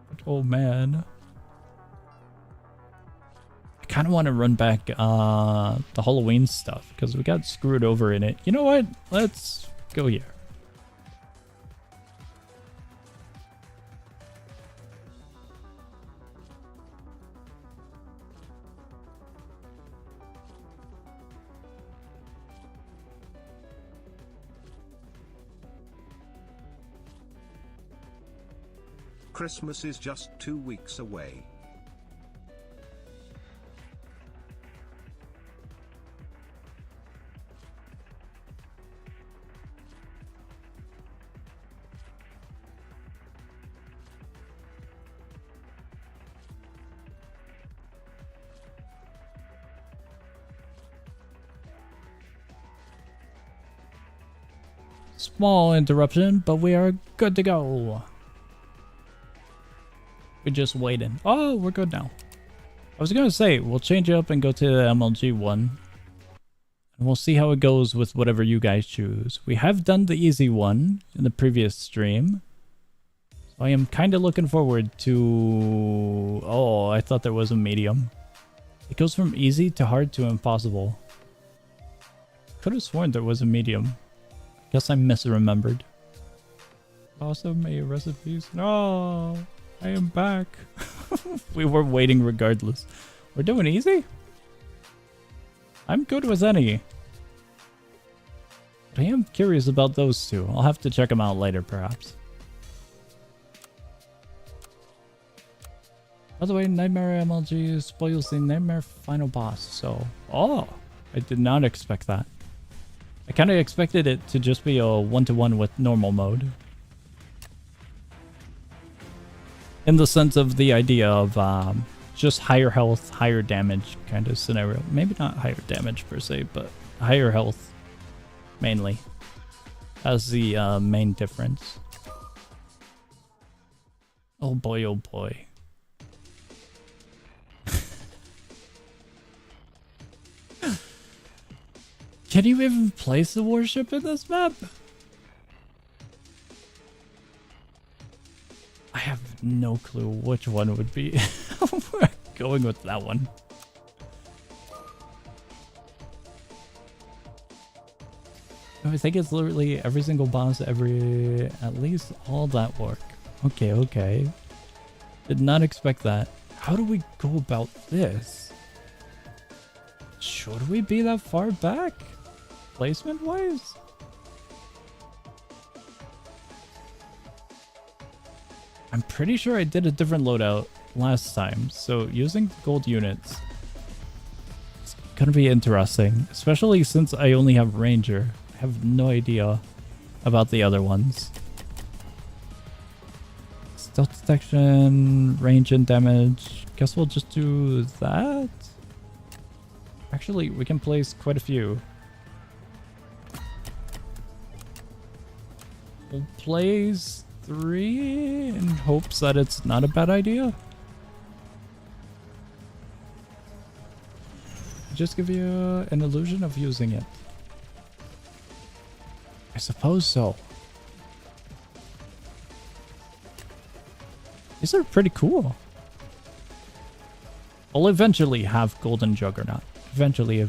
But oh man. I kind of want to run back the Halloween stuff because we got screwed over in it. You know what? Let's go here. Christmas is just 2 weeks away. Small interruption, but we are good to go. We're just waiting. Oh, we're good now. I was gonna say, we'll change it up and go to the MLG one. And we'll see how it goes with whatever you guys choose. We have done the easy one in the previous stream. So I am kind of looking forward to... Oh, I thought there was a medium. It goes from easy to hard to impossible. Could have sworn there was a medium. Guess I misremembered. Awesome, may recipes. No! I am back. We were waiting regardless. We're doing easy? I'm good with any. I am curious about those two. I'll have to check them out later, perhaps. By the way, Nightmare MLG spoils the Nightmare final boss, so... Oh! I did not expect that. I kind of expected it to just be a one-to-one with normal mode. In the sense of the idea of just higher health, higher damage kind of scenario. Maybe not higher damage per se, but higher health mainly as the main difference. Oh boy, oh boy. Can you even place the warship in this map? I have no clue which one would be. We're going with that one. I think it's literally every single boss, at least all that work. Okay, okay. Did not expect that. How do we go about this? Should we be that far back? Placement-wise? I'm pretty sure I did a different loadout last time, so using gold units is gonna be interesting, especially since I only have Ranger. I have no idea about the other ones. Stealth detection, range and damage. Guess we'll just do that? Actually, we can place quite a few. We'll place 3 in hopes that it's not a bad idea. Just give you an illusion of using it. I suppose so. These are pretty cool. I'll eventually have Golden Juggernaut. Eventually.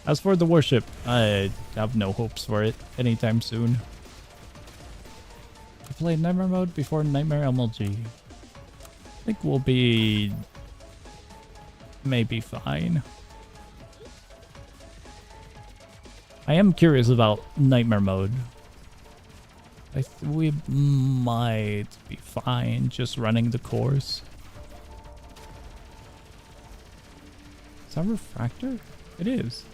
As for the warship, I have no hopes for it anytime soon. I played Nightmare mode before Nightmare MLG. I think we'll be... maybe fine. I am curious about Nightmare mode. We might be fine just running the course. Is that refractor? It is.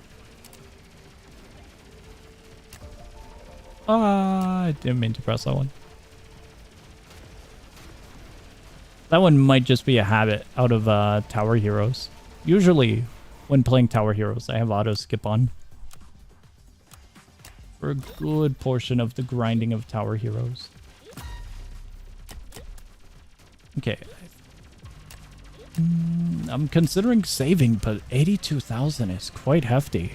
I didn't mean to press that one. That one might just be a habit out of Tower Heroes. Usually, when playing Tower Heroes, I have auto skip on. For a good portion of the grinding of Tower Heroes. Okay. I'm considering saving, but 82,000 is quite hefty.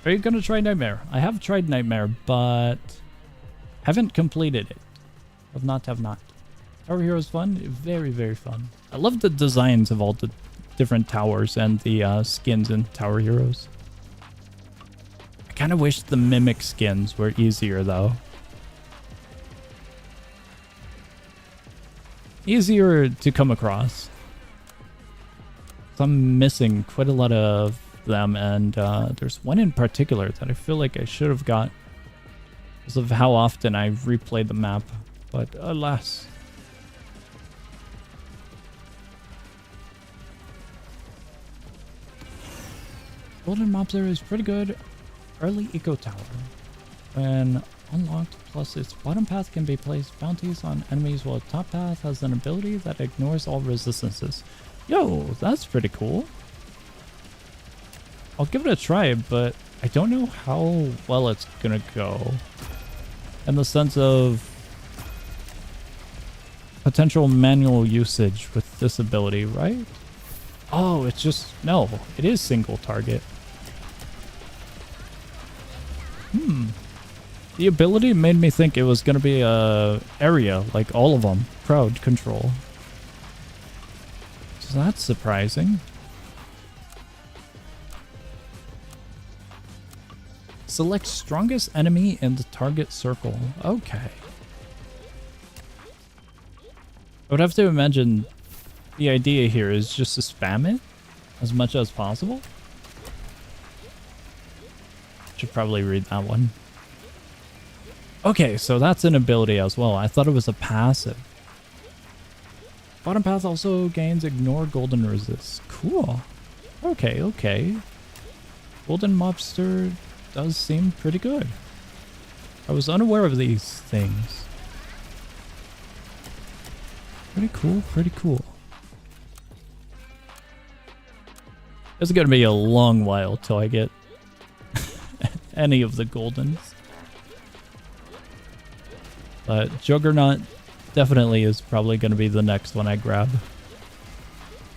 Are you gonna try Nightmare? I have tried Nightmare, but haven't completed it. Have not. Tower Heroes fun? Very, very fun. I love the designs of all the different towers and the skins in Tower Heroes. I kind of wish the Mimic skins were easier, though. Easier to come across. So I'm missing quite a lot of them, and there's one in particular that I feel like I should have got because of how often I replayed the map, but alas. Golden Mobster is pretty good. Early Eco Tower. When unlocked, plus its bottom path can be placed bounties on enemies, while top path has an ability that ignores all resistances. Yo, that's pretty cool. I'll give it a try, but I don't know how well it's gonna go. In the sense of potential manual usage with this ability, right? Oh, it's just... no, it is single target. The ability made me think it was gonna be a area, like all of them. Crowd control. So that's surprising. Select strongest enemy in the target circle. Okay. I would have to imagine the idea here is just to spam it as much as possible. Should probably read that one. Okay, so that's an ability as well. I thought it was a passive. Bottom path also gains ignore golden resist. Cool. Okay, okay. Golden mobster does seem pretty good. I was unaware of these things. Pretty cool, pretty cool. It's gonna be a long while till I get any of the goldens. But Juggernaut definitely is probably gonna be the next one I grab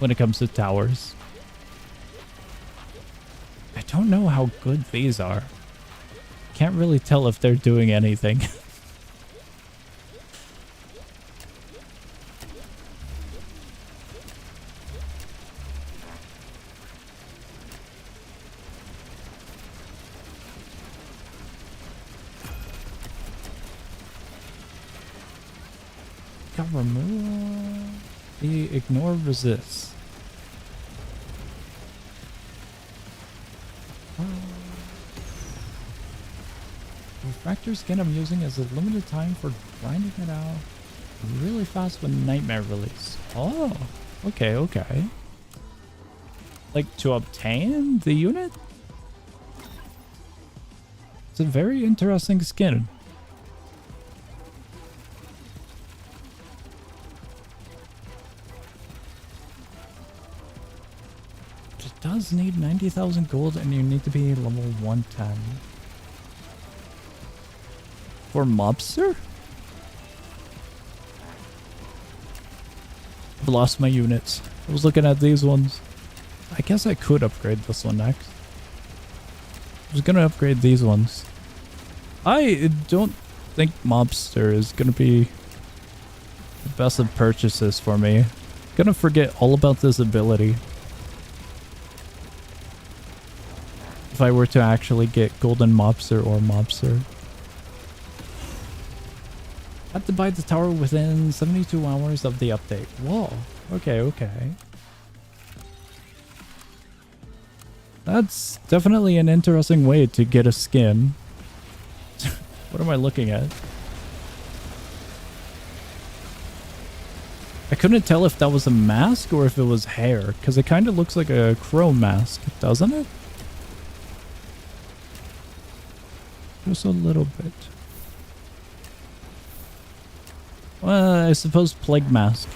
when it comes to towers. I don't know how good these are. Can't really tell if they're doing anything. Got removal. The ignore resist. Refractor skin I'm using is a limited time for grinding it out really fast when nightmare release. Oh, okay, okay. Like to obtain the unit? It's a very interesting skin. It does need 90,000 gold and you need to be level 110. For mobster? I've lost my units. I was looking at these ones. I guess I could upgrade this one next. I was gonna upgrade these ones. I don't think mobster is gonna be the best of purchases for me. Gonna forget all about this ability. If I were to actually get golden mobster or mobster. Have to buy the tower within 72 hours of the update. Whoa. Okay, okay. That's definitely an interesting way to get a skin. What am I looking at? I couldn't tell if that was a mask or if it was hair, because it kind of looks like a crow mask, doesn't it? Just a little bit. Well, I suppose plague mask.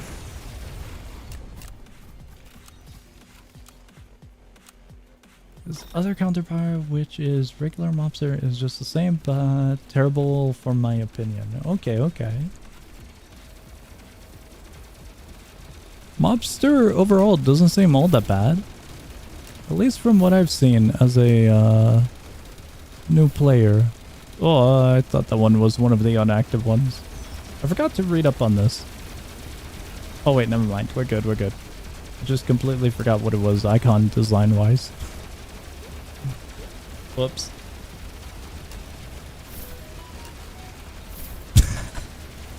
This other counterpart, which is regular mobster, is just the same, but terrible for my opinion. Okay, okay. Mobster overall doesn't seem all that bad. At least from what I've seen as a new player. Oh, I thought that one was one of the inactive ones. I forgot to read up on this. Oh wait, never mind. We're good, we're good. I just completely forgot what it was icon design-wise. Whoops.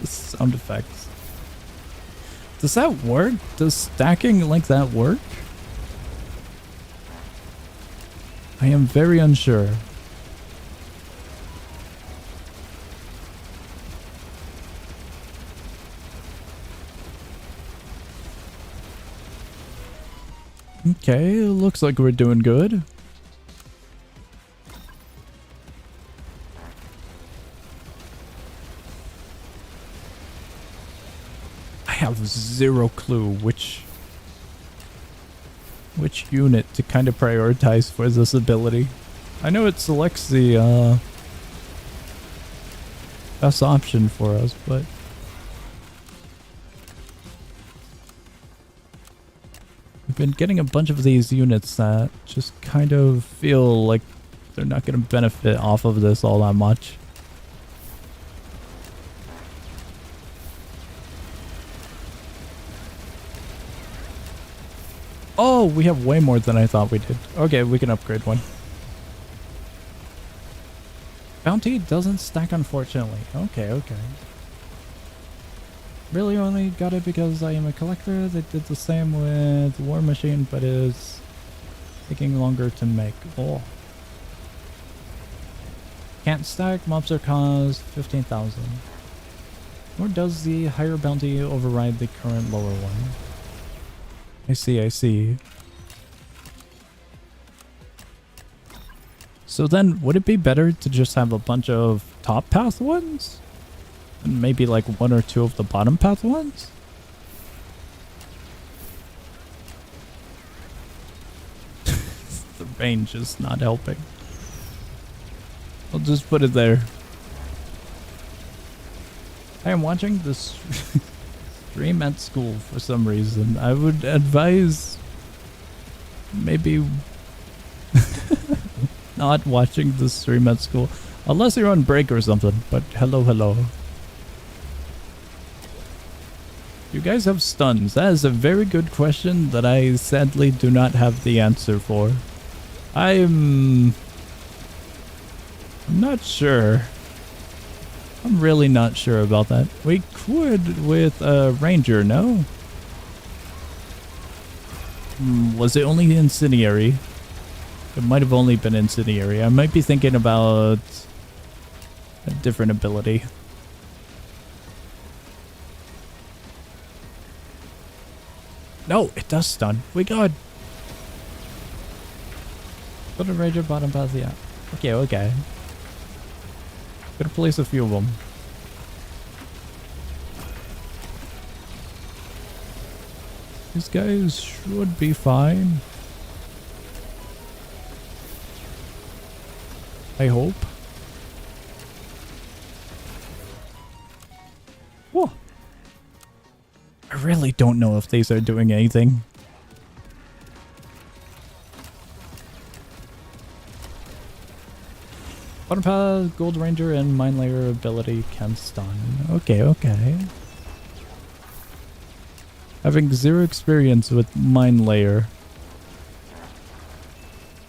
The sound effects. Does that work? Does stacking like that work? I am very unsure. Okay, looks like we're doing good. I have zero clue which unit to kind of prioritize for this ability. I know it selects the best option for us, but we've been getting a bunch of these units that just kind of feel like they're not going to benefit off of this all that much. Oh, we have way more than I thought we did. Okay, we can upgrade one. Bounty doesn't stack, unfortunately. Okay, okay. Really only got it because I am a collector. They did the same with War Machine, but is taking longer to make. Oh. Can't stack, mobs are cost 15,000. Or does the higher bounty override the current lower one? I see, I see. So then, would it be better to just have a bunch of top path ones? And maybe like 1 or 2 of the bottom path ones? The range is not helping. I'll just put it there. I am watching this stream at school for some reason. I would advise maybe not watching the stream at school. Unless you're on break or something. But hello, hello. You guys have stuns. That is a very good question that I sadly do not have the answer for. I'm not sure. I'm really not sure about that. We could with a ranger, no? Was it only incendiary? It might have only been incendiary. I might be thinking about a different ability. No, it does stun. We got. Put a ranger bottom path, yeah. Okay, okay. Gonna place a few of them. These guys should be fine. I hope. Whoa. I really don't know if these are doing anything. Bottom path, Gold Ranger, and Mine Layer ability can stun. Okay, okay. Having 0 experience with Mine Layer.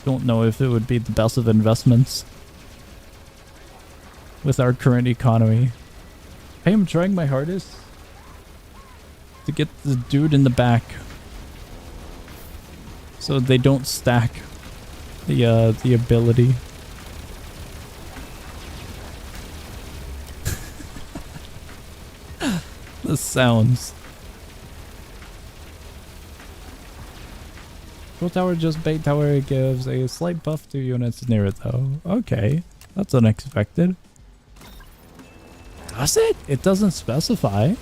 Don't know if it would be the best of investments with our current economy. I am trying my hardest to get the dude in the back so they don't stack the ability. The sounds. Control tower, just bait tower, gives a slight buff to units near it though. Okay, that's unexpected. Does it? It doesn't specify.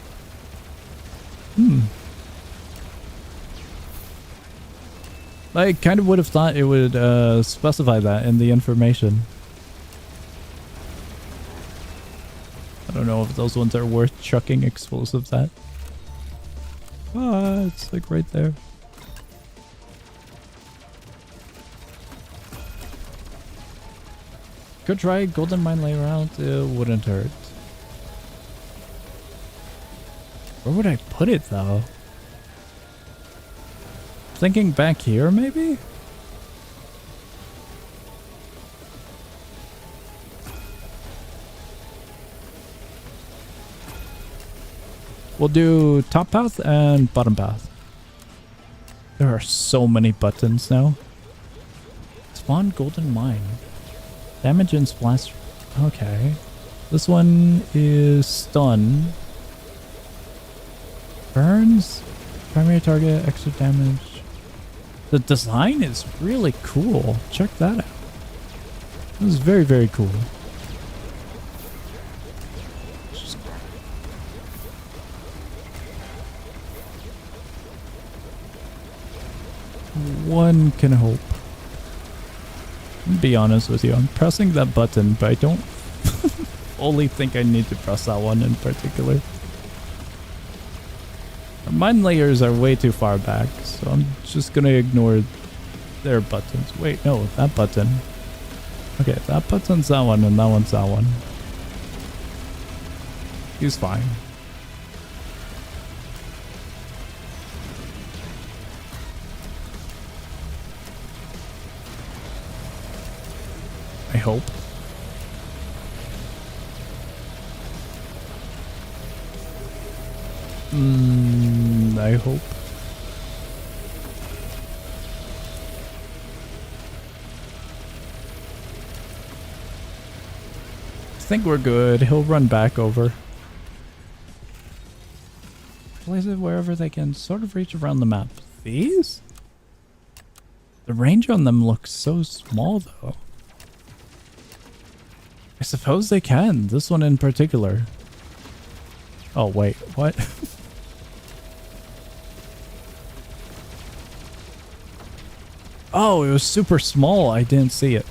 I kind of would have thought it would specify that in the information. I don't know if those ones are worth chucking explosives at. Ah, it's like right there. Could try golden mine layer out, it wouldn't hurt. Where would I put it though? Thinking back here maybe? We'll do top path and bottom path. There are so many buttons now. Spawn golden mine. Damage and splash. Okay. This one is stun. Burns. Primary target, extra damage. The design is really cool. Check that out. This is very, very cool. One can hope. Be honest with you, I'm pressing that button, but I don't only think I need to press that one in particular. Our mine layers are way too far back, so I'm just gonna ignore their buttons. Wait, no, that button. Okay, that button's that one, and that one's that one. He's fine. I hope. I hope. think we're good. He'll run back over. Place it wherever they can sort of reach around the map. These? The range on them looks so small though. I suppose they can. This one in particular. Oh wait, what? Oh, it was super small. I didn't see it.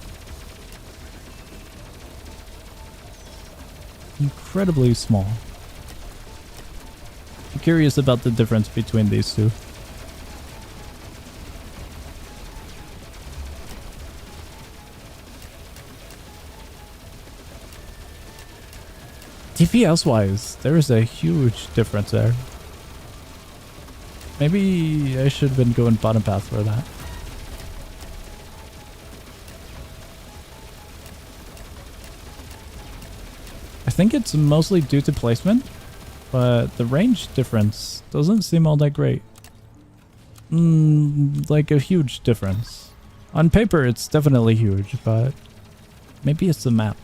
Incredibly small. I'm curious about the difference between these two. DPS wise, there is a huge difference there. Maybe I should have been going bottom path for that. I think it's mostly due to placement, but the range difference doesn't seem all that great. Like a huge difference. On paper, it's definitely huge, but maybe it's the map.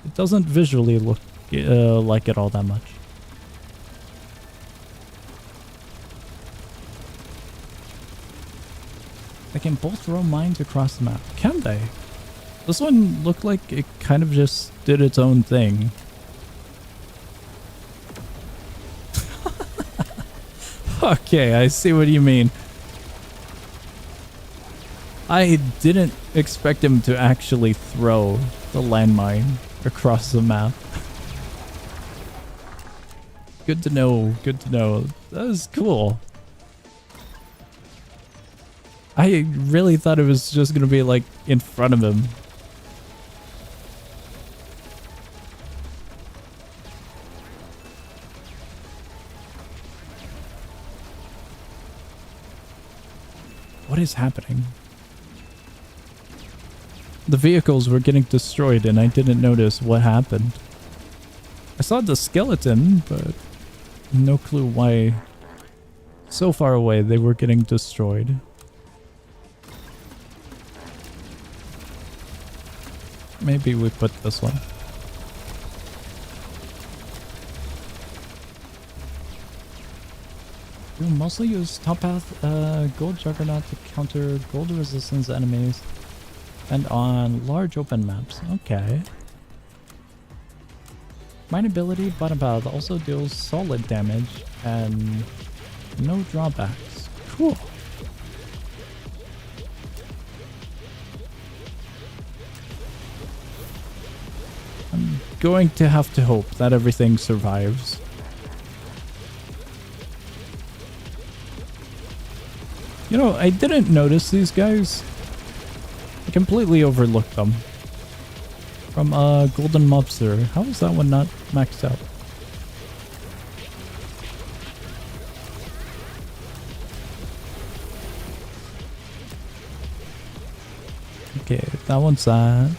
It doesn't visually look like it all that much. They can both throw mines across the map. Can they? This one looked like it kind of just did its own thing. Okay, I see what you mean. I didn't expect him to actually throw the landmine across the map. Good to know, good to know. That was cool. I really thought it was just gonna be like in front of him. What is happening? The vehicles were getting destroyed and I didn't notice what happened. I saw the skeleton, but no clue why so far away they were getting destroyed. Maybe we put this one. We'll mostly use top path gold juggernaut to counter gold resistance enemies and on large open maps. Okay. Mine ability bottom path also deals solid damage and no drawbacks. Cool. I'm going to have to hope that everything survives. You know, I didn't notice these guys. I completely overlooked them. From Golden Mobster. How is that one not maxed out? Okay, that one's that.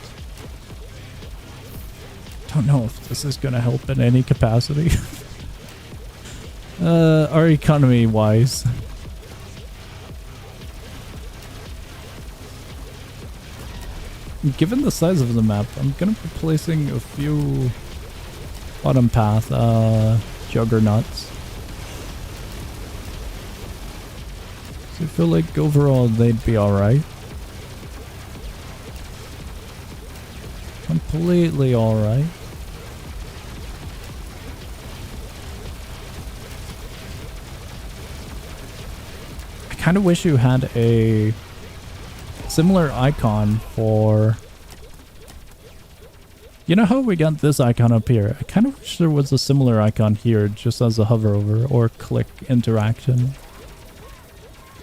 Don't know if this is gonna help in any capacity. Our economy wise. Given the size of the map, I'm gonna be placing a few bottom path juggernauts. So I feel like overall they'd be alright. Completely alright. I kind of wish you had a similar icon for... You know how we got this icon up here? I kind of wish there was a similar icon here just as a hover over or click interaction.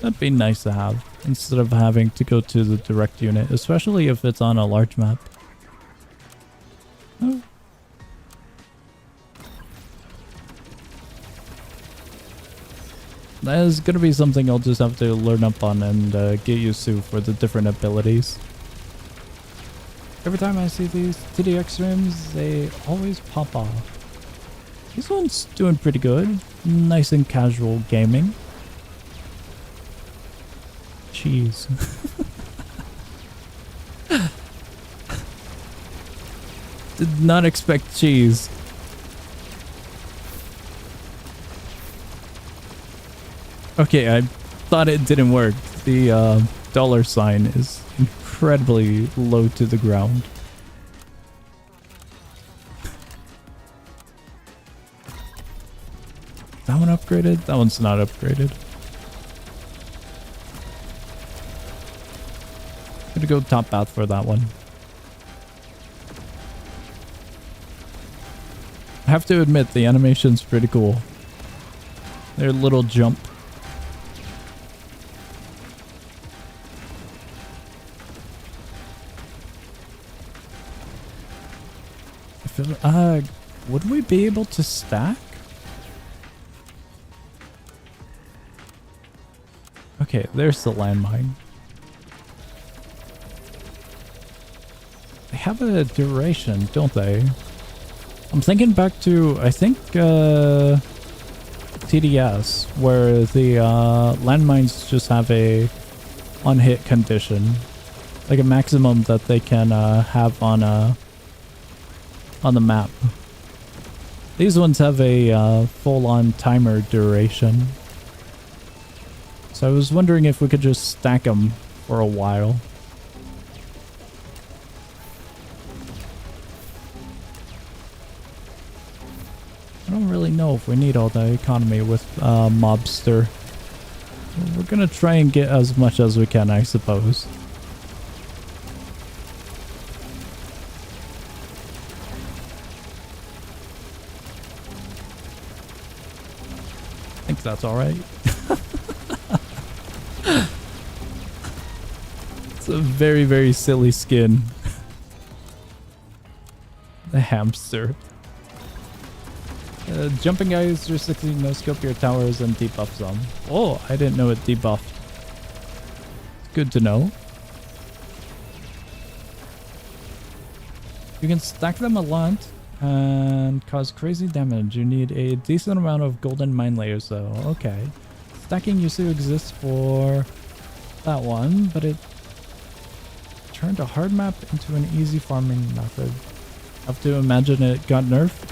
That'd be nice to have instead of having to go to the direct unit, especially if it's on a large map. Oh. That is going to be something I'll just have to learn up on and get used to for the different abilities. Every time I see these TDX streams, they always pop off. This one's doing pretty good. Nice and casual gaming. Jeez. Did not expect cheese. Okay, I thought it didn't work. The dollar sign is incredibly low to the ground. That one upgraded? That one's not upgraded. Gonna go top path for that one. I have to admit, the animation's pretty cool. Their little jump. I feel, would we be able to stack? Okay, there's the landmine. They have a duration, don't they? I'm thinking back to, I think, TDS, where the landmines just have a on-hit condition. Like a maximum that they can have on the map. These ones have a full-on timer duration. So I was wondering if we could just stack them for a while. I don't really know if we need all the economy with Mobster. We're gonna try and get as much as we can, I suppose. I think that's alright. It's a very, very silly skin. The hamster. Jumping guys, 360 no scope your towers and debuff them. Oh, I didn't know it debuffed. Good to know. You can stack them a lot and cause crazy damage. You need a decent amount of golden mine layers though. Okay. Stacking used to exist for that one, but it turned a hard map into an easy farming method. Have to imagine it got nerfed.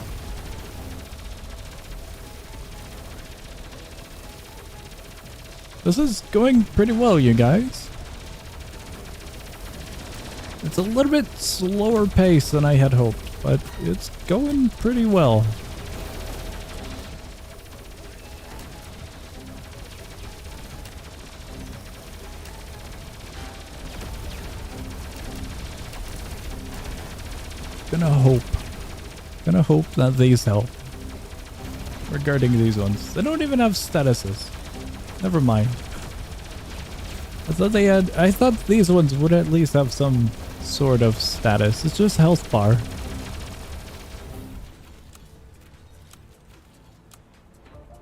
This is going pretty well, you guys. It's a little bit slower pace than I had hoped, but it's going pretty well. Gonna hope that these help. Regarding these ones. They don't even have statuses. Never mind. I thought these ones would at least have some sort of status. It's just health bar.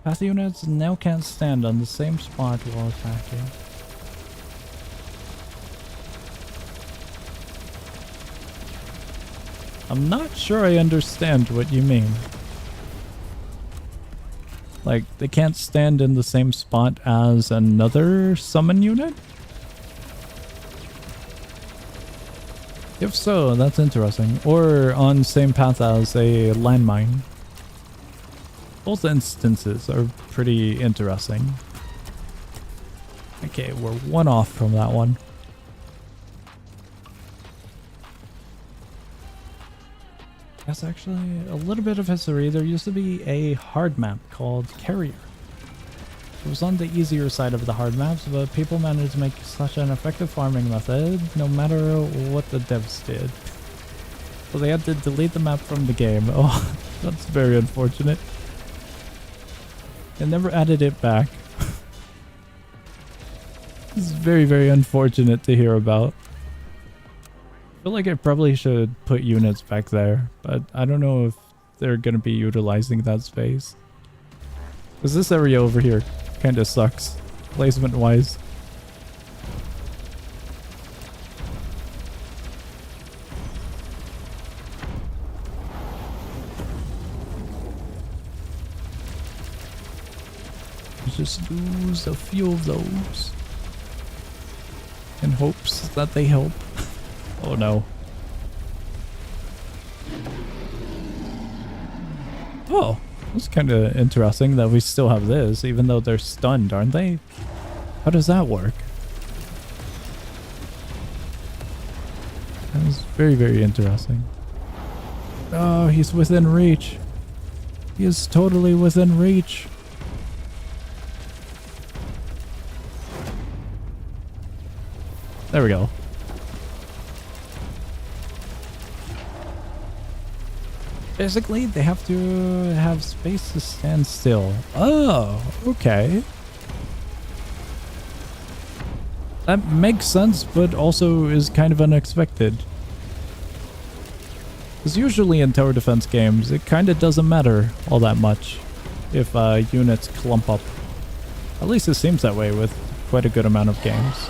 Path units now can't stand on the same spot while attacking. I'm not sure I understand what you mean. Like, they can't stand in the same spot as another summon unit? If so, that's interesting. Or on same path as a landmine. Both instances are pretty interesting. Okay, we're one off from that one. That's actually a little bit of history. There used to be a hard map called Carrier. It was on the easier side of the hard maps, but people managed to make such an effective farming method no matter what the devs did. So they had to delete the map from the game. Oh, that's very unfortunate. They never added it back. This is very, very unfortunate to hear about. I feel like I probably should put units back there, but I don't know if they're going to be utilizing that space. Because this area over here kind of sucks, placement-wise. Just lose a few of those in hopes that they help. Oh no. Oh, that's kind of interesting that we still have this, even though they're stunned, aren't they? How does that work? That was very, very interesting. Oh, he's within reach. He is totally within reach. There we go. Basically, they have to have space to stand still. Oh, okay. That makes sense, but also is kind of unexpected. Because usually in tower defense games, it kind of doesn't matter all that much if units clump up. At least it seems that way with quite a good amount of games.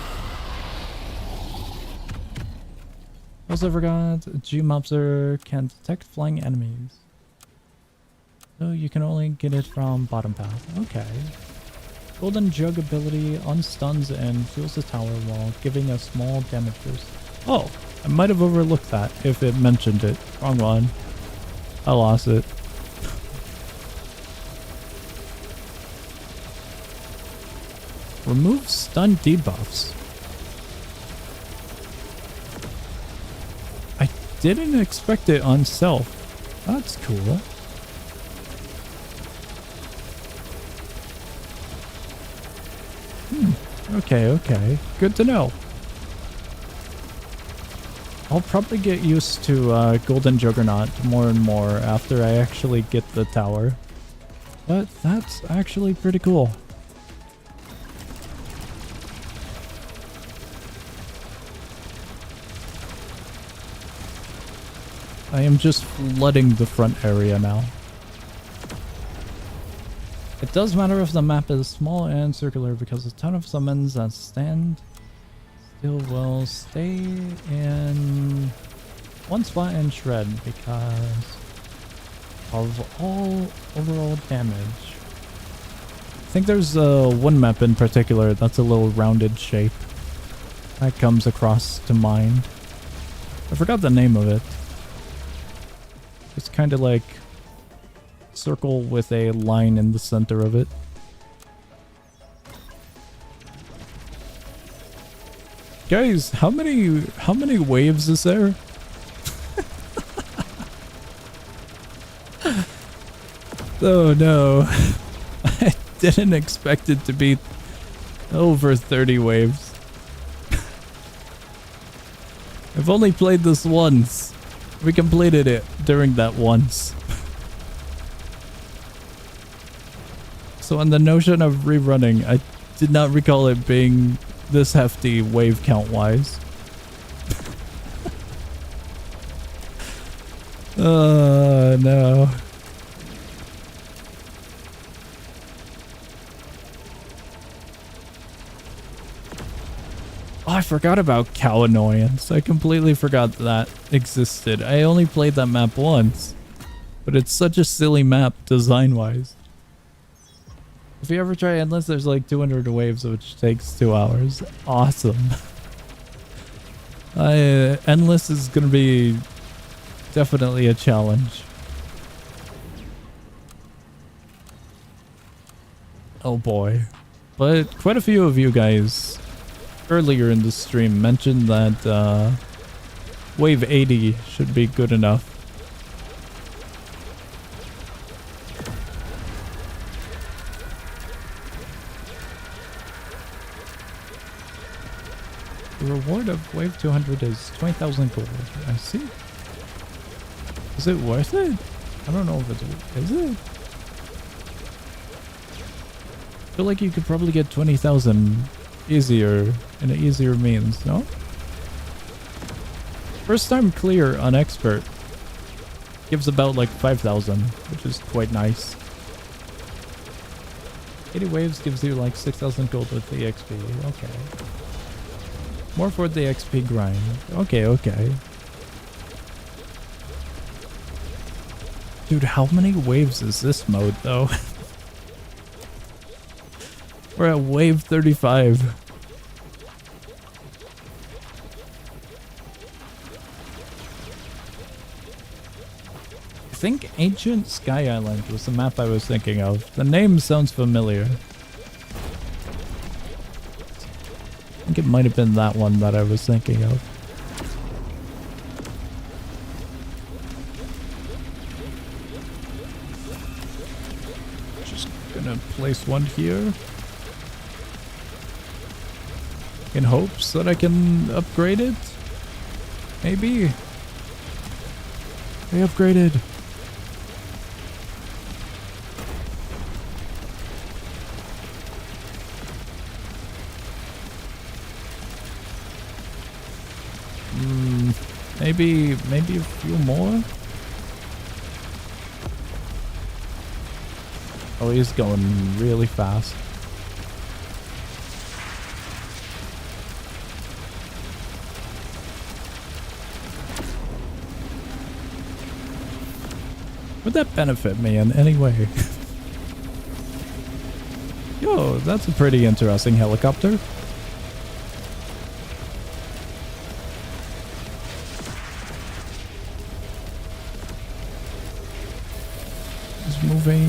Also forgot, G-Mobster can detect flying enemies. So you can only get it from bottom path. Okay. Golden Jug ability unstuns and heals the tower while giving a small damage boost. Oh, I might have overlooked that if it mentioned it. Wrong one. I lost it. Remove stun debuffs. I didn't expect it on self. That's cool. Okay. Good to know. I'll probably get used to Golden Juggernaut more and more after I actually get the tower. But that's actually pretty cool. I am just flooding the front area now. It does matter if the map is small and circular because a ton of summons that stand still will stay in one spot and shred because of all overall damage. I think there's one map in particular that's a little rounded shape that comes across to mind. I forgot the name of it. It's kind of like circle with a line in the center of it. Guys, how many waves is there? Oh no. I didn't expect it to be over 30 waves. I've only played this once. We completed it during that once. So on the notion of rerunning, I did not recall it being this hefty wave count wise. No. Oh, I forgot about cow annoyance. I completely forgot that existed. I only played that map once. But it's such a silly map design-wise. If you ever try Endless, there's like 200 waves, which takes 2 hours. Awesome. Endless is gonna be definitely a challenge. Oh boy. But quite a few of you guys earlier in the stream mentioned that wave 80 should be good enough. The reward of wave 200 is 20,000 gold. I see. Is it worth it? I don't know if it's... Is it? I feel like you could probably get 20,000 easier in an easier means, no? First time clear on expert gives about like 5,000, which is quite nice. 80 waves gives you like 6,000 gold with the XP. Okay. More for the XP grind. Okay. Dude, how many waves is this mode though? We're at wave 35. I think Ancient Sky Island was the map I was thinking of. The name sounds familiar. I think it might have been that one that I was thinking of. Just gonna place one here. In hopes that I can upgrade it? Maybe? I upgraded. Maybe a few more? Oh, he's going really fast. Would that benefit me in any way? Yo, that's a pretty interesting helicopter. He's moving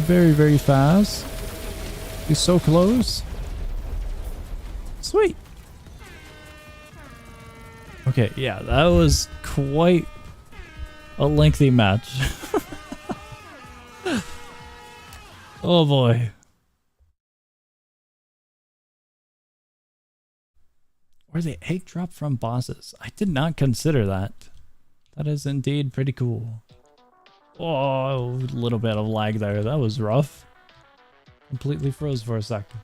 very, very fast. He's so close. Sweet. Okay, yeah, that was quite a lengthy match. Oh boy. Or the egg drop from bosses. I did not consider that. That is indeed pretty cool. Oh, a little bit of lag there. That was rough. Completely froze for a second.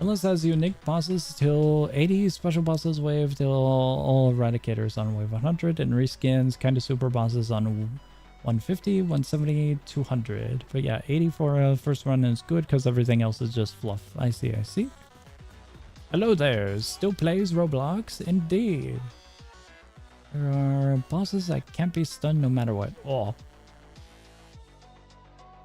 Endless has unique bosses till 80, special bosses wave till all eradicators on wave 100, and reskins kinda super bosses on 150, 170, 200. But yeah, 80 for a first run is good because everything else is just fluff. I see, I see. Hello there, still plays Roblox? Indeed. There are bosses that can't be stunned no matter what. Oh.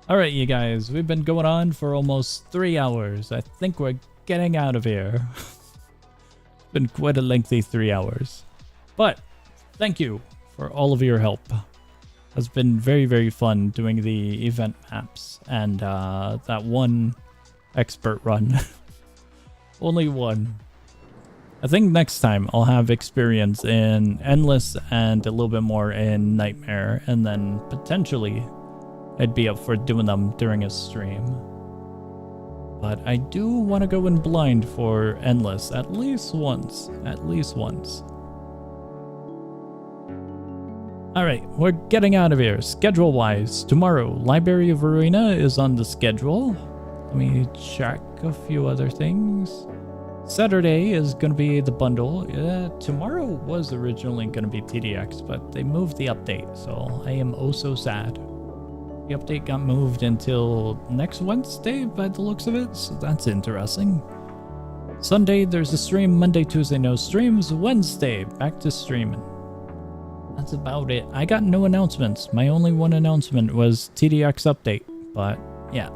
Alright, you guys, we've been going on for almost 3 hours. I think we're getting out of here. It's been quite a lengthy 3 hours. But thank you for all of your help. It's been very, very fun doing the event maps and that one expert run. Only one. I think next time I'll have experience in Endless and a little bit more in Nightmare, and then potentially I'd be up for doing them during a stream. But I do want to go in blind for Endless at least once. At least once. Alright, we're getting out of here. Schedule-wise, tomorrow, Library of Arena is on the schedule. Let me check a few other things. Saturday is going to be the bundle. Tomorrow was originally going to be TDX, but they moved the update, so I am oh so sad. The update got moved until next Wednesday by the looks of it, so that's interesting. Sunday, there's a stream. Monday, Tuesday, no streams. Wednesday, back to streaming. That's about it. I got no announcements. My only one announcement was TDX update, but yeah,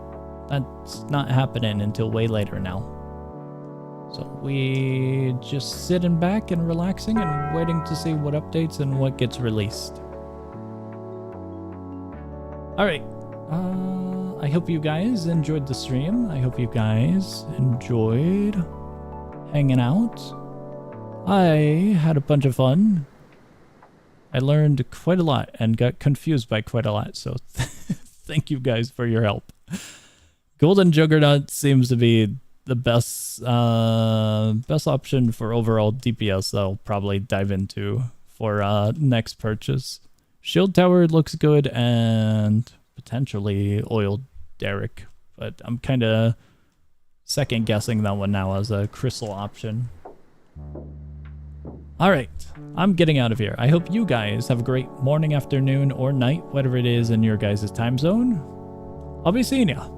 that's not happening until way later now. So we just sitting back and relaxing and waiting to see what updates and what gets released. Alright, I hope you guys enjoyed the stream. I hope you guys enjoyed hanging out. I had a bunch of fun. I learned quite a lot and got confused by quite a lot, so thank you guys for your help. Golden Juggernaut seems to be the best option for overall DPS that I'll probably dive into for next purchase. Shield Tower looks good, and potentially Oil Derrick, but I'm kind of second guessing that one now as a crystal option. Alright, I'm getting out of here. I hope you guys have a great morning, afternoon, or night, whatever it is in your guys' time zone. I'll be seeing ya.